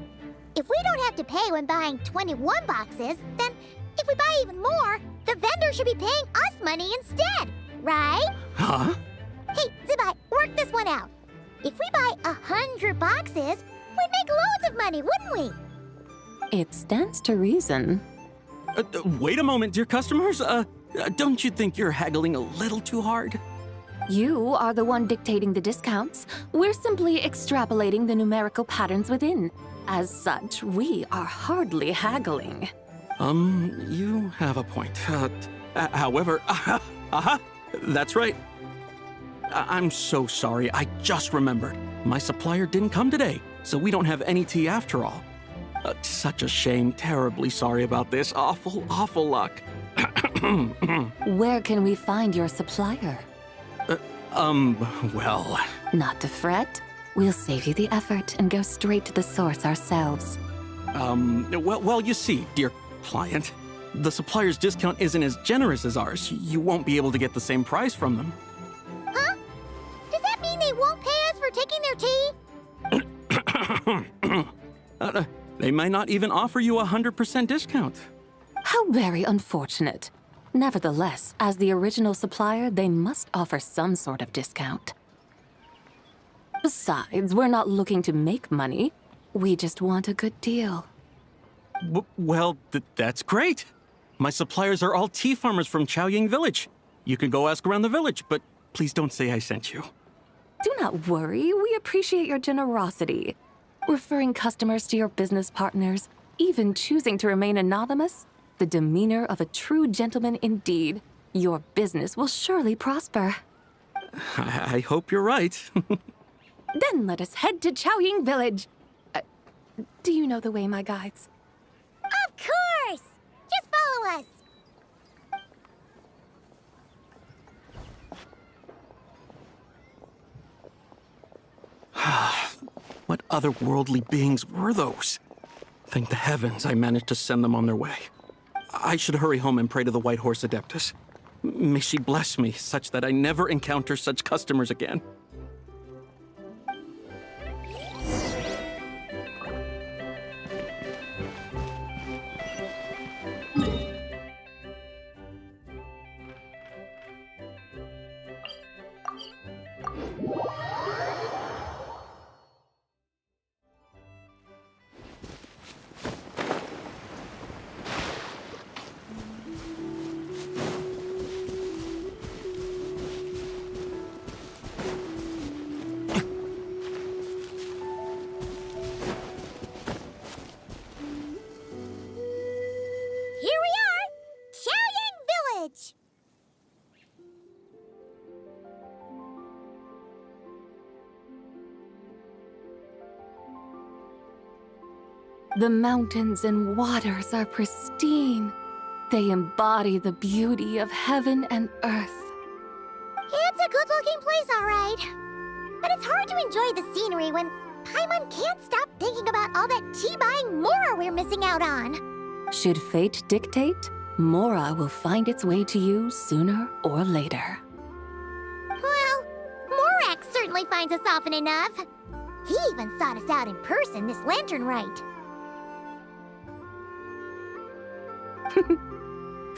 If we don't have to pay when buying 21 boxes, then if we buy even more, the vendor should be paying us money instead, right? Huh? Hey, Zibai, work this one out. If we buy 100 boxes, we'd make loads of money, wouldn't we? It stands to reason. Wait a moment, dear customers. Don't you think you're haggling a little too hard? You are the one dictating the discounts. We're simply extrapolating the numerical patterns within. As such, we are hardly haggling. You have a point. However, that's right. I'm so sorry. I just remembered. My supplier didn't come today, so we don't have any tea after all. Such a shame. Terribly sorry about this. Awful luck. Where can we find your supplier? Well... Not to fret. We'll save you the effort and go straight to the source ourselves. Well, you see, dear client, the supplier's discount isn't as generous as ours. You won't be able to get the same price from them. Huh? Does that mean they won't pay us for taking their tea? They might not even offer you a 100% discount. How very unfortunate. Nevertheless, as the original supplier, they must offer some sort of discount. Besides, we're not looking to make money. We just want a good deal. Well, that's great. My suppliers are all tea farmers from Chaoying Village. You can go ask around the village, but please don't say I sent you. Do not worry. We appreciate your generosity. Referring customers to your business partners, even choosing to remain anonymous, the demeanor of a true gentleman indeed. Your business will surely prosper. I hope you're right. Then let us head to Chaoying Village. Do you know the way, my guides? Of course! Just follow us. What otherworldly beings were those? Thank the heavens I managed to send them on their way. I should hurry home and pray to the White Horse Adeptus. May she bless me such that I never encounter such customers again. Here we are! Chaoying Village! The mountains and waters are pristine. They embody the beauty of heaven and earth. It's a good-looking place, all right. But it's hard to enjoy the scenery when Paimon can't stop thinking about all that tea-buying Mora we're missing out on. Should fate dictate, Mora will find its way to you sooner or later. Well, Morak certainly finds us often enough. He even sought us out in person this lantern rite.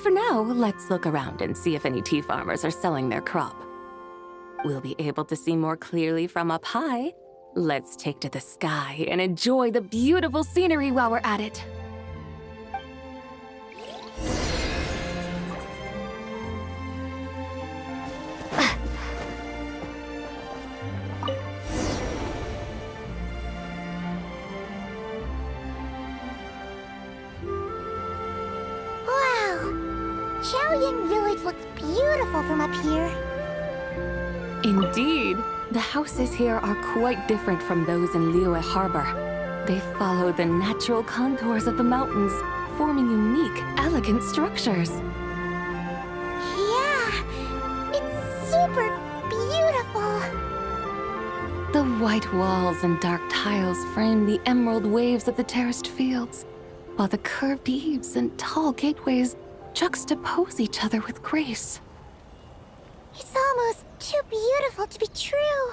For now, let's look around and see if any tea farmers are selling their crop. We'll be able to see more clearly from up high. Let's take to the sky and enjoy the beautiful scenery while we're at it. Wow! Ying village looks beautiful from up here. Indeed, the houses here are quite different from those in Liyue Harbor. They follow the natural contours of the mountains, forming unique, elegant structures. Yeah, it's super beautiful. The white walls and dark tiles frame the emerald waves of the terraced fields, while the curved eaves and tall gateways juxtapose each other with grace. It's almost too beautiful to be true.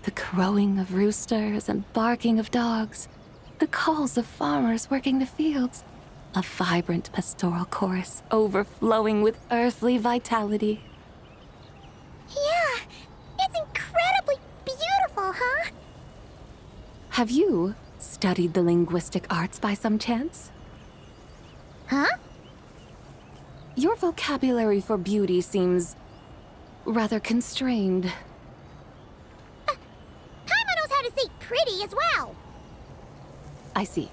The crowing of roosters and barking of dogs, the calls of farmers working the fields, a vibrant pastoral chorus overflowing with earthly vitality. Yeah, it's incredibly beautiful, huh? Have you studied the linguistic arts by some chance? Huh? Your vocabulary for beauty seems rather constrained. Paimon knows how to say pretty as well. I see.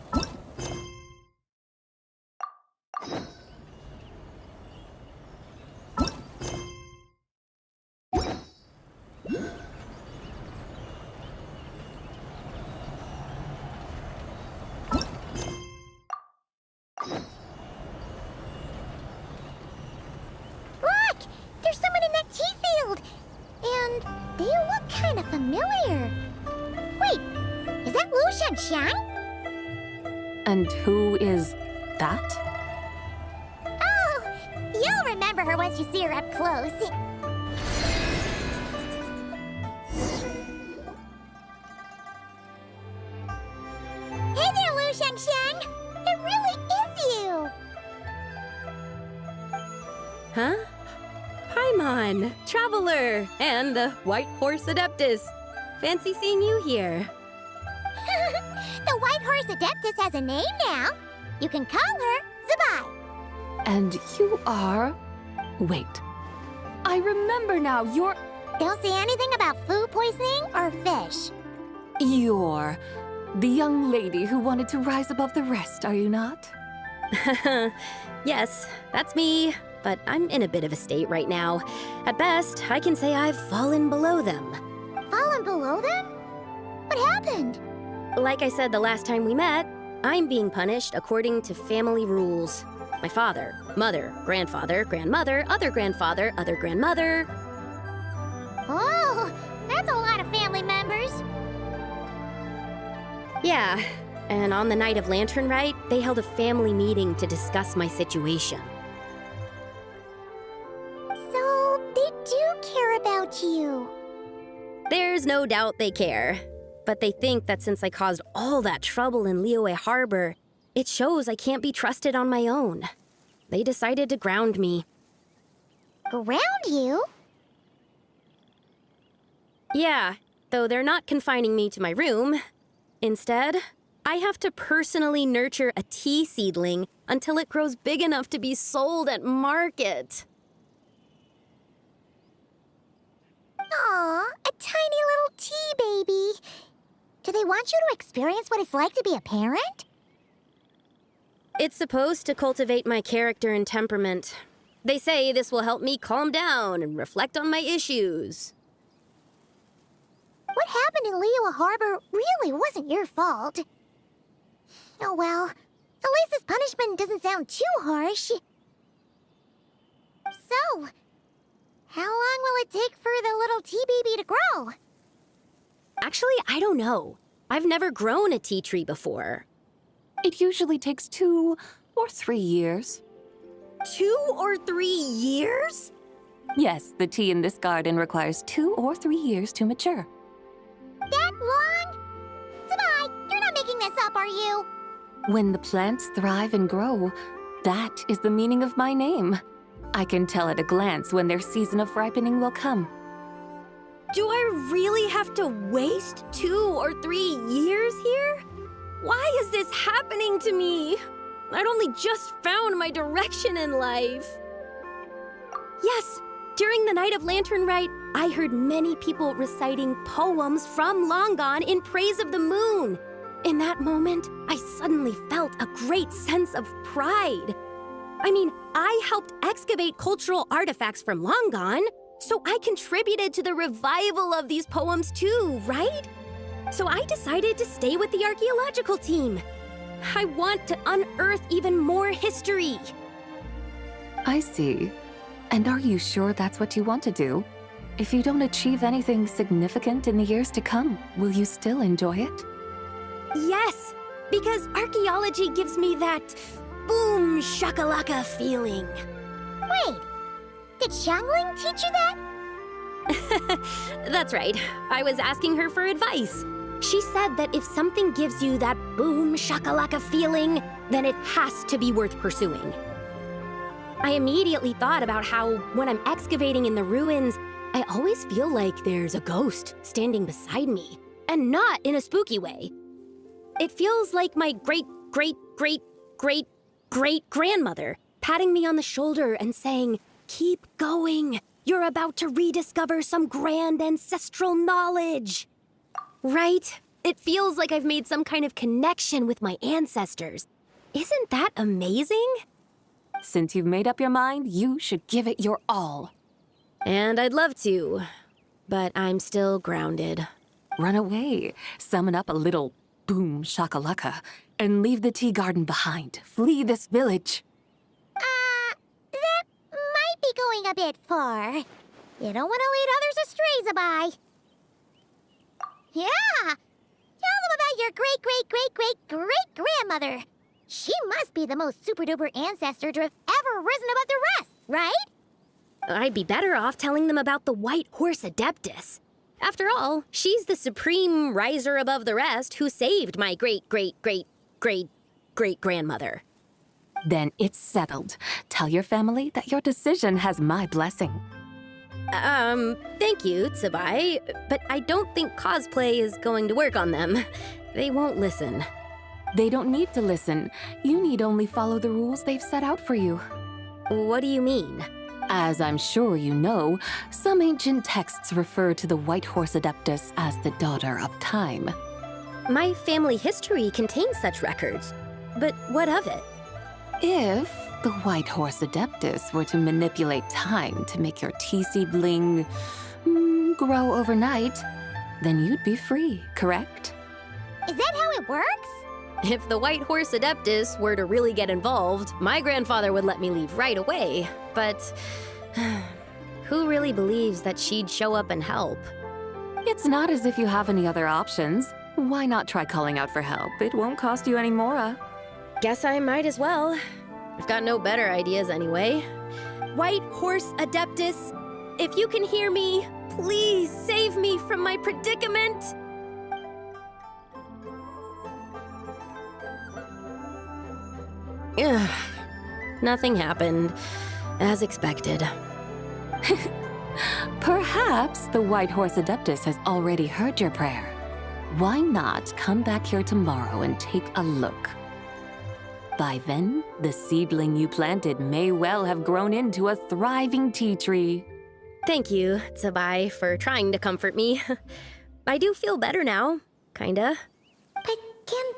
Look! There's someone in that tea field! And they look kind of familiar. Wait, is that Lu Shanxiang? And who is that? Oh, you'll remember her once you see her up close. Hey there, Lu Shanxiang! It really is you! Huh? Paimon, Traveler, and the White Horse Adeptus. Fancy seeing you here. The White Horse Adeptus has a name now. You can call her Zabai. And you are... Wait. I remember now, you're... Don't say anything about food poisoning or fish. You're the young lady who wanted to rise above the rest, are you not? Yes, that's me. But I'm in a bit of a state right now. At best, I can say I've fallen below them. Fallen below them? What happened? Like I said the last time we met, I'm being punished according to family rules. My father, mother, grandfather, grandmother, other grandfather, other grandmother. Oh, that's a lot of family members. Yeah, and on the night of Lantern Rite, they held a family meeting to discuss my situation. So, they do care about you. There's no doubt they care. But they think that since I caused all that trouble in Liyue Harbor, it shows I can't be trusted on my own. They decided to ground me. Ground you? Yeah, though they're not confining me to my room. Instead, I have to personally nurture a tea seedling until it grows big enough to be sold at market. Aw, a tiny little tea baby. Do they want you to experience what it's like to be a parent? It's supposed to cultivate my character and temperament. They say this will help me calm down and reflect on my issues. What happened in Liyue Harbor really wasn't your fault. Oh well, at least this punishment doesn't sound too harsh. So, how long will it take for the little tea baby to grow? Actually, I don't know. I've never grown a tea tree before. It usually takes 2 or 3 years. 2 or 3 years? Yes, the tea in this garden requires 2 or 3 years to mature. That long? Zabai, you're not making this up, are you? When the plants thrive and grow, that is the meaning of my name. I can tell at a glance when their season of ripening will come. Do I really have to waste 2 or 3 years here? Why is this happening to me? I'd only just found my direction in life. Yes, during the night of Lantern Rite, I heard many people reciting poems from long gone in praise of the moon. In that moment, I suddenly felt a great sense of pride. I mean, I helped excavate cultural artifacts from long gone, so I contributed to the revival of these poems too, right? So I decided to stay with the archaeological team. I want to unearth even more history. I see. And are you sure that's what you want to do? If you don't achieve anything significant in the years to come, will you still enjoy it? Yes, because archaeology gives me that boom shakalaka feeling. Wait, did Xiangling teach you that? That's right. I was asking her for advice. She said that if something gives you that boom shakalaka feeling, then it has to be worth pursuing. I immediately thought about how when I'm excavating in the ruins, I always feel like there's a ghost standing beside me, and not in a spooky way. It feels like my great-great-great-great-great-grandmother patting me on the shoulder and saying, "Keep going. You're about to rediscover some grand ancestral knowledge." Right? It feels like I've made some kind of connection with my ancestors. Isn't that amazing? Since you've made up your mind, you should give it your all. And I'd love to, but I'm still grounded. Run away, summon up a little boom shakalaka, and leave the tea garden behind. Flee this village. That might be going a bit far. You don't want to lead others astray, Zabai. Yeah! Tell them about your great-great-great-great-great-grandmother. She must be the most super-duper ancestor to have ever risen above the rest, right? I'd be better off telling them about the White Horse Adeptus. After all, she's the supreme riser above the rest who saved my great-great-great-great-great-grandmother. Then it's settled. Tell your family that your decision has my blessing. Thank you, Tsubai, but I don't think cosplay is going to work on them. They won't listen. They don't need to listen. You need only follow the rules they've set out for you. What do you mean? As I'm sure you know, some ancient texts refer to the White Horse Adeptus as the Daughter of Time. My family history contains such records, but what of it? If the White Horse Adeptus were to manipulate time to make your tea seedling grow overnight, then you'd be free, correct? Is that how it works? If the White Horse Adeptus were to really get involved, my grandfather would let me leave right away. But who really believes that she'd show up and help? It's not as if you have any other options. Why not try calling out for help? It won't cost you any more. Guess I might as well. I've got no better ideas anyway. White Horse Adeptus, if you can hear me, please save me from my predicament. Ugh. Nothing happened, as expected. Perhaps the White Horse Adeptus has already heard your prayer. Why not come back here tomorrow and take a look? By then, the seedling you planted may well have grown into a thriving tea tree. Thank you, Tsubai, for trying to comfort me. I do feel better now, kinda. But can't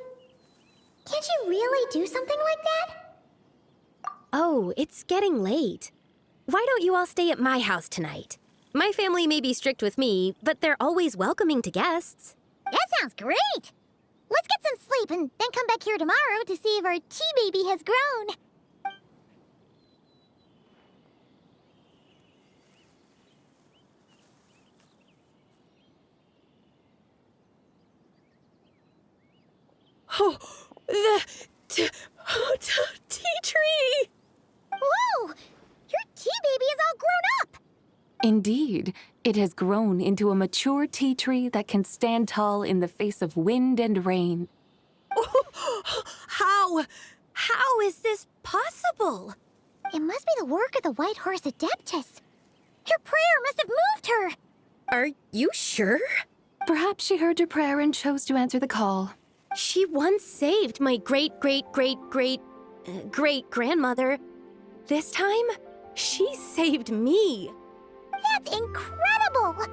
you really do something like that? Oh, it's getting late. Why don't you all stay at my house tonight? My family may be strict with me, but they're always welcoming to guests. That sounds great! Let's get some sleep and then come back here tomorrow to see if our tea baby has grown. Oh, the tea tree! Whoa! Your tea baby is all grown up! Indeed, it has grown into a mature tea tree that can stand tall in the face of wind and rain. How is this possible? It must be the work of the White Horse Adeptus. Her prayer must have moved her. Are you sure? Perhaps she heard your prayer and chose to answer the call. She once saved my great-great-great-great-great-grandmother. This time, she saved me. That's incredible!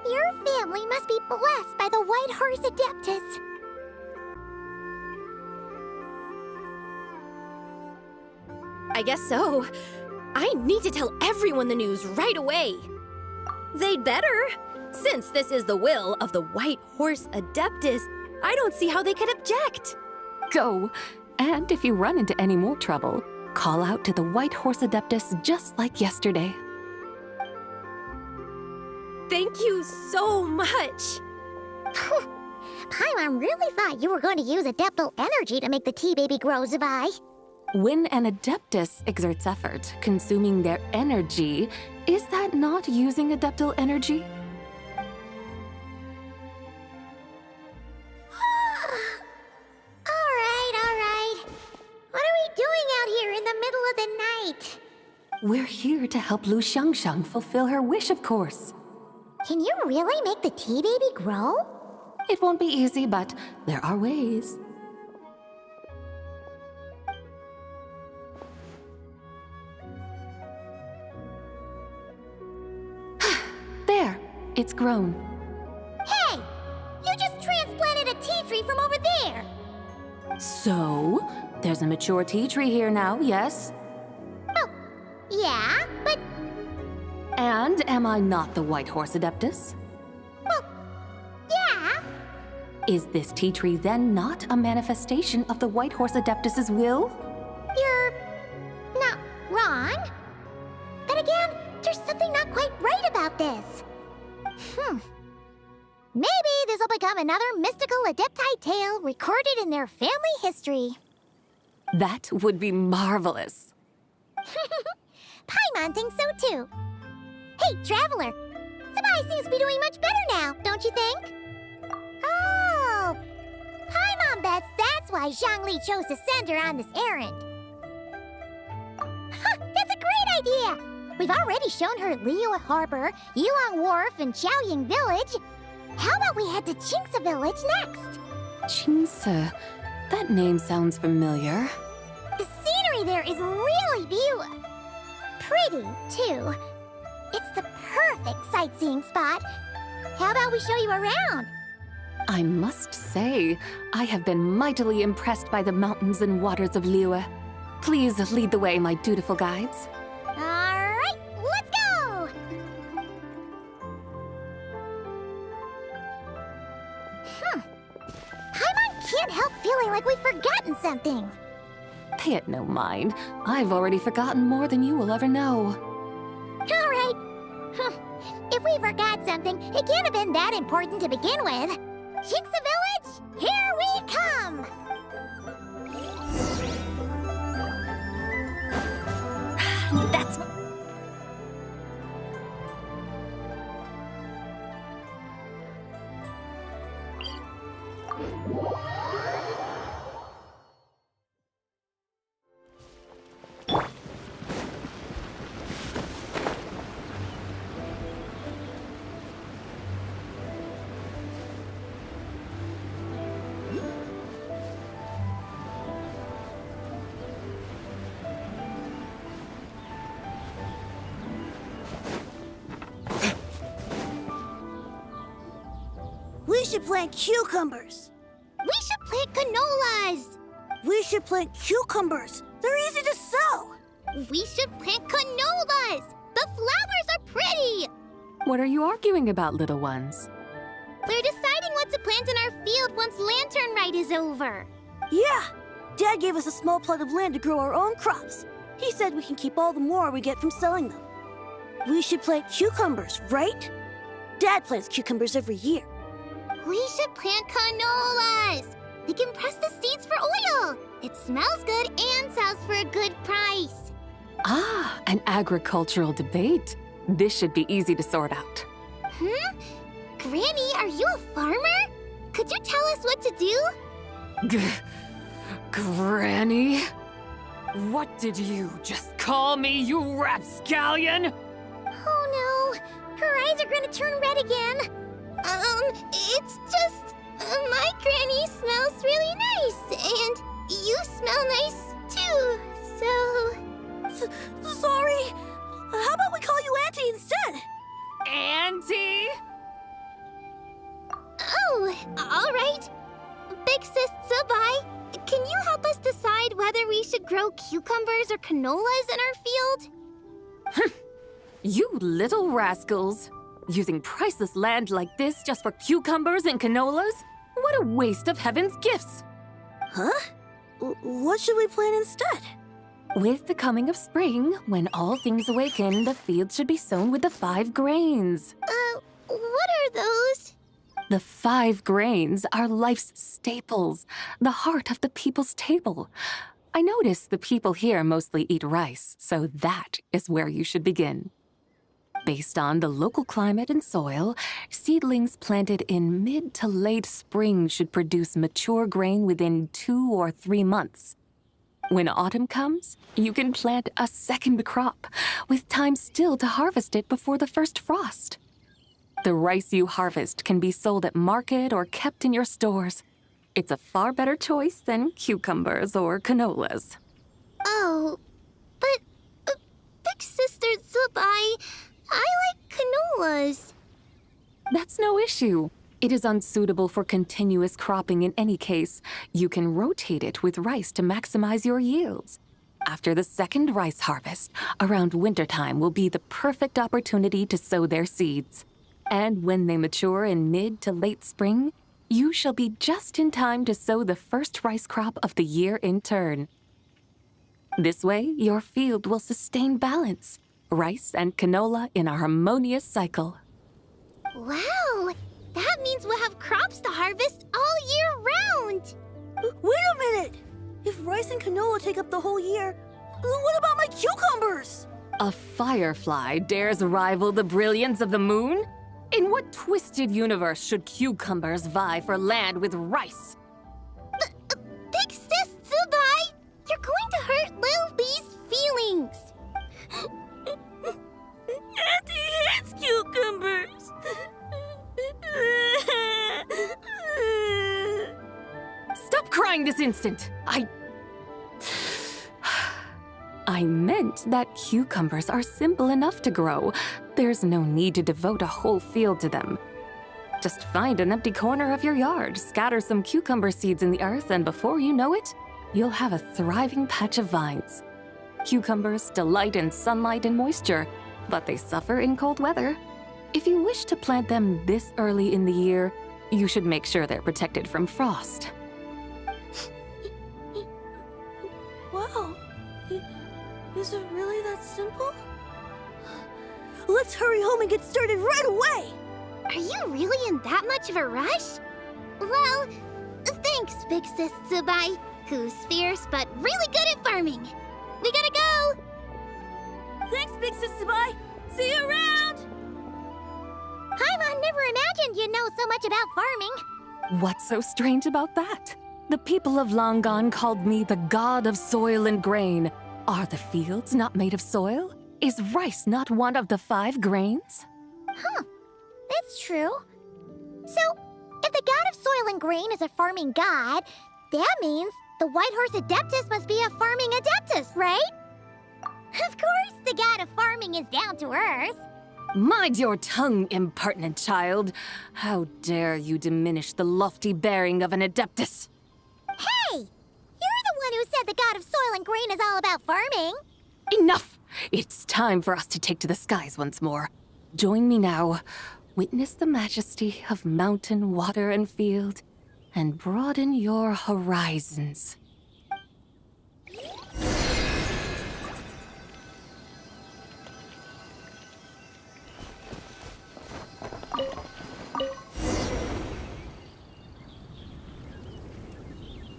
Your family must be blessed by the White Horse Adeptus. I I guess so. I need to tell everyone the news right away. They'd better. Since this is the will of the White Horse Adeptus, I don't see how they could object. Go. And if you run into any more trouble, call out to the White Horse Adeptus just like yesterday. Thank you so much. Paimon really thought you were going to use Adeptal energy to make the tea baby grow, Zabai. When an Adeptus exerts effort, consuming their energy, is that not using Adeptal energy? All right. What are we doing out here in the middle of the night? We're here to help Lu Xiangxiang fulfill her wish, of course. Can you really make the tea baby grow? It won't be easy, but there are ways. There, it's grown. Hey! You just transplanted a tea tree from over there! So, there's a mature tea tree here now, yes? Oh, yeah, but... And am I not the White Horse Adeptus? Well, yeah. Is this tea tree then not a manifestation of the White Horse Adeptus's will? You're not wrong. But again, there's something not quite right about this. Maybe this will become another mystical Adepti tale recorded in their family history. That would be marvelous. Paimon thinks so too. Hey, Traveler! Zabai seems to be doing much better now, don't you think? Oh! Paimon bets that's why Zhongli chose to send her on this errand. That's a great idea! We've already shown her Liyue Harbor, Yulong Wharf, and Xiaoying Village. How about we head to Qingce Village next? Qingce. That name sounds familiar. The scenery there is really beautiful. Pretty, too. It's the perfect sightseeing spot. How about we show you around? I must say, I have been mightily impressed by the mountains and waters of Liyue. Please lead the way, my dutiful guides. All right, let's go! Paimon can't help feeling like we've forgotten something. Pay it no mind. I've already forgotten more than you will ever know. All right. If we forgot something, it can't have been that important to begin with. Qingce Village, here we come! That's... We should plant cucumbers. We should plant canolas. We should plant cucumbers. They're easy to sow. We should plant canolas. The flowers are pretty. What are you arguing about, little ones? We're deciding what to plant in our field once Lantern Rite is over. Yeah. Dad gave us a small plot of land to grow our own crops. He said we can keep all the more we get from selling them. We should plant cucumbers, right? Dad plants cucumbers every year. We should plant canolas. We can press the seeds for oil. It smells good and sells for a good price. Ah, an agricultural debate. This should be easy to sort out. Granny, are you a farmer? Could you tell us what to do? Granny? What did you just call me, you rapscallion? Oh no, her eyes are gonna turn red again. It's just, my granny smells really nice, and you smell nice too, so... Sorry. How about we call you Auntie instead? Auntie? Oh, all right. Big Sis Zabai, Can you help us decide whether we should grow cucumbers or canolas in our field? You little rascals! Using priceless land like this just for cucumbers and canolas? What a waste of heaven's gifts! Huh? What should we plant instead? With the coming of spring, when all things awaken, the fields should be sown with the 5 grains. What are those? The 5 grains are life's staples, the heart of the people's table. I notice the people here mostly eat rice, so that is where you should begin. Based on the local climate and soil, seedlings planted in mid to late spring should produce mature grain within 2 or 3 months. When autumn comes, you can plant a second crop, with time still to harvest it before the first frost. The rice you harvest can be sold at market or kept in your stores. It's a far better choice than cucumbers or canolas. Oh, but Big Sister Zubai, I like canolas. That's no issue. It is unsuitable for continuous cropping in any case. You can rotate it with rice to maximize your yields. After the second rice harvest, around wintertime will be the perfect opportunity to sow their seeds. And when they mature in mid to late spring, you shall be just in time to sow the first rice crop of the year in turn. This way, your field will sustain balance. Rice and canola in a harmonious cycle. Wow! That means we'll have crops to harvest all year round! Wait a minute! If rice and canola take up the whole year, what about my cucumbers? A firefly dares rival the brilliance of the moon? In what twisted universe should cucumbers vie for land with rice? Big Sis Zubai! You're going to hurt Lil Bee's feelings! Auntie hates cucumbers! Stop crying this instant! I meant that cucumbers are simple enough to grow. There's no need to devote a whole field to them. Just find an empty corner of your yard, scatter some cucumber seeds in the earth, and before you know it, you'll have a thriving patch of vines. Cucumbers delight in sunlight and moisture, but they suffer in cold weather. If you wish to plant them this early in the year, you should make sure they're protected from frost. Wow. Is it really that simple? Let's hurry home and get started right away! Are you really in that much of a rush? Well, thanks, Big Sis Zubai, who's fierce but really good at farming. We gotta go! Thanks, Big Sis Zubai! See you around! Paimon never imagined you'd know so much about farming. What's so strange about that? The people of Langan called me the god of soil and grain. Are the fields not made of soil? Is rice not one of the 5 grains? Huh. That's true. So, if the god of soil and grain is a farming god, that means the White Horse Adeptus must be a farming adeptus, right? Of course, the god of farming is down to earth. Mind your tongue, impertinent child. How dare you diminish the lofty bearing of an adeptus? Hey! You're the one who said the god of soil and grain is all about farming. Enough! It's time for us to take to the skies once more. Join me now. Witness the majesty of mountain, water, and field, and broaden your horizons.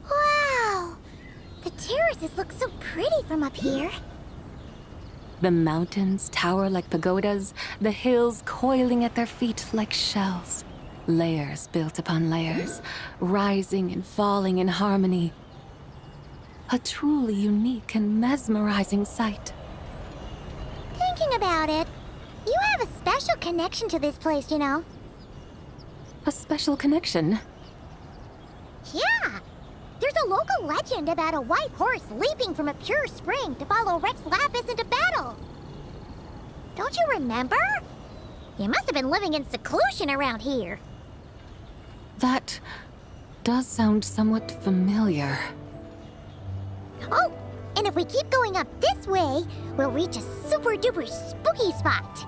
Wow! The terraces look so pretty from up here. The mountains tower like pagodas, the hills coiling at their feet like shells. Layers built upon layers, rising and falling in harmony. A truly unique and mesmerizing sight. Thinking about it, you have a special connection to this place, you know. A special connection? Yeah! There's a local legend about a white horse leaping from a pure spring to follow Rex Lapis into battle. Don't you remember? You must have been living in seclusion around here. That does sound somewhat familiar. Oh, and if we keep going up this way, we'll reach a super-duper spooky spot.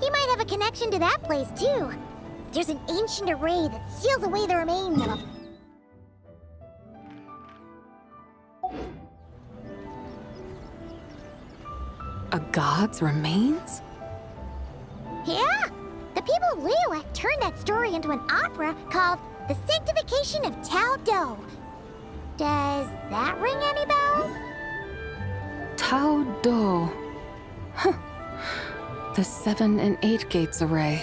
He might have a connection to that place, too. There's an ancient array that seals away the remains of a... A god's remains? Yeah! The people of Liyue turned that story into an opera called The Sanctification of Tao Do. Does that ring any bells? Tao Do. Huh. The 7 and 8 gates array.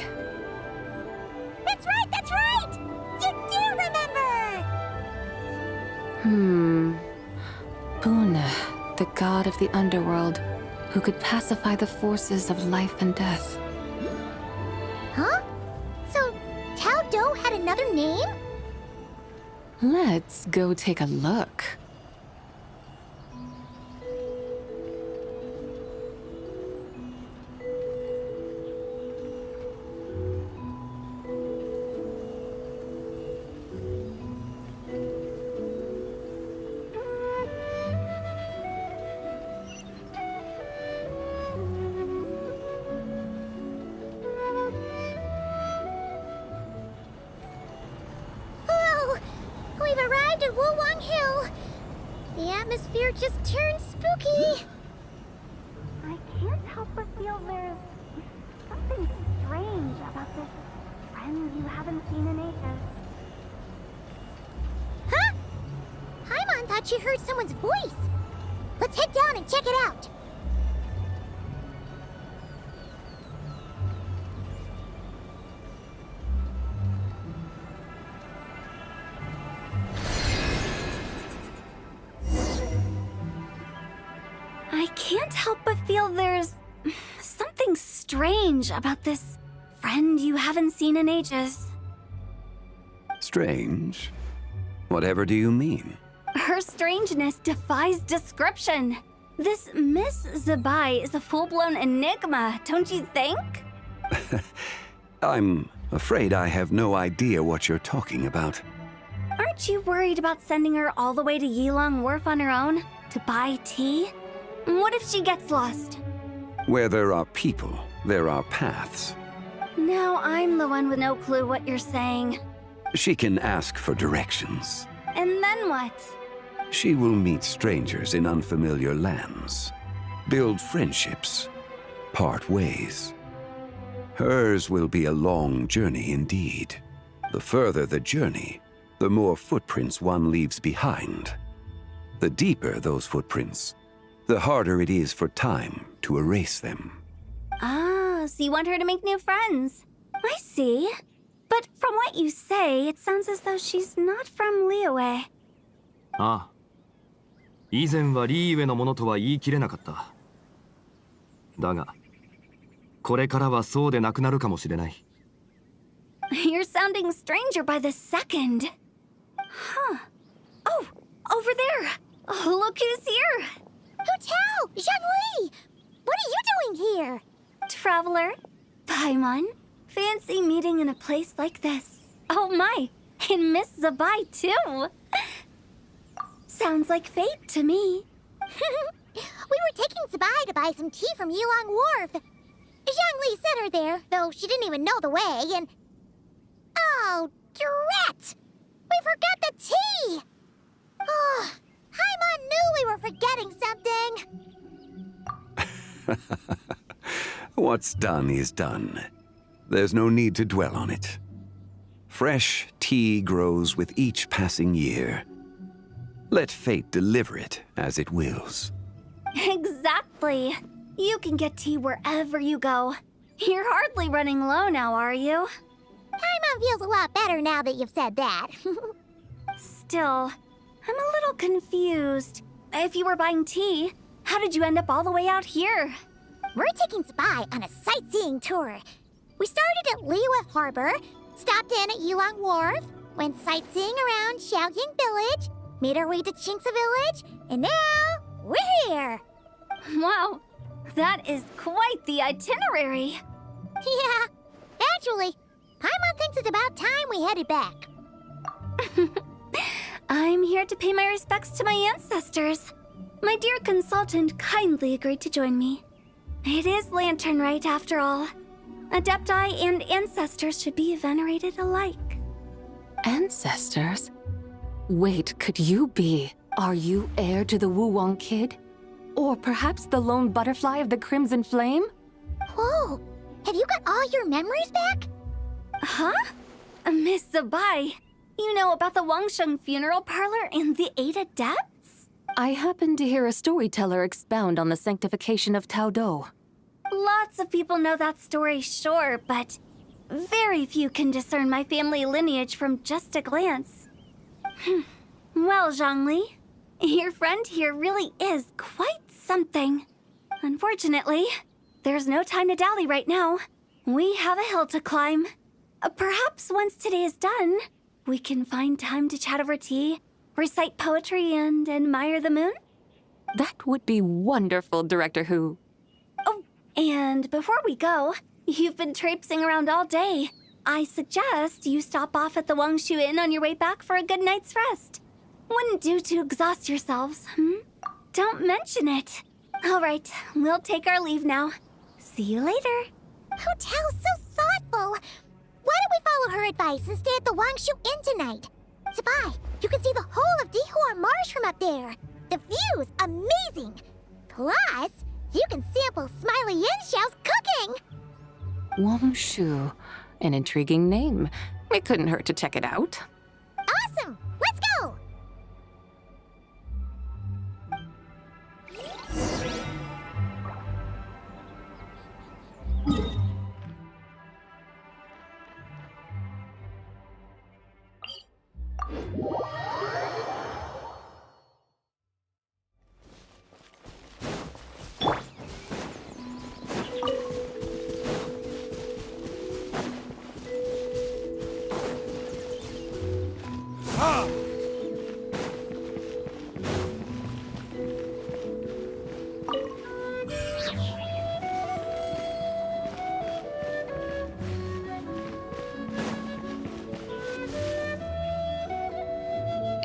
That's right, that's right! You do remember! Buna, the god of the underworld, who could pacify the forces of life and death. Huh? So, Tao Do had another name? Let's go take a look. The atmosphere just turned spooky. I can't help but feel there's something strange about this friend you haven't seen in ages. Huh? Paimon thought she heard someone's voice. Let's head down and check it out. I can't help but feel there's something strange about this friend you haven't seen in ages. Strange? Whatever do you mean? Her strangeness defies description. This Miss Zabai is a full-blown enigma, don't you think? I'm afraid I have no idea what you're talking about. Aren't you worried about sending her all the way to Yilong Wharf on her own to buy tea? What if she gets lost? Where there are people, there are paths. Now I'm the one with no clue what you're saying. She can ask for directions. And then what? She will meet strangers in unfamiliar lands, build friendships, part ways. Hers will be a long journey indeed. The further the journey, the more footprints one leaves behind. The deeper those footprints, the harder it is for time to erase them. Ah, so you want her to make new friends. I see. But from what you say, it sounds as though she's not from Liyue. ああ。以前はリーウェのものとは言い切れなかった。だが、これからはそうでなくなるかもしれない。You're sounding stranger by the second. Huh. Oh, over there. Oh, look who's here. Hu Tao! Zhongli! What are you doing here? Traveler. Paimon. Fancy meeting in a place like this. Oh my, and Miss Zabai too. Sounds like fate to me. We were taking Zabai to buy some tea from Yilong Wharf. Zhongli sent her there, though she didn't even know the way, and... Oh, drat! We forgot the tea! Oh, Paimon knew we were forgetting something. What's done is done. There's no need to dwell on it. Fresh tea grows with each passing year. Let fate deliver it as it wills. Exactly. You can get tea wherever you go. You're hardly running low now, are you? Paimon feels a lot better now that you've said that. Still, I'm a little confused. If you were buying tea, how did you end up all the way out here? We're taking Zabai on a sightseeing tour. We started at Liyue Harbor, stopped in at Yilong Wharf, went sightseeing around Xiaoying Village, made our way to Qingce Village, and now we're here. Wow, that is quite the itinerary. Yeah, actually, Paimon thinks it's about time we headed back. I'm here to pay my respects to my ancestors. My dear consultant kindly agreed to join me. It is Lantern Rite, after all. Adepti and ancestors should be venerated alike. Ancestors? Wait, could you be? Are you heir to the Wu-Wong kid? Or perhaps the lone butterfly of the Crimson Flame? Whoa! Have you got all your memories back? Huh? Miss Zabai, you know about the Wangsheng funeral parlor and the 8 adepts? I happened to hear a storyteller expound on the sanctification of Tao Do. Lots of people know that story, sure, but very few can discern my family lineage from just a glance. Well, Zhongli, your friend here really is quite something. Unfortunately, there's no time to dally right now. We have a hill to climb. Perhaps once today is done, we can find time to chat over tea, recite poetry, and admire the moon? That would be wonderful, Director Hu. Oh, and before we go, you've been traipsing around all day. I suggest you stop off at the Wangshu Inn on your way back for a good night's rest. Wouldn't do to exhaust yourselves, Don't mention it. All right, we'll take our leave now. See you later. Hotel's so thoughtful. Why don't we follow her advice and stay at the Wangshu Inn tonight? Zabai, you can see the whole of Dihua Marsh from up there. The view's amazing. Plus, you can sample Smiley Yinxiao's cooking. Wangshu, an intriguing name. It couldn't hurt to check it out. Awesome! Let's go!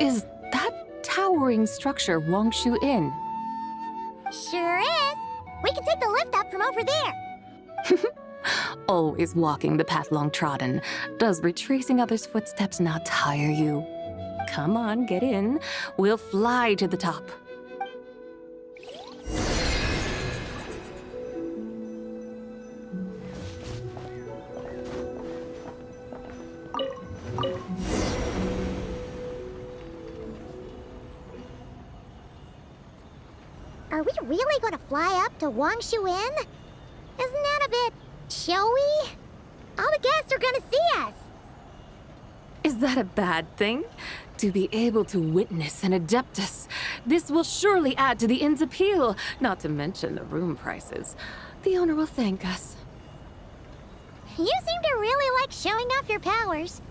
Is that towering structure Wangshu Inn? Sure is. We can take the lift up from over there. Always walking the path long trodden. Does retracing others' footsteps not tire you? Come on, get in. We'll fly to the top. Are we really going to fly up to Wangshu Inn? Isn't that a bit showy? All the guests are going to see us. Is that a bad thing? To be able to witness an Adeptus. This will surely add to the inn's appeal, not to mention the room prices. The owner will thank us. You seem to really like showing off your powers.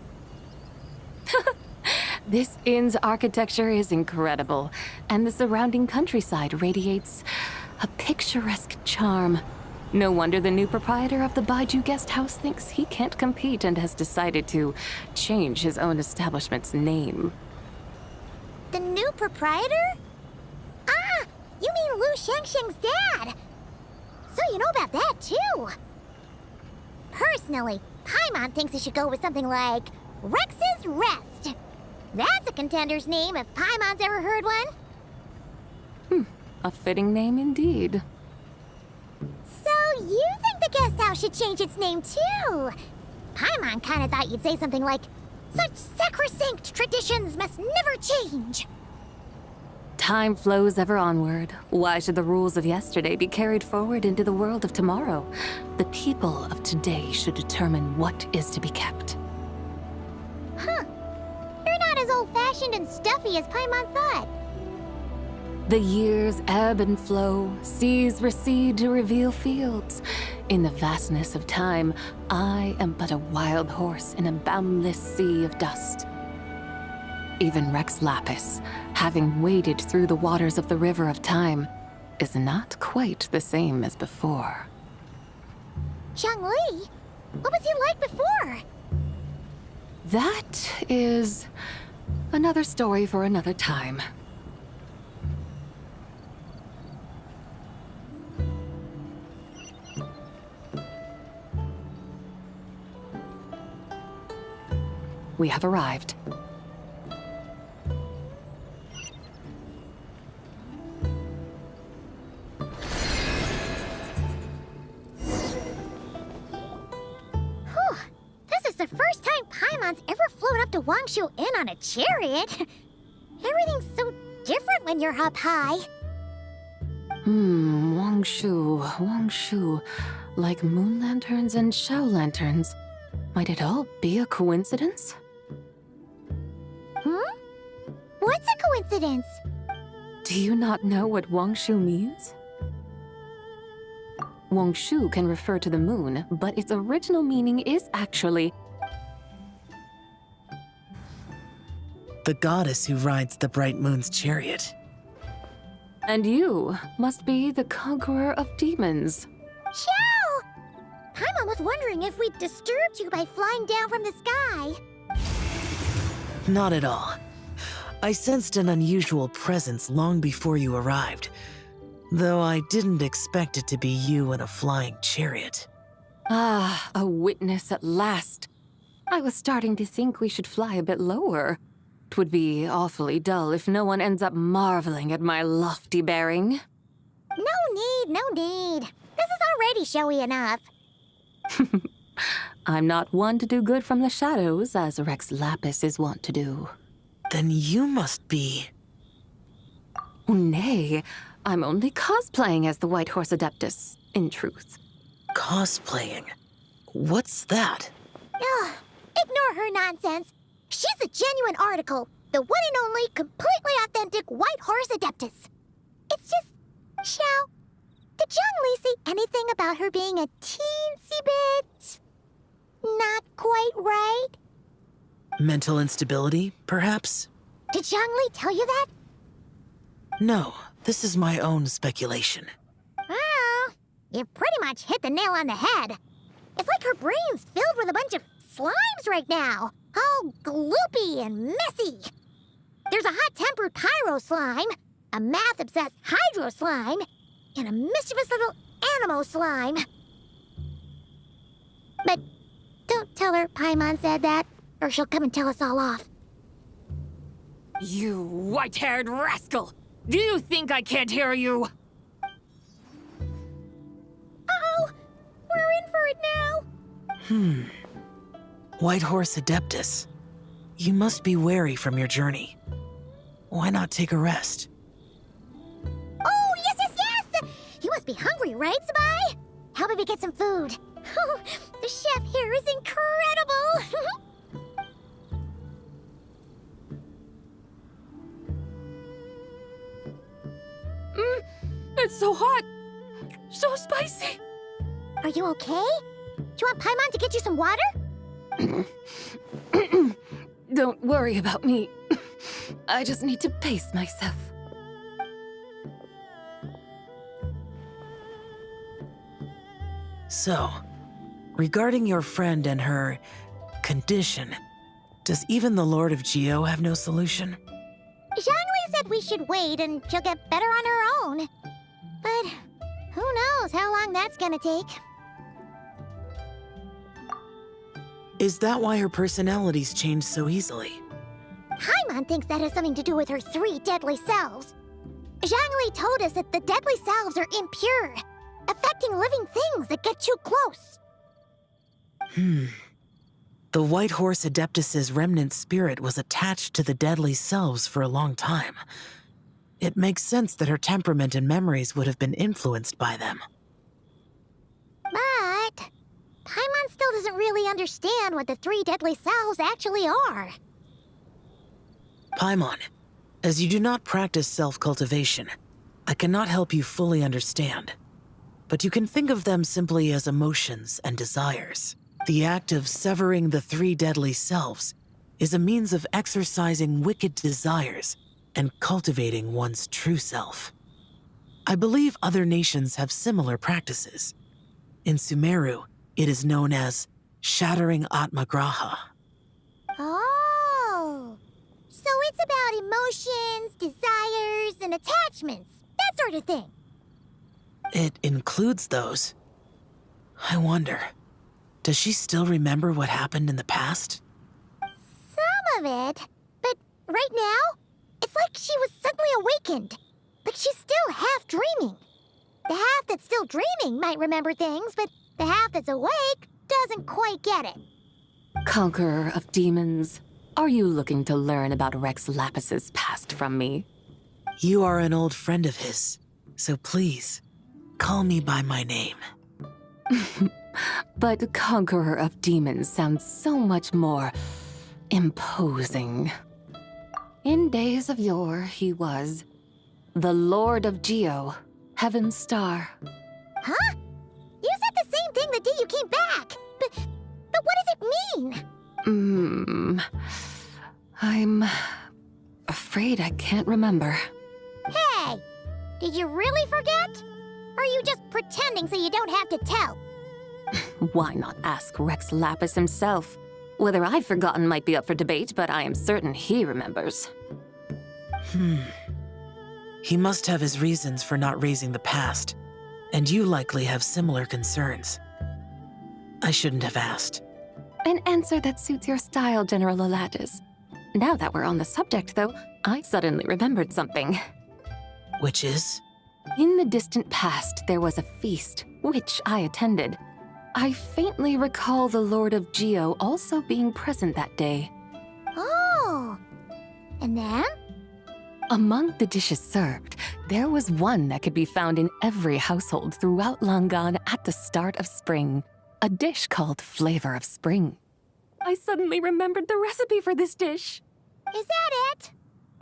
This inn's architecture is incredible, and the surrounding countryside radiates a picturesque charm. No wonder the new proprietor of the Baiju guest house thinks he can't compete and has decided to change his own establishment's name. The new proprietor? Ah, you mean Lu Shengsheng's dad. So you know about that, too. Personally, Paimon thinks it should go with something like Rex's Rest. That's a contender's name if Paimon's ever heard one. A fitting name indeed. So you think the guest house should change its name, too? Paimon kinda thought you'd say something like, such sacrosanct traditions must never change. Time flows ever onward. Why should the rules of yesterday be carried forward into the world of tomorrow? The people of today should determine what is to be kept. Huh. You're not as old-fashioned and stuffy as Paimon thought. The years ebb and flow, seas recede to reveal fields. In the vastness of time, I am but a wild horse in a boundless sea of dust. Even Rex Lapis, having waded through the waters of the river of time, is not quite the same as before. Zhongli? What was he like before? That is Another story for another time. We have arrived. This is the first time Paimon's ever flown up to Wangshu Inn on a chariot. Everything's so different when you're up high. Wangshu. Like moon lanterns and shell lanterns. Might it all be a coincidence? What's a coincidence? Do you not know what Wangshu means? Wangshu can refer to the moon, but its original meaning is actually the goddess who rides the bright moon's chariot. And you must be the conqueror of demons. Xiao! Paimon was wondering if we'd disturbed you by flying down from the sky. Not at all. I sensed an unusual presence long before you arrived, though I didn't expect it to be you in a flying chariot. Ah, a witness at last. I was starting to think we should fly a bit lower. 'Twould be awfully dull if no one ends up marveling at my lofty bearing. No need. This is already showy enough. I'm not one to do good from the shadows, as Rex Lapis is wont to do. Then you must be... Nay, I'm only cosplaying as the White Horse Adeptus, in truth. Cosplaying? What's that? Ugh, ignore her nonsense. She's a genuine article, the one and only completely authentic White Horse Adeptus. It's just, Xiao, did Zhongli say anything about her being a teensy bit not quite right? Mental instability, perhaps? Did Zhongli tell you that? No, this is my own speculation. Oh, you pretty much hit the nail on the head. It's like her brain's filled with a bunch of slimes right now, all gloopy and messy. There's a hot-tempered pyro slime, a math-obsessed hydro slime, and a mischievous little animal slime. But don't tell her Paimon said that, or she'll come and tell us all off. You white-haired rascal! Do you think I can't hear you? Uh-oh! We're in for it now! White Horse Adeptus. You must be weary from your journey. Why not take a rest? Oh, yes! You must be hungry, right, Sabai? How about we get some food? Oh, the chef here is incredible! It's so hot! So spicy! Are you okay? Do you want Paimon to get you some water? Don't worry about me. I just need to pace myself. So, regarding your friend and her condition, does even the Lord of Geo have no solution? Zhongli said we should wait and she'll get better on her own. But who knows how long that's gonna take. Is that why her personalities change so easily? Paimon thinks that has something to do with her 3 deadly selves. Zhongli told us that the deadly selves are impure, affecting living things that get too close. The White Horse Adeptus's remnant spirit was attached to the deadly selves for a long time. It makes sense that her temperament and memories would have been influenced by them. But Paimon still doesn't really understand what the 3 deadly selves actually are. Paimon, as you do not practice self-cultivation, I cannot help you fully understand. But you can think of them simply as emotions and desires. The act of severing the 3 deadly selves is a means of exercising wicked desires and cultivating one's true self. I believe other nations have similar practices. In Sumeru, it is known as shattering Atmagraha. Oh, so about emotions, desires, and attachments. That sort of thing. It includes those. I wonder, does she still remember what happened in the past? Some of it. But right now, it's like she was suddenly awakened. Like she's still half dreaming. The half that's still dreaming might remember things, but the half that's awake doesn't quite get it. Conqueror of demons, are you looking to learn about Rex Lapis's past from me? You are an old friend of his, so please, call me by my name. But Conqueror of Demons sounds so much more imposing. In days of yore, he was the Lord of Geo, Heaven's Star. Huh? You said the same thing the day you came back. But what does it mean? I'm afraid I can't remember. Hey! Did you really forget? Or are you just pretending so you don't have to tell? Why not ask Rex Lapis himself? Whether I've forgotten might be up for debate, but I am certain he remembers. He must have his reasons for not raising the past, and you likely have similar concerns. I shouldn't have asked. An answer that suits your style, General Elatis. Now that we're on the subject, though, I suddenly remembered something. Which is? In the distant past, there was a feast, which I attended. I faintly recall the Lord of Geo also being present that day. Oh! And then? Among the dishes served, there was one that could be found in every household throughout Langan at the start of spring. A dish called Flavor of Spring. I suddenly remembered the recipe for this dish. Is that it?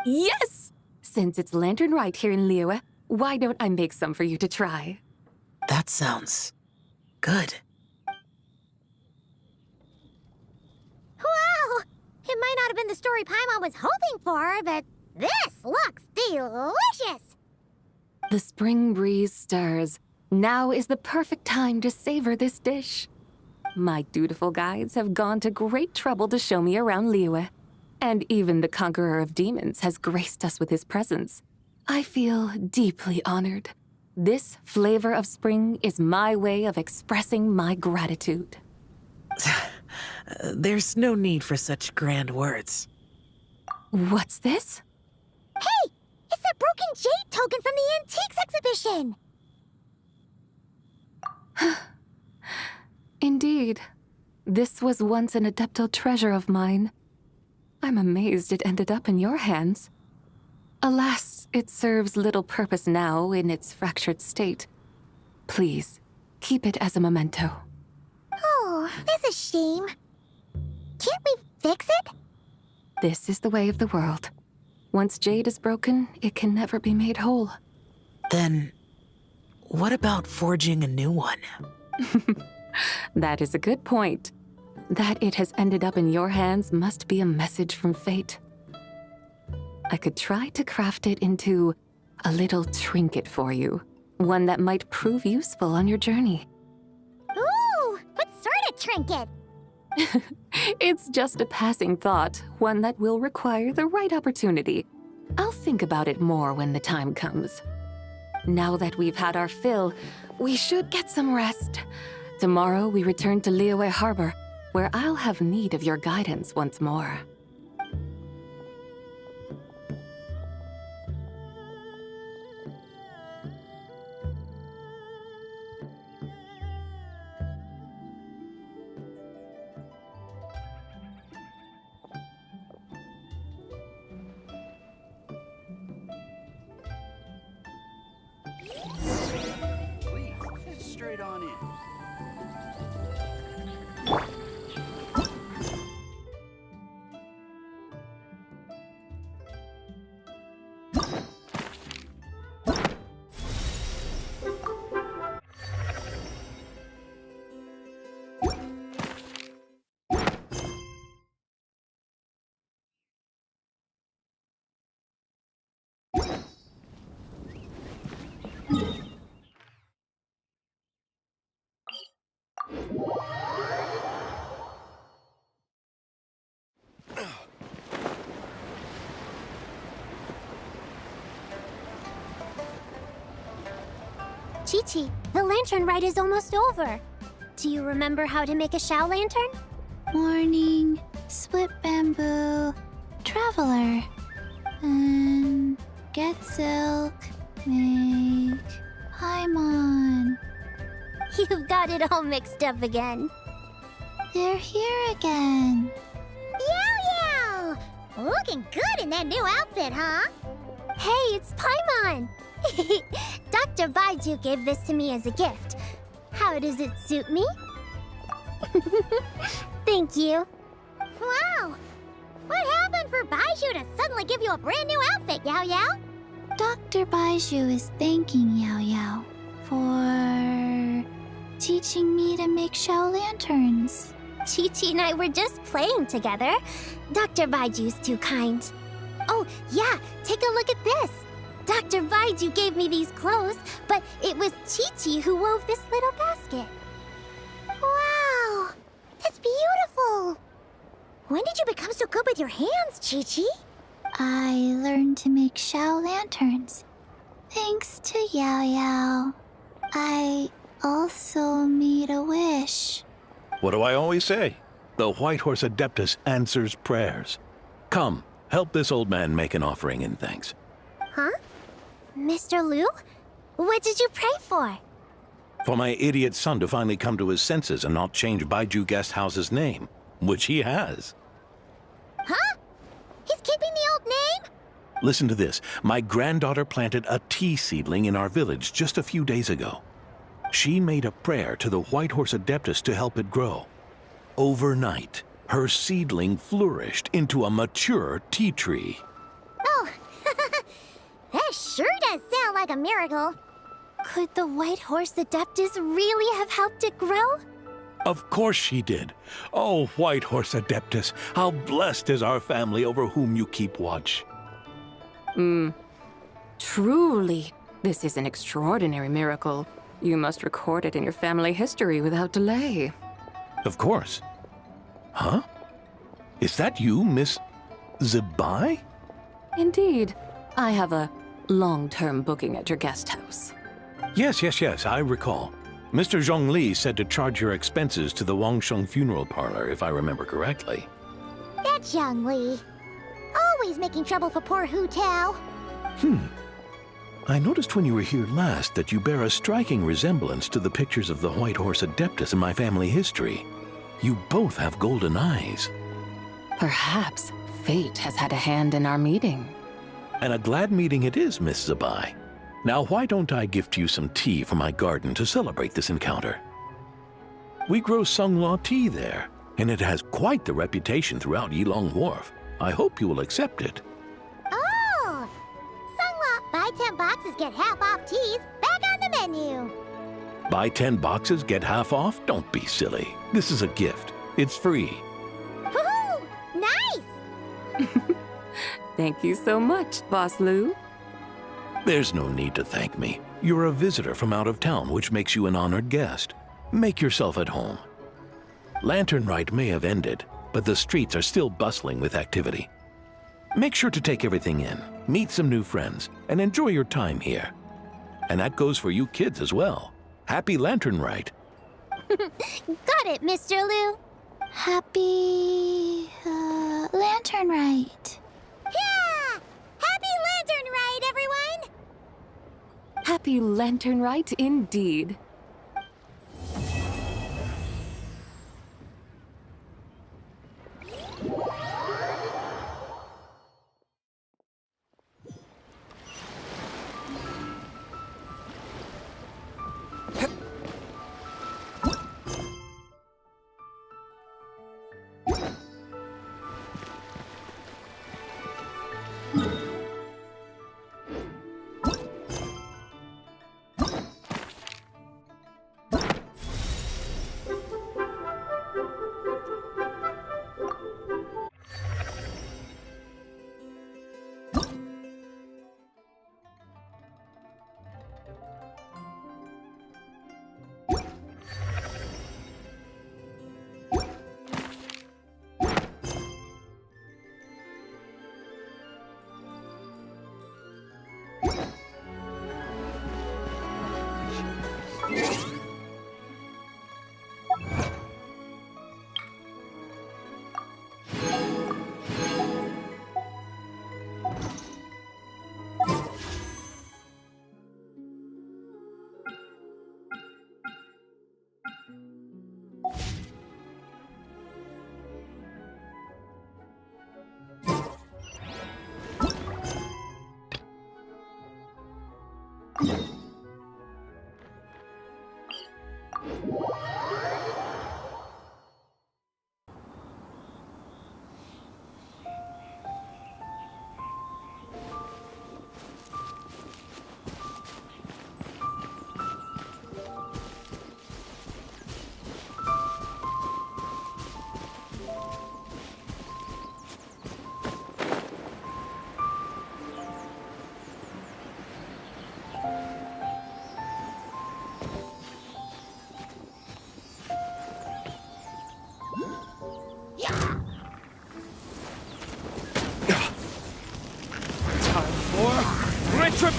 Yes! Since it's Lantern Right here in Liyue, why don't I make some for you to try? That sounds good. Wow! It might not have been the story Paimon was hoping for, but this looks delicious! The spring breeze stirs. Now is the perfect time to savor this dish. My dutiful guides have gone to great trouble to show me around Liyue, and even the Conqueror of Demons has graced us with his presence. I feel deeply honored. This Flavor of Spring is my way of expressing my gratitude. There's no need for such grand words. What's this? Hey! It's that broken jade token from the Antiques exhibition! Indeed. This was once an Adeptal treasure of mine. I'm amazed it ended up in your hands. Alas, it serves little purpose now in its fractured state. Please, keep it as a memento. Oh, that's a shame. Can't we fix it? This is the way of the world. Once jade is broken, it can never be made whole. Then, what about forging a new one? That is a good point. That it has ended up in your hands must be a message from fate. I could try to craft it into a little trinket for you. One that might prove useful on your journey. Ooh, what sort of trinket? It's just a passing thought, one that will require the right opportunity. I'll think about it more when the time comes. Now that we've had our fill, we should get some rest. Tomorrow we return to Liyue Harbor, where I'll have need of your guidance once more. Please, straight on in. Chi-Chi, the lantern rite is almost over. Do you remember how to make a Shao lantern? Morning, split bamboo, traveler, get silk, make Paimon. You've got it all mixed up again. They're here again. Yow! Looking good in that new outfit, huh? Hey, it's Paimon! Dr. Baiju gave this to me as a gift. How does it suit me? Thank you. Wow! What happened for Baiju to suddenly give you a brand new outfit, Yao Yao? Dr. Baiju is thanking Yao Yao for teaching me to make Shao lanterns. Chi-Chi and I were just playing together. Dr. Baiju's too kind. Oh, yeah, take a look at this. Dr. Baiju gave me these clothes, but it was Chi-Chi who wove this little basket. Wow! That's beautiful! When did you become so good with your hands, Chi-Chi? I learned to make Shao lanterns. Thanks to Yao Yao. I also made a wish. What do I always say? The White Horse Adeptus answers prayers. Come, help this old man make an offering in thanks. Huh? Mr. Liu? What did you pray for? For my idiot son to finally come to his senses and not change Baiju Guest House's name, which he has. Huh? He's keeping the old name? Listen to this. My granddaughter planted a tea seedling in our village just a few days ago. She made a prayer to the White Horse Adeptus to help it grow. Overnight, her seedling flourished into a mature tea tree. Oh, that sure does sound like a miracle. Could the White Horse Adeptus really have helped it grow? Of course she did. Oh, White Horse Adeptus, how blessed is our family over whom you keep watch. Truly, this is an extraordinary miracle. You must record it in your family history without delay. Of course. Huh? Is that you, Miss Zibai? Indeed. I have a long-term booking at your guest house. Yes, I recall. Mr. Zhongli said to charge your expenses to the Wangsheng Funeral Parlor, if I remember correctly. That Zhongli. Always making trouble for poor Hu Tao. I noticed when you were here last that you bear a striking resemblance to the pictures of the White Horse Adeptus in my family history. You both have golden eyes. Perhaps fate has had a hand in our meeting. And a glad meeting it is, Miss Zibai. Now, why don't I gift you some tea from my garden to celebrate this encounter? We grow Sunglaw tea there, and it has quite the reputation throughout Yilong Wharf. I hope you will accept it. Oh! Sunglaw, buy 10 boxes, get half off teas, back on the menu. Buy 10 boxes, get half off? Don't be silly. This is a gift. It's free. Woohoo! Nice! Thank you so much, Boss Liu. There's no need to thank me. You're a visitor from out of town, which makes you an honored guest. Make yourself at home. Lantern Rite may have ended, but the streets are still bustling with activity. Make sure to take everything in, meet some new friends, and enjoy your time here. And that goes for you kids as well. Happy Lantern Rite. Got it, Mr. Liu. Happy Lantern Rite. Yeah! Happy Lantern Rite, everyone! Happy Lantern Rite indeed.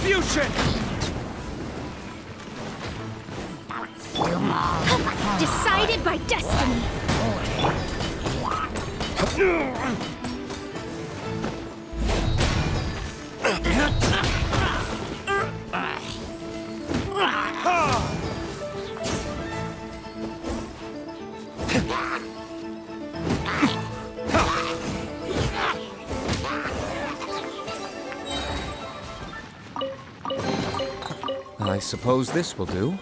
retribution! Decided by destiny. I suppose this will do.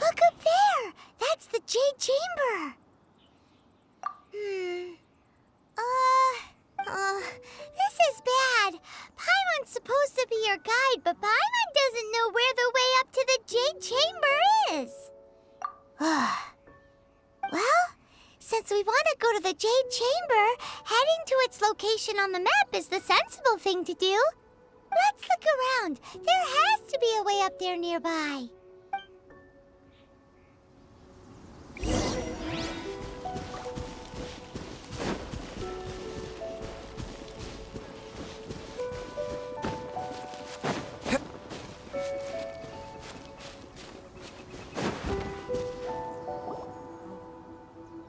Look up there! That's the Jade Chamber! This is bad. Paimon's supposed to be your guide, but Paimon doesn't know where the way up to the Jade Chamber is. Well, since we want to go to the Jade Chamber, heading to its location on the map is the sensible thing to do. Let's look around. There has to be a way up there nearby.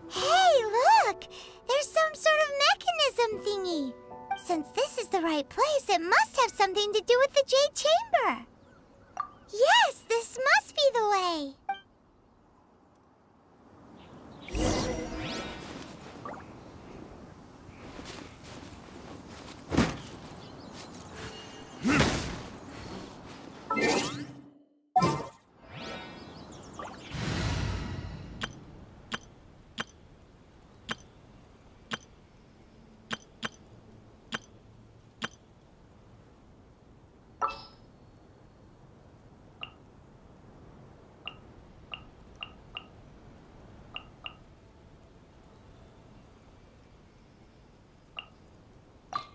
Hey, look! There's some sort of mechanism thingy. Since this is the right place, it must have something to do with the Jade Chamber. Yes, this must be the way.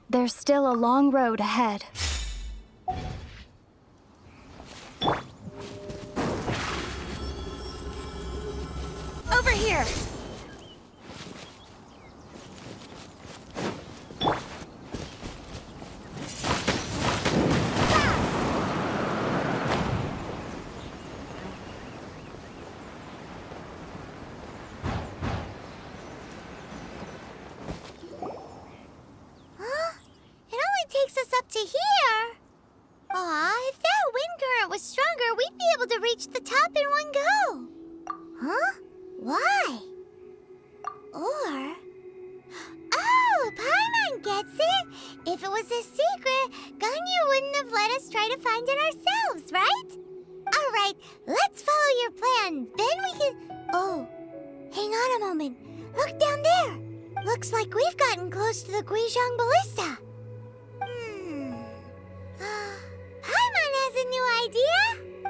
There's still a long road ahead. Over here! Takes us up to here. Aw, if that wind current was stronger, we'd be able to reach the top in one go. Huh? Why? Or... Oh, Paimon gets it! If it was a secret, Ganyu wouldn't have let us try to find it ourselves, right? Alright, let's follow your plan. Then we can... Oh, hang on a moment. Look down there. Looks like we've gotten close to the Guizhong Ballista. Paimon has a new idea!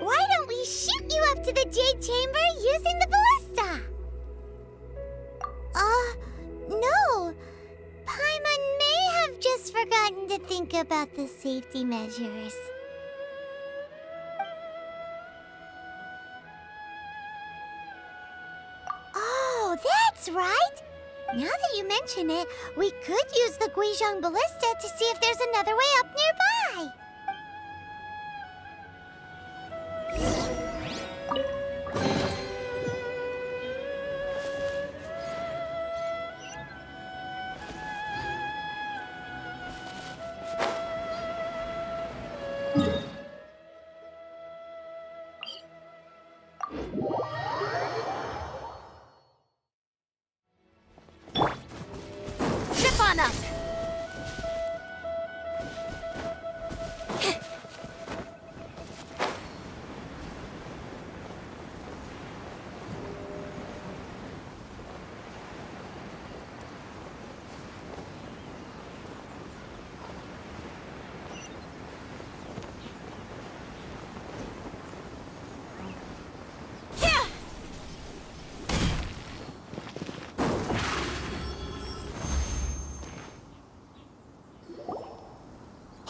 Why don't we shoot you up to the Jade Chamber using the ballista? No. Paimon may have just forgotten to think about the safety measures. Oh, that's right! Now that you mention it, we could use the Guizhong Ballista to see if there's another way up nearby. Ship on up!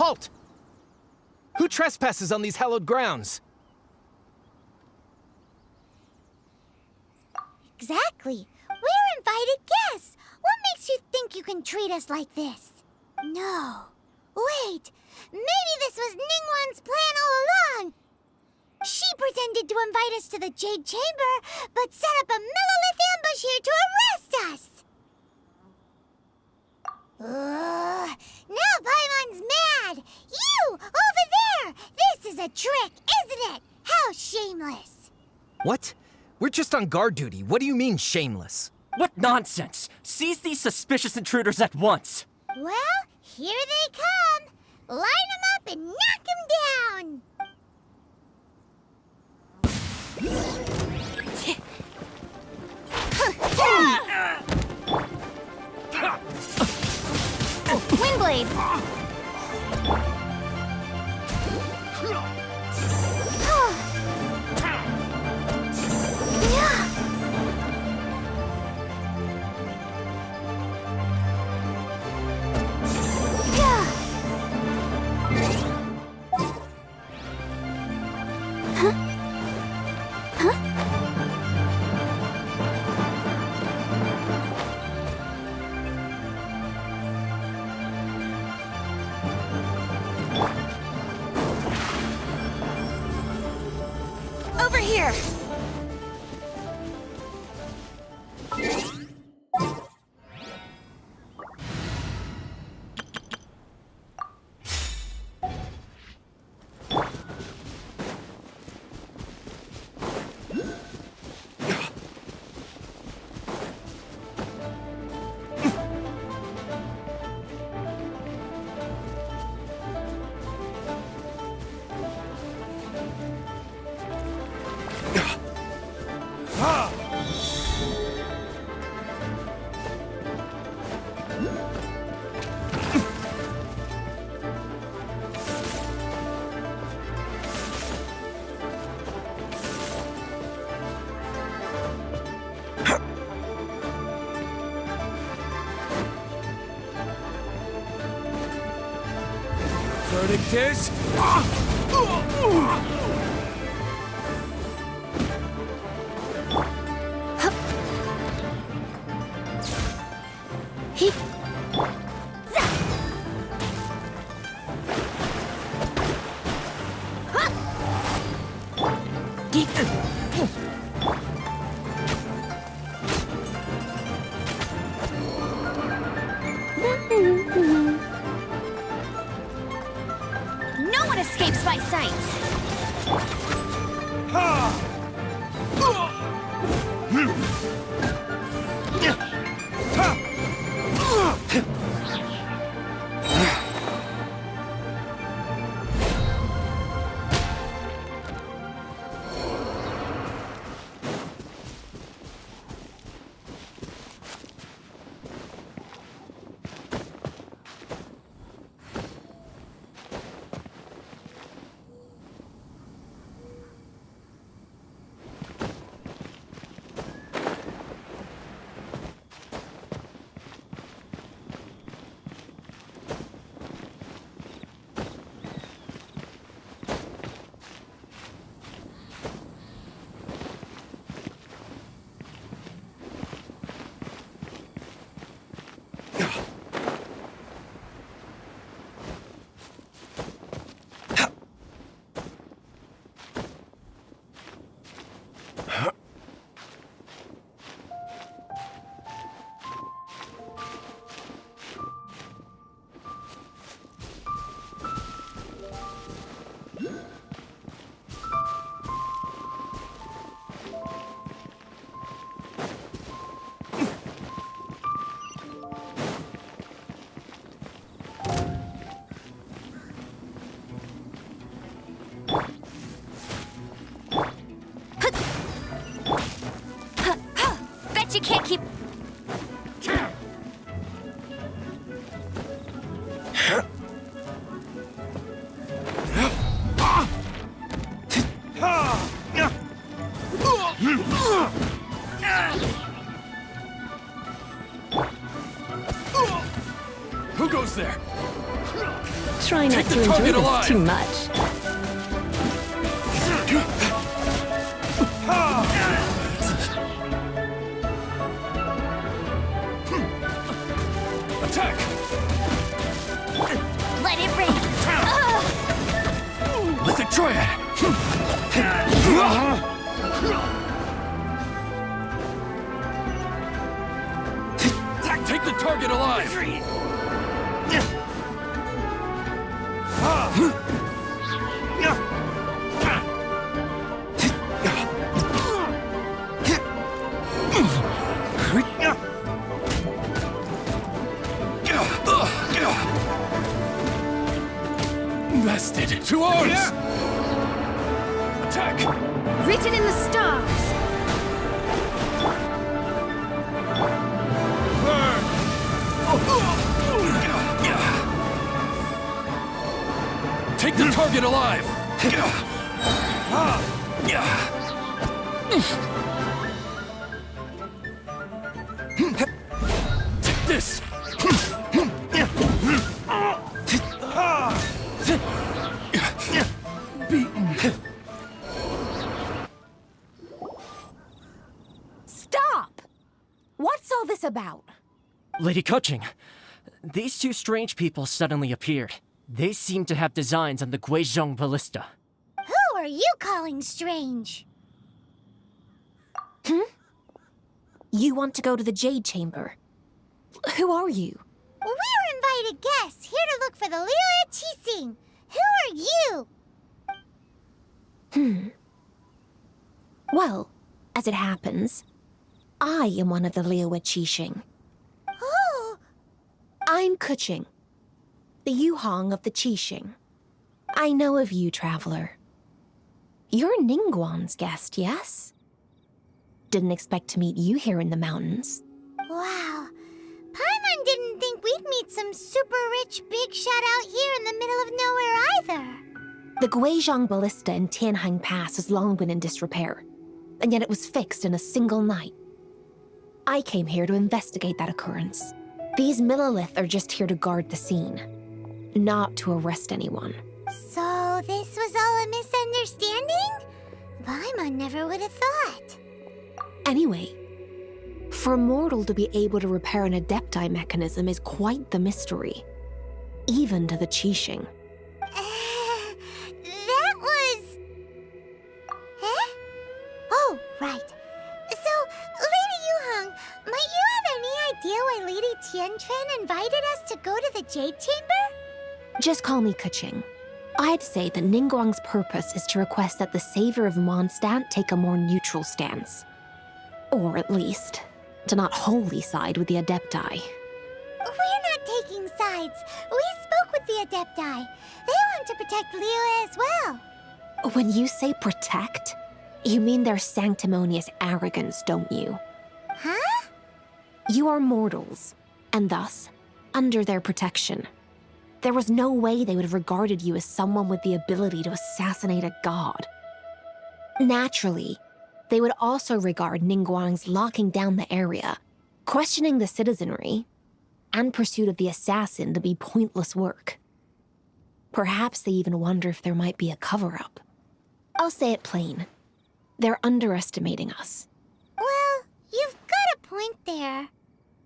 Halt! Who trespasses on these hallowed grounds? Exactly. We're invited guests. What makes you think you can treat us like this? No. Wait. Maybe this was Ningguang's plan all along. She pretended to invite us to the Jade Chamber, but set up a Millilith ambush here to arrest us. Now Paimon's mad. You, over there. This is a trick, isn't it? How shameless. What? We're just on guard duty. What do you mean, shameless? What nonsense! Seize these suspicious intruders at once! Well, here they come. Line them up and knock them down. Windblade! Over here! Verdict is... No one escapes my sight! Bet you can't keep... Who goes there? Try not to enjoy this too much. Attack! Let it rain. With the Triad! Take the target alive! Bested! To arms! Attack! Written in the stars. Take the target alive! Take this! Beaten. Stop! What's all this about? Lady Kuching, these two strange people suddenly appeared. They seem to have designs on the Guizhong Ballista. Who are you calling strange? You want to go to the Jade Chamber? Who are you? We're invited guests here to look for the Liyue Qixing. Who are you? Well, as it happens, I am one of the Liyue Qixing. Oh! I'm Kuching, the Yuhong of the Qixing. I know of you, traveler. You're Ningguang's guest, yes? Didn't expect to meet you here in the mountains. Wow. Paimon didn't think we'd meet some super rich big shot out here in the middle of nowhere either. The Guizhong Ballista in Tianhang Pass has long been in disrepair, and yet it was fixed in a single night. I came here to investigate that occurrence. These Millilith are just here to guard the scene, not to arrest anyone. So this was all a misunderstanding? Paimon never would have thought. Anyway, for a mortal to be able to repair an Adepti mechanism is quite the mystery, even to the Qixing. That was... Huh? Oh, right. So, Lady Yuhong, might you have any idea why Lady Tianquan invited us to go to the Jade Chamber? Just call me Kuching. I'd say that Ningguang's purpose is to request that the savior of Mondstadt take a more neutral stance. Or at least, to not wholly side with the Adepti. We're not taking sides. We spoke with the Adepti. They want to protect Liyue as well. When you say protect, you mean their sanctimonious arrogance, don't you? Huh? You are mortals, and thus, under their protection. There was no way they would have regarded you as someone with the ability to assassinate a god. Naturally, they would also regard Ningguang's locking down the area, questioning the citizenry, and pursuit of the assassin to be pointless work. Perhaps they even wonder if there might be a cover-up. I'll say it plain. They're underestimating us. Well, you've got a point there.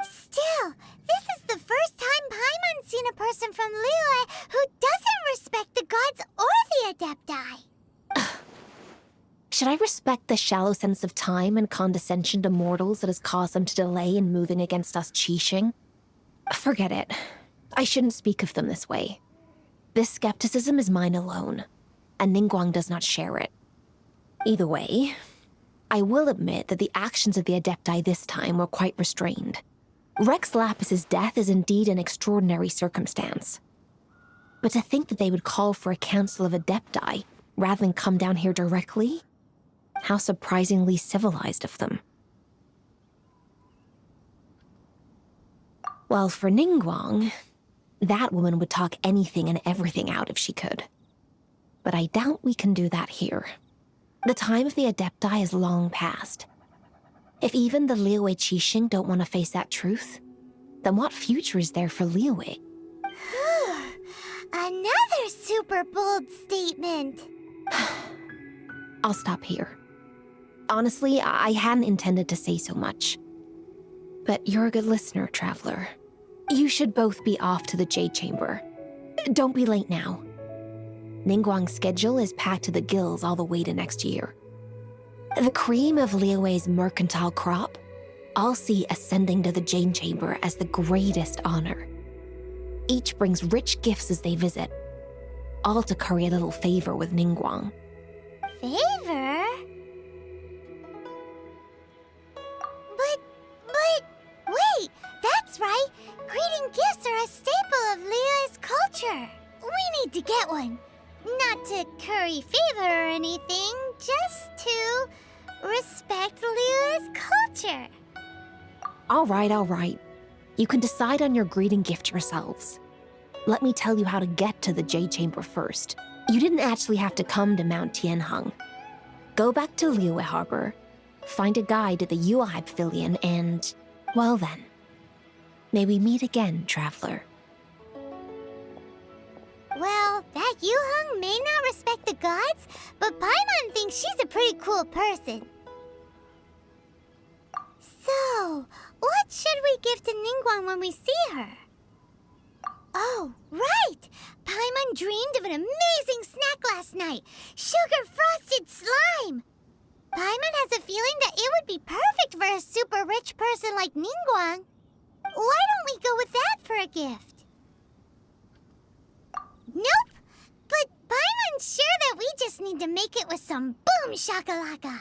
Still, this is the first time Paimon's seen a person from Liyue who doesn't respect the gods or the Adepti. Should I respect the shallow sense of time and condescension to mortals that has caused them to delay in moving against us Qixing? Forget it. I shouldn't speak of them this way. This skepticism is mine alone, and Ningguang does not share it. Either way, I will admit that the actions of the Adepti this time were quite restrained. Rex Lapis's death is indeed an extraordinary circumstance. But to think that they would call for a council of Adepti rather than come down here directly? How surprisingly civilized of them. Well, for Ningguang, that woman would talk anything and everything out if she could. But I doubt we can do that here. The time of the Adepti is long past. If even the Liyue Qixing don't want to face that truth, then what future is there for Liyue? Another super bold statement. I'll stop here. Honestly, I hadn't intended to say so much. But you're a good listener, Traveler. You should both be off to the Jade Chamber. Don't be late now. Ningguang's schedule is packed to the gills all the way to next year. The cream of Liyue's mercantile crop, I'll see ascending to the Jade Chamber as the greatest honor. Each brings rich gifts as they visit, all to curry a little favor with Ningguang. Favor? But, wait, that's right. Greeting gifts are a staple of Liyue's culture. We need to get one. Not to curry favor or anything, just to respect Liyue's culture. All right. You can decide on your greeting gift yourselves. Let me tell you how to get to the Jade Chamber first. You didn't actually have to come to Mount Tianheng. Go back to Liyue Harbor, find a guide to the Yuehai Pavilion, and, well then, may we meet again, Traveler. Well, that Yuheng may not respect the gods, but Paimon thinks she's a pretty cool person. So, what should we give to Ningguang when we see her? Oh, right! Paimon dreamed of an amazing snack last night! Sugar-frosted slime! Paimon has a feeling that it would be perfect for a super rich person like Ningguang. Why don't we go with that for a gift? Nope! But Paimon's sure that we just need to make it with some boom shakalaka.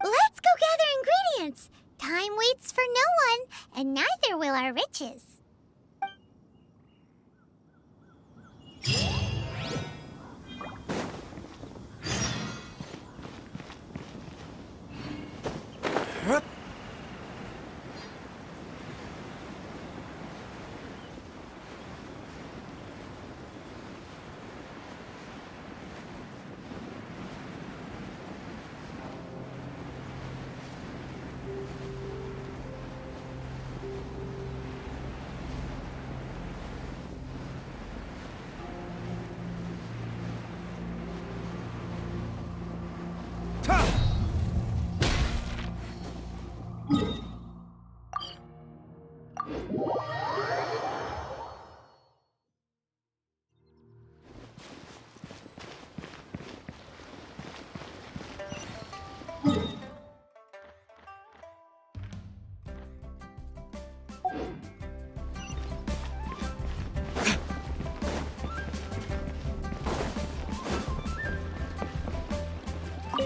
Let's go gather ingredients! Time waits for no one, and neither will our riches.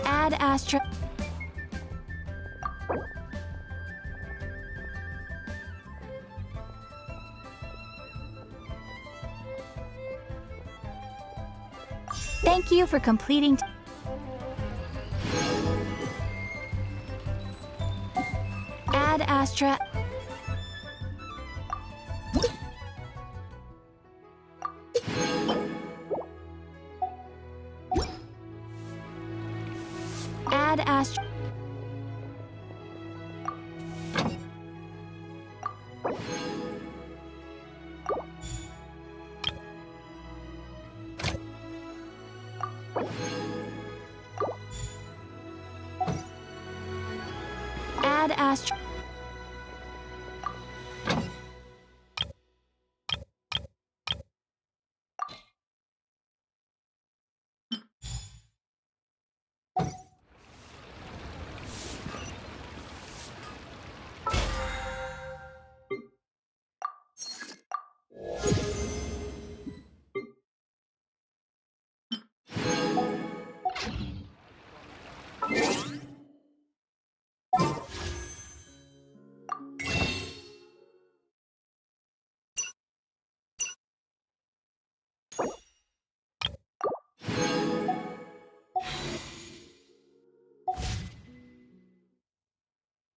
Ad Astra. Thank you for completing. Ad Astra. Ad Astra. Ad Astra.